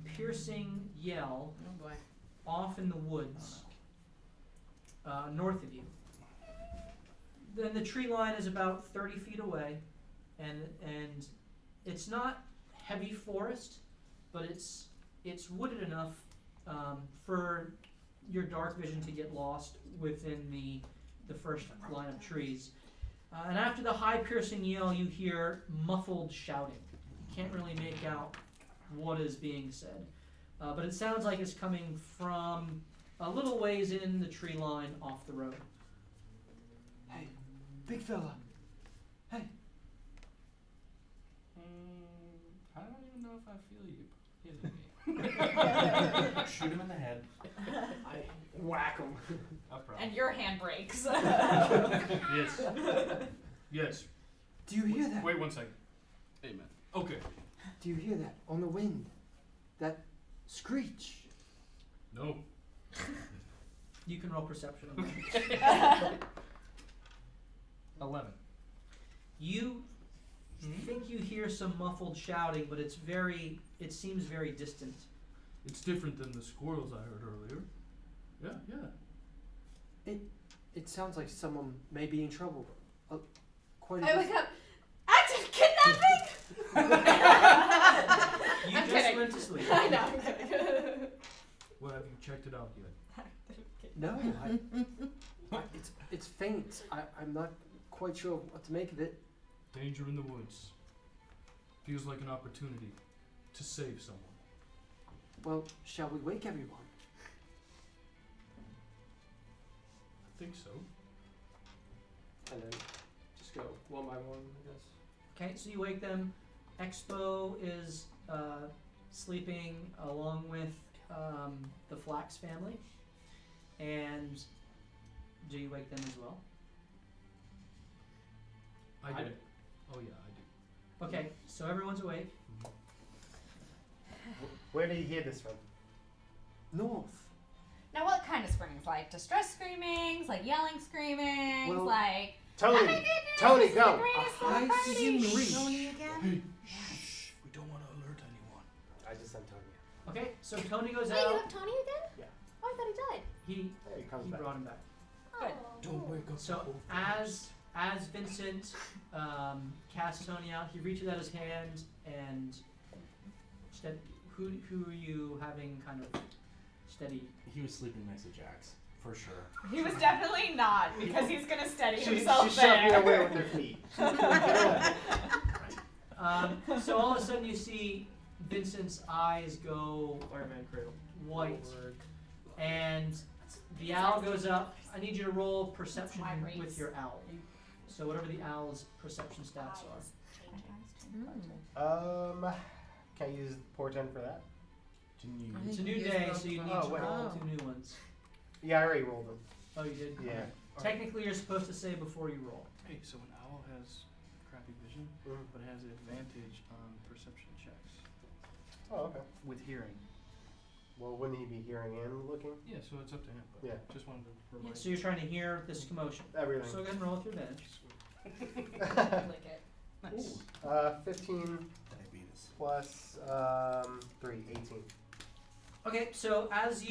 piercing yell Oh boy. off in the woods north of you. Then the tree line is about 30 feet away, and it's not heavy forest, but it's wooded enough for your dark vision to get lost within the first line of trees. And after the high piercing yell, you hear muffled shouting. You can't really make out what is being said, but it sounds like it's coming from a little ways in the tree line off the road. Hey, big fella. Hey. I don't even know if I feel you hitting me. Shoot him in the head. I whack him. And your hand breaks. Yes. Yes. Do you hear that? Wait 1 second. Amen. Okay. Do you hear that on the wind? That screech? No. You can roll perception on that. 11. You think you hear some muffled shouting, but it seems very distant. It's different than the squirrels I heard earlier. Yeah, yeah. It sounds like someone may be in trouble. Quite a I bit. wake up. Active kidnapping! You I'm just kidding. went to sleep. I know, I'm kidding. Well, have you checked it out yet? No, it's faint. I'm not quite sure what to make of it. Danger in the woods. Feels like an opportunity to save someone. Well, shall we wake everyone? I think so. And then just go one by one, I guess. Okay, so you wake them. Expo is sleeping along with the Flax family. And do you wake them as well? I did. Oh yeah, I do. Okay, so everyone's awake. Where did you hear this from? North. Now, what kind of screamings? Like distress screamings? Like yelling screamings? Well, like, Tony! oh my goodness, Tony, this is go! the greatest I little party. see Tony again? Shh. We don't want to alert anyone. I just sent Tony. Okay, so Tony goes Wait, you out. have Tony again? Yeah. Oh, I thought he died. He He comes back. brought him back. Good. Don't wake up. So the whole forest. as Vincent casts Tony out, he reaches out his hand and who are you having kind of steady? He was sleeping next to Jax, for sure. He was definitely not, because he's gonna steady She himself shoved me there. away with her feet. So all of a sudden you see Vincent's eyes go Fireman cradle. white, and the owl goes up. I need you to roll perception My race. with your owl. So whatever the owl's perception stats are. Can I use portend for that? Didn't you? It's a new day, so you need Oh, to wait. roll 2 new ones. Yeah, I already rolled them. Oh, you did? Yeah. Technically, you're supposed to say before you roll. Hey, so an owl has crappy vision, but has an advantage on perception checks Oh, okay. with hearing. Well, wouldn't he be hearing and looking? Yeah, so it's up to him. But Yeah. just wanted to Yeah, remind so you're trying to hear this commotion. Everything. So go ahead and roll with your advantage. Click it. Nice. 15 Diabetes. plus 3, 18. Okay, so as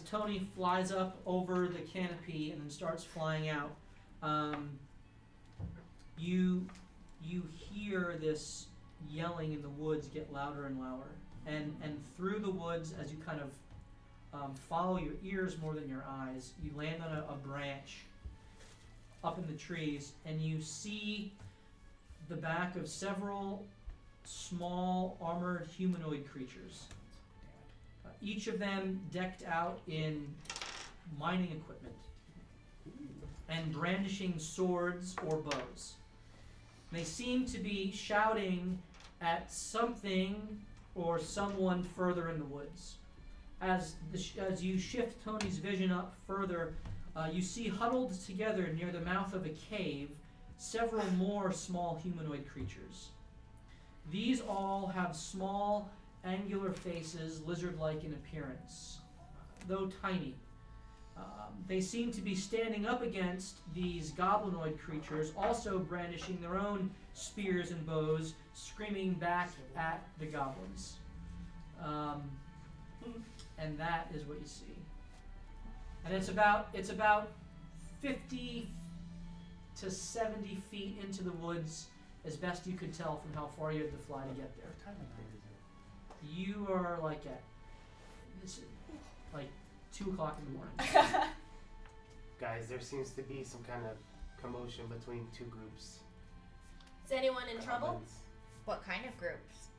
Tony flies up over the canopy and then starts flying out, you hear this yelling in the woods get louder and louder, and through the woods, as you kind of follow your ears more than your eyes, you land on a branch up in the trees, and you see the back of several small armored humanoid creatures. Each of them decked out in mining equipment and brandishing swords or bows. They seem to be shouting at something or someone further in the woods. As you shift Tony's vision up further, you see huddled together near the mouth of a cave several more small humanoid creatures. These all have small, angular faces, lizard-like in appearance, though tiny. They seem to be standing up against these goblinoid creatures, also brandishing their own spears and bows, screaming back at the goblins. And that is what you see. And it's about 50 to 70 feet into the woods, as best you could tell from how far you had to fly to get there. You are like at 2 o'clock in the morning. Guys, there seems to be some kind of commotion between two groups. Is anyone in trouble? Goblins. What kind of groups?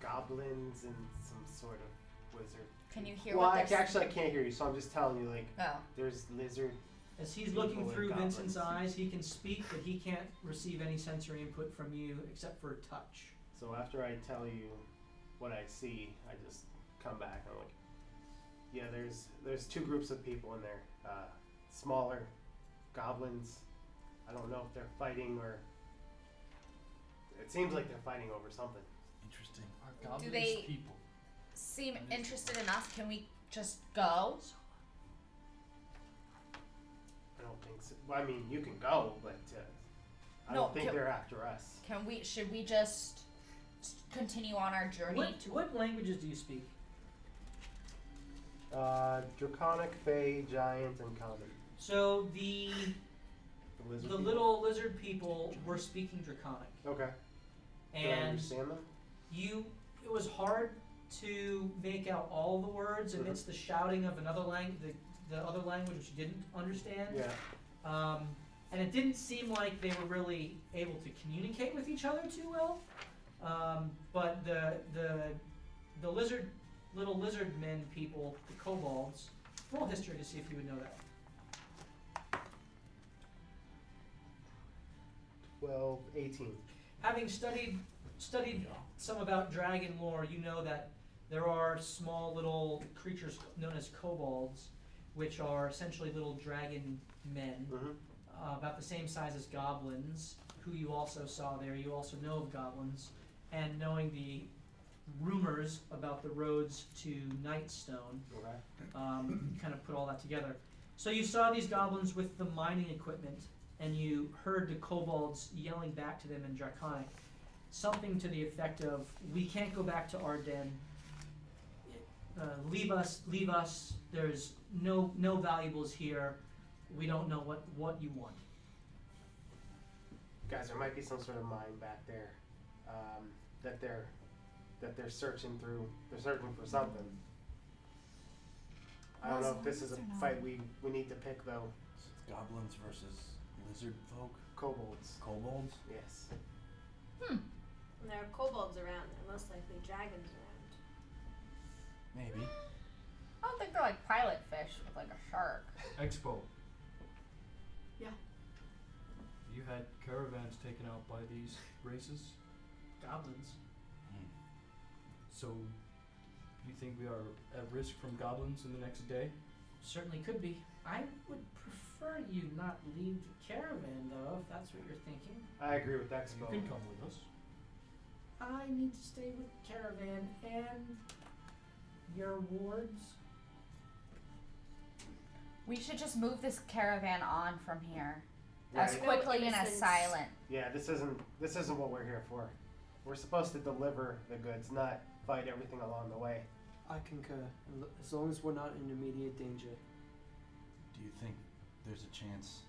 Goblins and some sort of wizard. Can you hear Well, what they're actually, I can't hear you, so I'm just telling you, like, Oh. there's lizard. As he's People looking and through goblins. Vincent's eyes, he can speak, but he can't receive any sensory input from you except for touch. So after I tell you what I see, I just come back and I'm like, yeah, there's two groups of people in there. Smaller goblins. I don't know if they're fighting or. It seems like they're fighting over something. Interesting. Are goblins they- people? Seem interested in us. Can we just go? I don't think so. Well, I mean, you can go, but I No, don't think can- they're after us. Should we just continue on our journey? What languages do you speak? Draconic, Fey, Giant, and Common. So the lizard the people? little lizard people were speaking Draconic, Okay. Can I and understand them? it was hard to make out all the words amidst the shouting of another the other language which you didn't understand. Yeah. And it didn't seem like they were really able to communicate with each other too well. But the little lizard men people, the kobolds, roll history to see if you would know that. 12, 18. Having studied some about dragon lore, you know that there are small little creatures known as kobolds, which are essentially little dragon men, about the same size as goblins, who you also saw there. You also know of goblins, and knowing the rumors about the roads to Nightstone, kind of put all that together. So you saw these goblins with the mining equipment, and you heard the kobolds yelling back to them in Draconic, something to the effect of, "We can't go back to our den. Leave us. There's no valuables here. We don't know what you want." Guys, there might be some sort of mine back there that they're searching through. They're searching for something. I don't know if this is a fight we need to pick though. So it's goblins versus lizard folk. Kobolds. Kobolds. Yes. And there are kobolds around. There are most likely dragons around. Maybe. I don't think they're like pilot fish with like a shark. Expo. Yeah. You had caravans taken out by these races? Goblins. So, you think we are at risk from goblins in the next day? Certainly could be. I would prefer you not leave the caravan, though, if that's what you're thinking. I agree with Expo. You can come with us. I need to stay with the caravan and your wards. We should just move this caravan on from here Right. as quickly and as innocence. silent. Yeah, this isn't what we're here for. We're supposed to deliver the goods, not fight everything along the way. I concur. As long as we're not in immediate danger. Do you think there's a chance?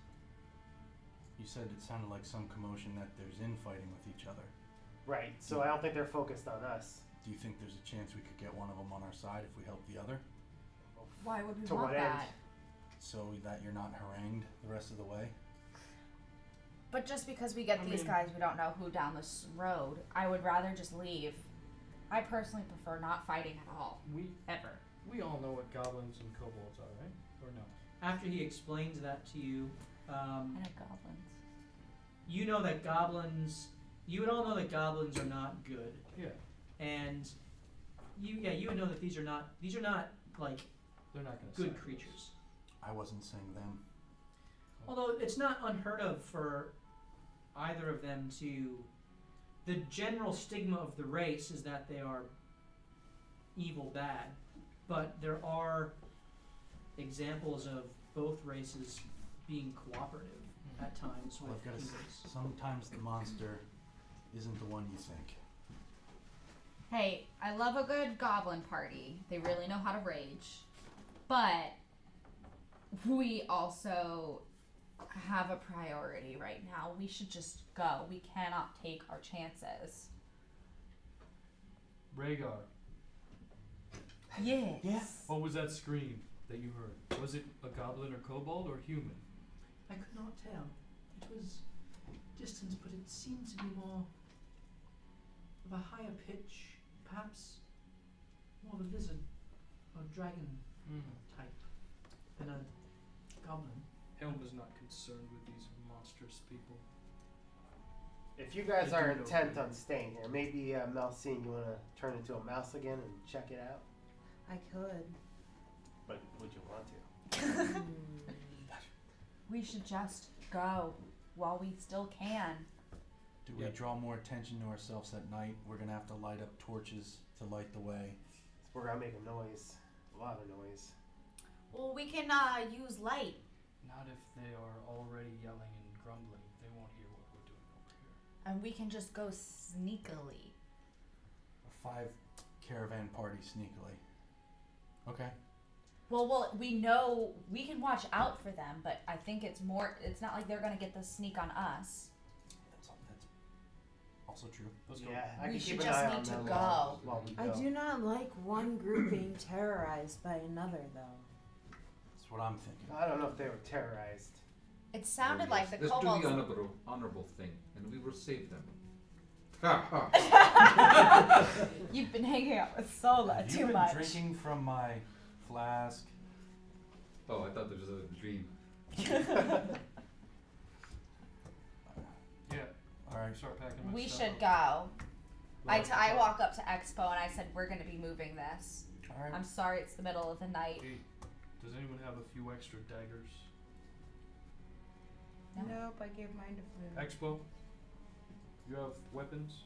You said it sounded like some commotion that there's infighting with each other. Right. So I don't think they're focused on us. Do you think there's a chance we could get one of them on our side if we help the other? Why would we To want what end? that? So that you're not harangued the rest of the way? But just because we get these guys, we don't know who down this road. I would rather just leave. I personally prefer not fighting at all. Ever. We all know what goblins and kobolds are, right? Or no? After he explains that to you, I like goblins. you know that goblins. You would all know that goblins are not good, Yeah. and you would know that these are not like They're not going to good creatures. I wasn't saying them. Although it's not unheard of for either of them to. The general stigma of the race is that they are evil, bad, but there are examples of both races being cooperative. at times Well, with I've got to humans. sometimes the monster isn't the one you think. Hey, I love a good goblin party. They really know how to rage. But we also have a priority right now. We should just go. We cannot take our chances. Rhaegar, Yes. Yeah. what was that scream that you heard? Was it a goblin or kobold or human? I could not tell. It was distant, but it seemed to be more of a higher pitch, perhaps more of a lizard or dragon type than a goblin. Helm is not concerned with these monstrous people. If you guys I do are know intent that. on staying here, maybe Melcine, you want to turn into a mouse again and check it out? I could. But would you want to? We should just go while we still can. Do we draw more attention to ourselves at night? We're gonna have to light up torches to light the way. We're gonna make a noise, a lot of noise. Well, we can use light. Not if they are already yelling and grumbling. They won't hear what we're doing over here. And we can just go sneakily. A 5 caravan party sneakily. Okay. Well, we know we can watch out for them, but I think it's not like they're gonna get the sneak on us. That's also true. Let's go. Yeah, I We can should keep an just eye need on to them go. while we go. I do not like one group being terrorized by another, though. That's what I'm thinking. I don't know if they were terrorized. It sounded Oh, like yes. the Let's kobolds. do the honorable thing, and we will save them. Ha ha! You've been hanging out with Sola Have you too been much. drinking from my flask? Oh, I thought it was a dream. Yeah. All right. Start packing my We stuff should up. go. I walk up to Expo and I said, we're going to be moving this. All right. I'm sorry it's the middle of the night. Hey, does anyone have a few extra daggers? No. Nope, I gave mine to Flynn. Expo, you have weapons?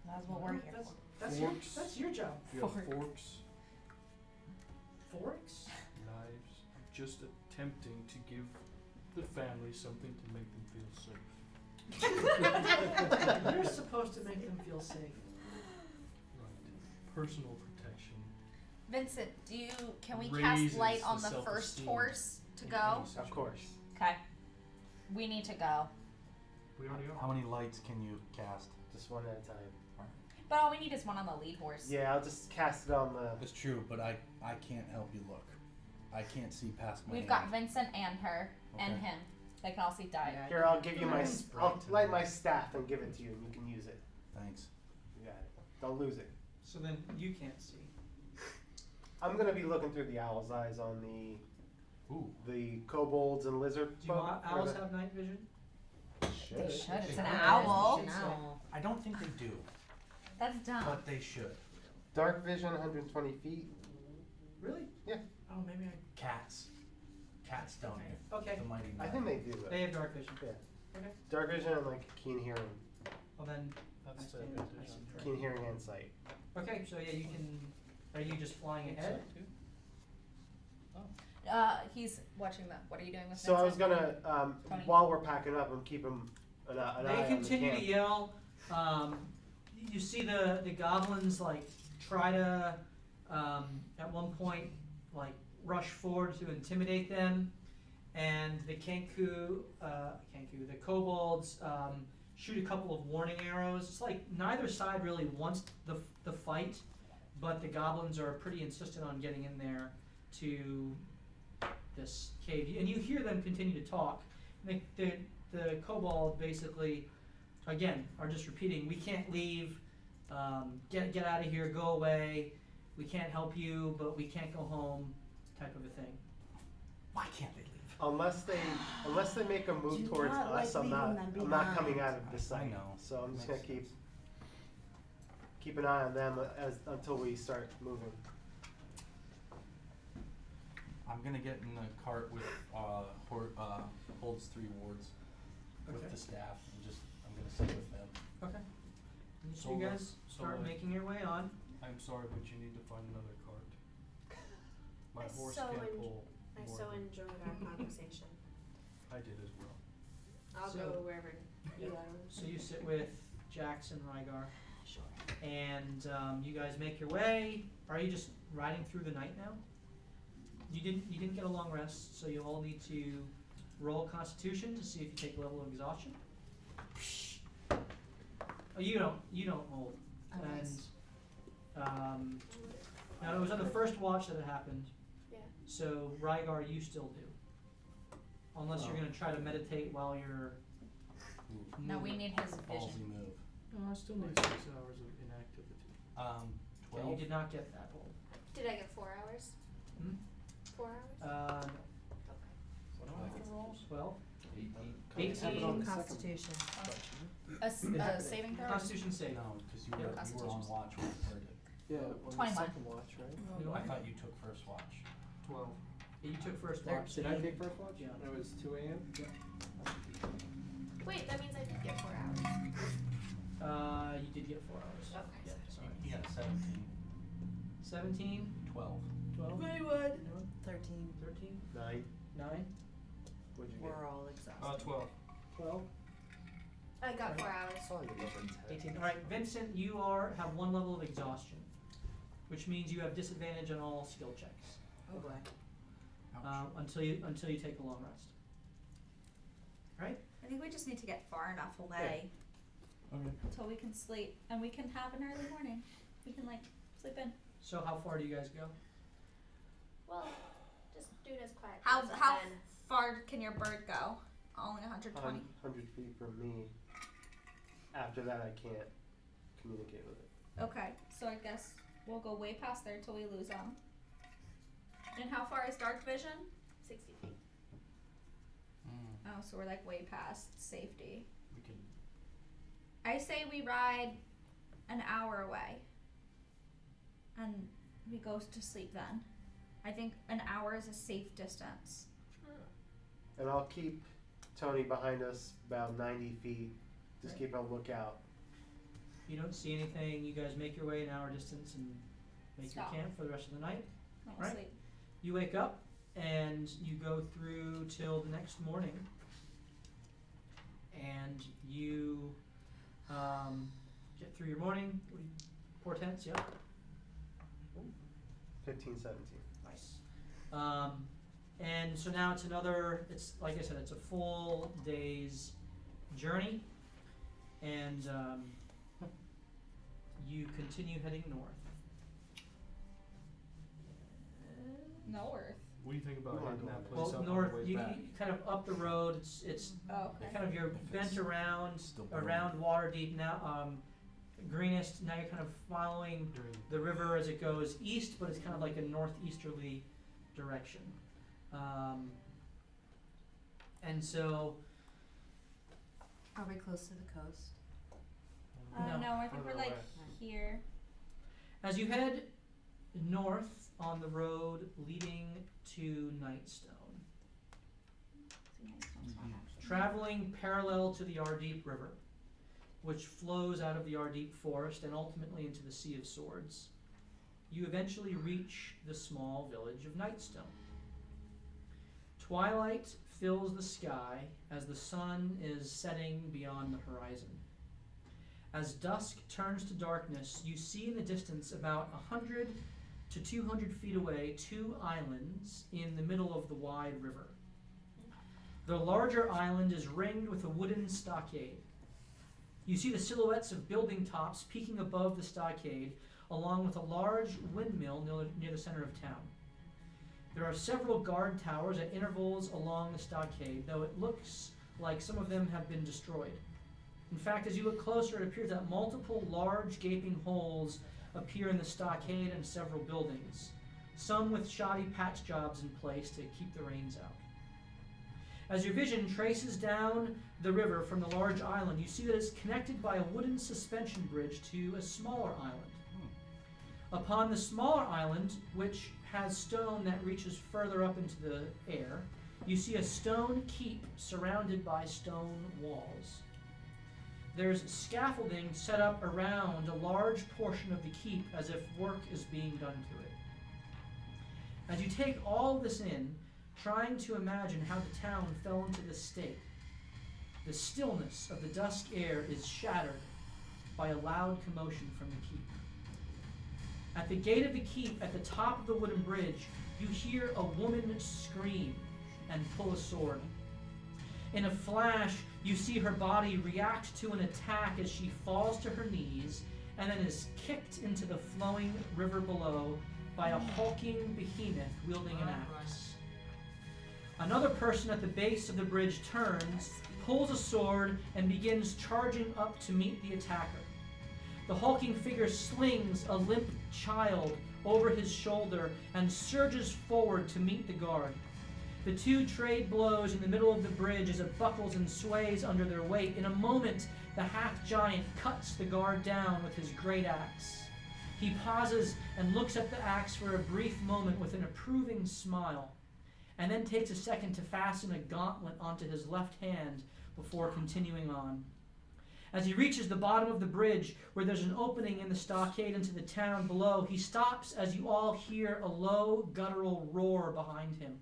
That's what we're here That's, for. Forks. that's your job. You have Forks. forks, Forks? knives. I'm just attempting to give the family something to make them feel safe. You're supposed to make them feel safe. Right. Personal protection. Vincent, can we Raises cast light on the the first self-esteem horse to in go? any Of situation. course. Okay. We need to go. We already are. How many lights can you cast? Just one at a time. But all we need is one on the lead horse. Yeah, I'll just cast it on the. It's true, but I can't help you look. I can't see past my We've hand. got Vincent and her and Okay. him. They can all see diet. Yeah. Here, I'll give you my. Mine's I'll bright light and- my staff and give it to you, and you can use it. Thanks. You got it. Don't lose it. So then you can't see. I'm gonna be looking through the owl's eyes on Ooh. the kobolds and lizard Do folk. owls have night vision? They should. It's an They owl. An owl. I don't think they do, That's dumb. but they should. Dark vision, 120 feet. Really? Yeah. Oh, maybe Cats. Cats don't. Okay. The mighty I nine. think they do. Though. They have dark vision. Yeah. Okay. Dark vision and like keen hearing, Well then, That's I the stand- advantage I stand on corrected. keen hearing and sight. Okay, so yeah, you can. Are you just flying ahead? He's watching them. What are you doing with So I was Vincent? gonna, Tony. while we're packing up, and keep an eye on They the continue camp. to yell. You see the goblins like try to at one point like rush forward to intimidate them, and the the kobolds shoot a couple of warning arrows. It's like neither side really wants the fight, but the goblins are pretty insistent on getting in there to this cave, and you hear them continue to talk. The kobold basically, again, are just repeating, "We can't leave. Get out of here. Go away. We can't help you, but we can't go home," type of a thing. Why can't they leave? Unless they make a move Do towards not like us, I'm leaving not them I'm not coming behind. out of the I sight. know. So I'm just Makes gonna sense. keep an eye on them until we start moving. I'm gonna get in the cart with holds 3 wards with Okay. the staff and I'm gonna sit with them. Okay. And so So you guys start making your way on. I'm sorry, but you need to find another cart. My I horse so can't en- pull I more so than- enjoyed our conversation. I did as well. I'll So- go wherever you go. So you sit with Jax and Rygar, Sure. and you guys make your way. Are you just riding through the night now? You didn't get a long rest, so you all need to roll Constitution to see if you take a level of exhaustion. Oh, you don't roll. Oh, And now it was on the first watch that it happened. Yeah. So Rygar, you still do, unless you're gonna try to meditate while you're. No, we need his Ballsy vision. move. No, I still need 6 hours of inactivity. Yeah, 12. you did not get that roll. Did I get 4 hours? Hmm? 4 hours? No. Okay. What do I have to roll? 12. 18. Have it on the second Constitution. A saving throw? Constitution save. No, because you Yeah, were on Constitution's- watch when I heard it. Yeah, on the 21. second watch, right? You I know, thought you took first watch. 12. Yeah, you took first There, watch. did I take first watch? Yeah. It was 2 a.m. Wait, that means I did get 4 hours. You did get 4 hours. Okay, Yeah, sorry. You got 17. 17, 12. 12, 13. 13, 9. 9, What'd you get? We're all exhausted. 12. 12, I got 4 hours. I saw you looking 18. All right, Vincent, you have 1 level of exhaustion, which means you have disadvantage on all skill checks Oh boy. until you take a long rest. Right? I think we just need to get far enough away Okay. until we can sleep, and we can have an early morning. We can sleep in. So how far do you guys go? Well, just do it as quiet How as I how can. far can your bird go? Only 120. 100 feet from me. After that, I can't communicate with it. Okay, so I guess we'll go way past there till we lose them. And how far is dark vision? 60 feet. Oh, so we're way past safety. We can. I say we ride an hour away. And we go to sleep then. I think an hour is a safe distance. And I'll keep Tony behind us about 90 feet. Just keep a lookout. You don't see anything. You guys make your way an hour distance and make Stop. your camp for the rest of the night. We'll Right. sleep. You wake up and you go through till the next morning, and you get through your morning. What do you, portents, yeah. 15, 17. Nice. And so now it's like I said, it's a full day's journey, and you continue heading north. North. What do you think about Come on, hitting that go place Well, up north, on the way you back? kind of up the road. It's Oh, okay. kind of you're If bent it's around still burning. Waterdeep now. Greenest. Now you're kind of following During the river as it goes east, but it's kind of like a northeasterly direction. And so Are we close to the coast? No. No, I think we're Further away. here. as you head north on the road leading to Nightstone, traveling parallel to the Ardeep River, which flows out of the Ardeep Forest and ultimately into the Sea of Swords, you eventually reach the small village of Nightstone. Twilight fills the sky as the sun is setting beyond the horizon. As dusk turns to darkness, you see in the distance about 100 to 200 feet away 2 islands in the middle of the wide river. The larger island is ringed with a wooden stockade. You see the silhouettes of building tops peeking above the stockade, along with a large windmill near the center of town. There are several guard towers at intervals along the stockade, though it looks like some of them have been destroyed. In fact, as you look closer, it appears that multiple large gaping holes appear in the stockade and several buildings, some with shoddy patch jobs in place to keep the rains out. As your vision traces down the river from the large island, you see that it's connected by a wooden suspension bridge to a smaller island. Upon the smaller island, which has stone that reaches further up into the air, you see a stone keep surrounded by stone walls. There's scaffolding set up around a large portion of the keep as if work is being done to it. As you take all this in, trying to imagine how the town fell into this state. The stillness of the dusk air is shattered by a loud commotion from the keep. At the gate of the keep, at the top of the wooden bridge, you hear a woman scream and pull a sword. In a flash, you see her body react to an attack as she falls to her knees and then is kicked into the flowing river below by a hulking behemoth wielding an axe. Another person at the base of the bridge turns, pulls a sword, and begins charging up to meet the attacker. The hulking figure slings a limp child over his shoulder and surges forward to meet the guard. The two trade blows in the middle of the bridge as it buckles and sways under their weight. In a moment, the half-giant cuts the guard down with his great axe. He pauses and looks at the axe for a brief moment with an approving smile, and then takes a second to fasten a gauntlet onto his left hand before continuing on. As he reaches the bottom of the bridge, where there's an opening in the stockade into the town below, he stops as you all hear a low, guttural roar behind him.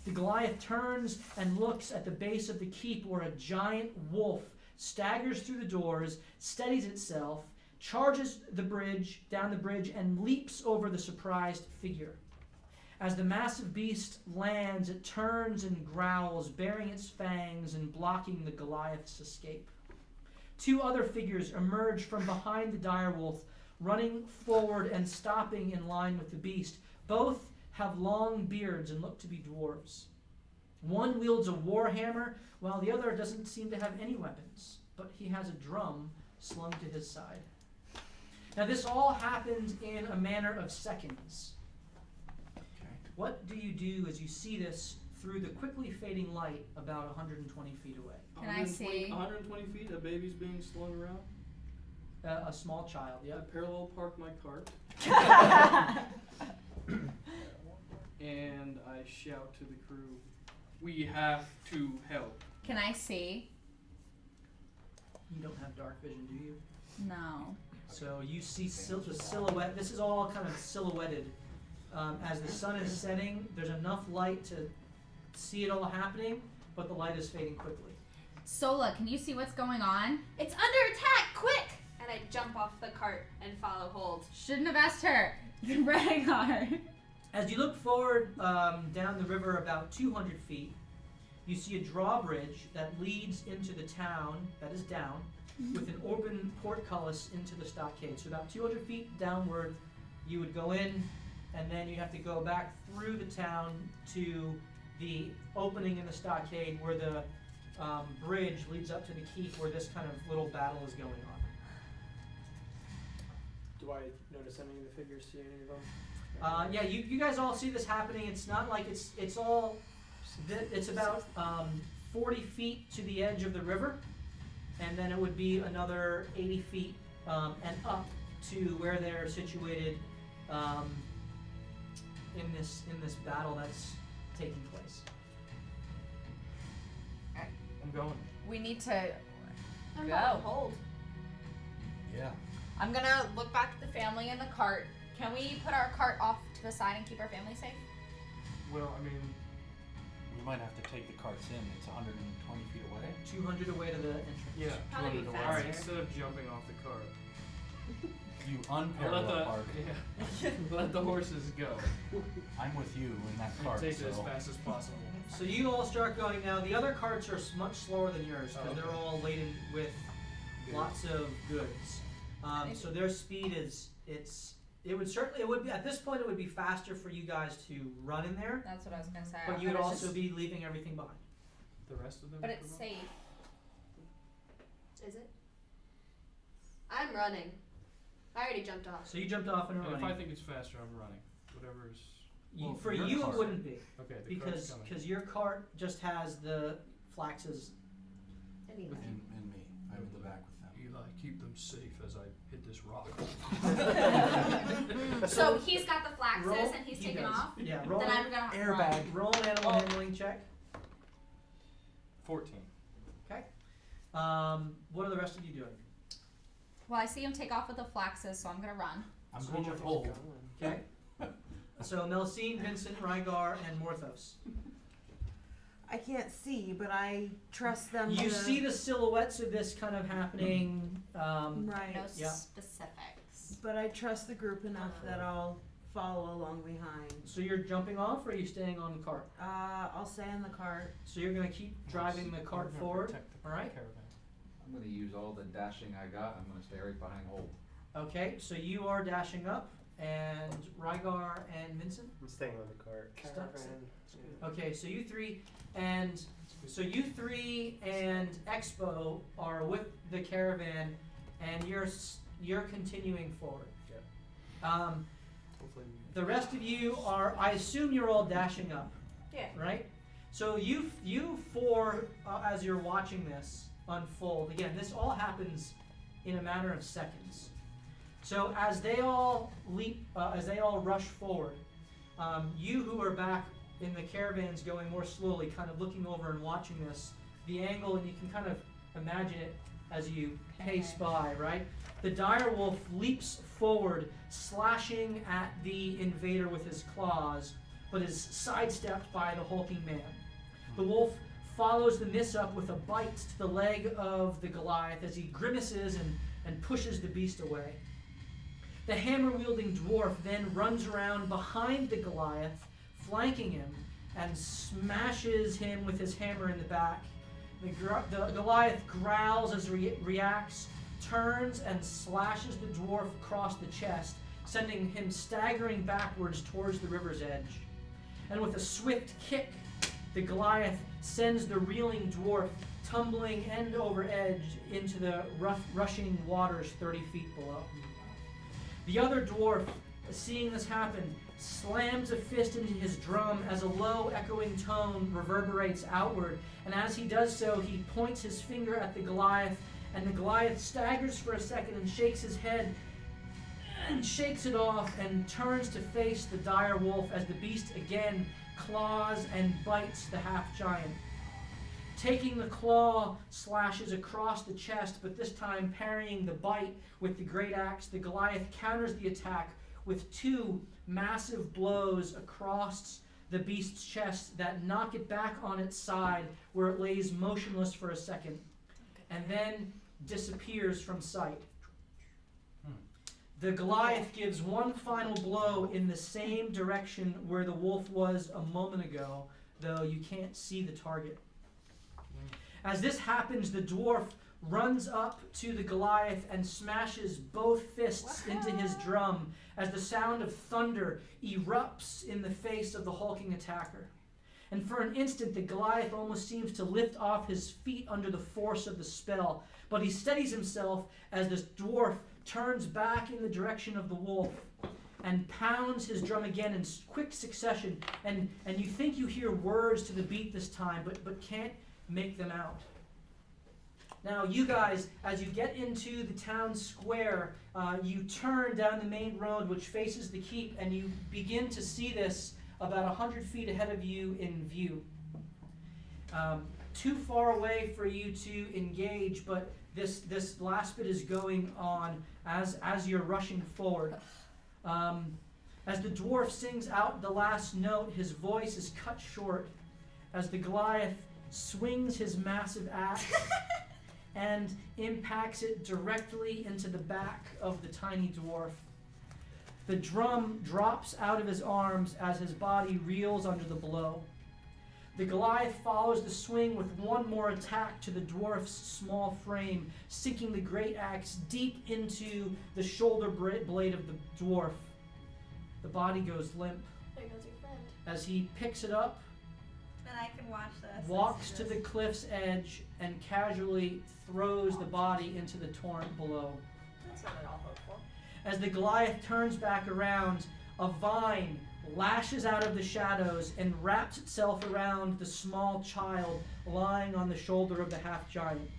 The Goliath turns and looks at the base of the keep, where a giant wolf staggers through the doors, steadies itself, charges down the bridge, and leaps over the surprised figure. As the massive beast lands, it turns and growls, baring its fangs and blocking the Goliath's escape. Two other figures emerge from behind the direwolf, running forward and stopping in line with the beast. Both have long beards and look to be dwarves. One wields a war hammer, while the other doesn't seem to have any weapons, but he has a drum slung to his side. Now this all happens in a matter of seconds. What do you do as you see this through the quickly fading light about 120 feet away? Can I see? 120 feet, a baby's being slung around? A small child, yeah. I parallel park my cart. And I shout to the crew, "We have to help." Can I see? You don't have dark vision, do you? No. So you see the silhouette. This is all kind of silhouetted. As the sun is setting, there's enough light to see it all happening, but the light is fading quickly. Sola, can you see what's going on? It's under attack! Quick! And I jump off the cart and follow Hold. Shouldn't have asked her. Rhaegar. As you look forward down the river about 200 feet, you see a drawbridge that leads into the town that is down, with an open portcullis into the stockade. So about 200 feet downward, you would go in, and then you have to go back through the town to the opening in the stockade where the bridge leads up to the keep, where this kind of little battle is going on. Do I notice any of the figures? See any of them? Yeah, you guys all see this happening. It's not like it's about 40 feet to the edge of the river, and then it would be another 80 feet and up to where they're situated in this battle that's taking place. I'm going. We need to I'm go. following Hold. Yeah. I'm gonna look back at the family in the cart. Can we put our cart off to the side and keep our family safe? Well, I mean, We might have to take the carts in. It's 120 feet away. 200 away to the entrance. yeah. Probably be 200 away. faster. Alright, instead of jumping off the cart, You let unparalleled park. let the horses go. I'm with you in that And cart. take it as so fast as possible. So you all start going now. The other carts are much slower than yours because Oh, okay. they're all laden with lots of goods. So their speed it would be at this point it would be faster for you guys to run in there, That's what I was gonna say. but you would also be leaving everything behind. The rest of them. But are it's gone? safe. Is it? I'm running. I already jumped off. So you jumped off and are And if running. I think it's faster, I'm running. Whatever's. Well, For your you cart- it wouldn't be Okay, the cart's coming. because your cart just has the flaxes. Anyway. And me. I'm in the back with them. Eli, keep them safe as I hit this rock. So he's got the flaxes Roll- and he's he taken does. off. Yeah, roll Then I'm gonna Airbag. roll an animal handling check. 14. What are the rest of you doing? Well, I see him take off with the flaxes, so I'm gonna run. I'm going with Hold. Okay. So Melsine, Vincent, Rygar, and Morthos. I can't see, but I trust them. You see the silhouettes of this kind of happening. Right. No Yeah. specifics. But I trust the group enough that I'll follow along behind. So you're jumping off, or are you staying on the cart? I'll stay in the cart. So you're gonna keep driving the cart We're gonna forward. protect the All right. caravan. I'm gonna use all the dashing I got. I'm gonna stay right behind Holt. Okay, so you are dashing up, and Rygar and Vincent. I'm staying on the cart. Caravan. Okay, so you three and Expo are with the caravan, and you're continuing forward. Yep. Hopefully The rest of you are, I assume you're all dashing up, Yeah. right? So you four, as you're watching this unfold, again, this all happens in a matter of seconds. So as they all rush forward, you who are back in the caravans going more slowly, kind of looking over and watching this, the angle, and you can kind of imagine it as you pace by, right? The direwolf leaps forward, slashing at the invader with his claws, but is sidestepped by the hulking man. The wolf follows the miss up with a bite to the leg of the Goliath as he grimaces and pushes the beast away. The hammer-wielding dwarf then runs around behind the Goliath, flanking him, and smashes him with his hammer in the back. The Goliath growls as he reacts, turns and slashes the dwarf across the chest, sending him staggering backwards towards the river's edge. And with a swift kick, the Goliath sends the reeling dwarf tumbling end over edge into the rushing waters 30 feet below. The other dwarf, seeing this happen, slams a fist into his drum as a low echoing tone reverberates outward, and as he does so, he points his finger at the Goliath, and the Goliath staggers for a second and shakes his head and shakes it off and turns to face the dire wolf as the beast again claws and bites the half-giant. Taking the claw slashes across the chest, but this time parrying the bite with the great axe, the Goliath counters the attack with two massive blows across the beast's chest that knock it back on its side, where it lays motionless for a second, and then disappears from sight. The Goliath gives one final blow in the same direction where the wolf was a moment ago, though you can't see the target. As this happens, the dwarf runs up to the Goliath and smashes both fists into his drum as the sound of thunder erupts in the face of the hulking attacker. And for an instant, the Goliath almost seems to lift off his feet under the force of the spell, but he steadies himself as this dwarf turns back in the direction of the wolf and pounds his drum again in quick succession, and you think you hear words to the beat this time, but can't make them out. Now, you guys, as you get into the town square, you turn down the main road which faces the keep, and you begin to see this about 100 feet ahead of you in view. Too far away for you to engage, but this last bit is going on as you're rushing forward. As the dwarf sings out the last note, his voice is cut short as the Goliath swings his massive axe and impacts it directly into the back of the tiny dwarf. The drum drops out of his arms as his body reels under the blow. The Goliath follows the swing with one more attack to the dwarf's small frame, sinking the great axe deep into the shoulder blade of the dwarf. The body goes limp. There goes your friend. As he picks it up, And I can watch this. walks to the cliff's edge, and casually throws the body into the torrent below. That's not at all hopeful. As the Goliath turns back around, a vine lashes out of the shadows and wraps itself around the small child lying on the shoulder of the half-giant.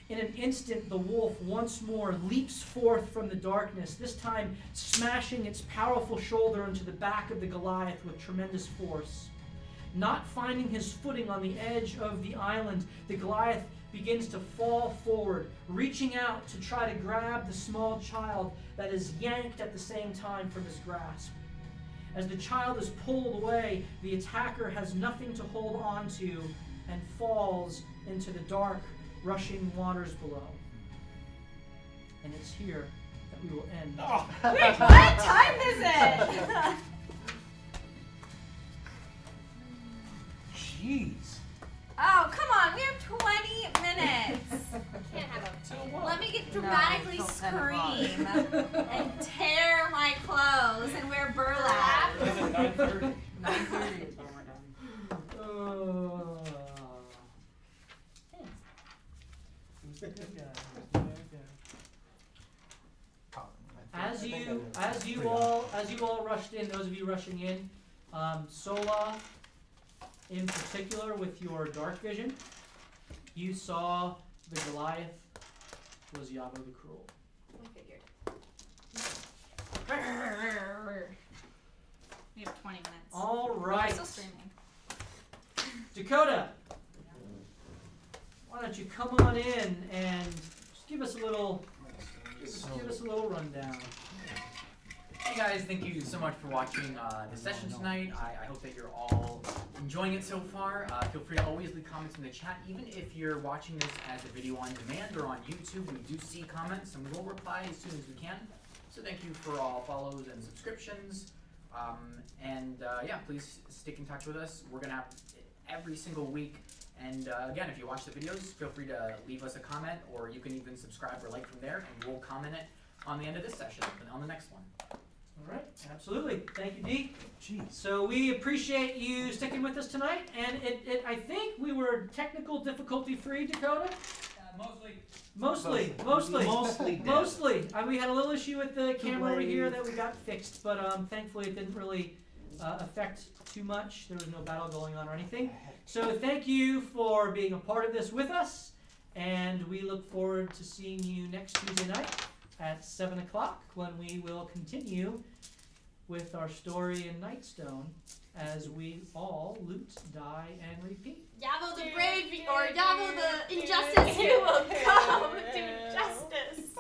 In an instant, the wolf once more leaps forth from the darkness, this time smashing its powerful shoulder into the back of the Goliath with tremendous force. Not finding his footing on the edge of the island, the Goliath begins to fall forward, reaching out to try to grab the small child that is yanked at the same time from his grasp. As the child is pulled away, the attacker has nothing to hold on to and falls into the dark, rushing waters below. And it's here that we will end. Oh. Wait, what time is it? Jeez. Oh, come on. We have 20 minutes. Can't have a Let me get dramatically scream and tear my clothes and wear burlap. 9:30. 9:30 is when we're done. Who's the good guy? Who's the bad guy? As you all rushed in, those of you rushing in, Sola, in particular, with your dark vision, you saw the Goliath was Yabo the Cruel. I figured. We have 20 minutes. All We're right, still streaming. Dakota, why don't you come on in and just give us a little rundown. Hey guys, thank you so much for watching the session tonight. I hope that you're all enjoying it so far. Feel free to always leave comments in the chat, even if you're watching this as a video on demand or on YouTube. We do see comments and we will reply as soon as we can. So thank you for all follows and subscriptions. Yeah, please stick in touch with us. We're gonna have every single week. And again, if you watch the videos, feel free to leave us a comment, or you can even subscribe or like from there, and we'll comment it on the end of this session and on the next one. All right, absolutely. Thank you, Dee. Jeez. So we appreciate you sticking with us tonight, and I think we were technical difficulty free, Dakota. Mostly. We had a little issue with the camera over here that we got fixed, but thankfully it didn't really affect too much. There was no battle going on or anything. So thank you for being a part of this with us, and we look forward to seeing you next Tuesday night at 7 o'clock when we will continue with our story in Nightstone as we all loot, die, and repeat. Yabo the brave, or Yabo the injustice, you will come to justice.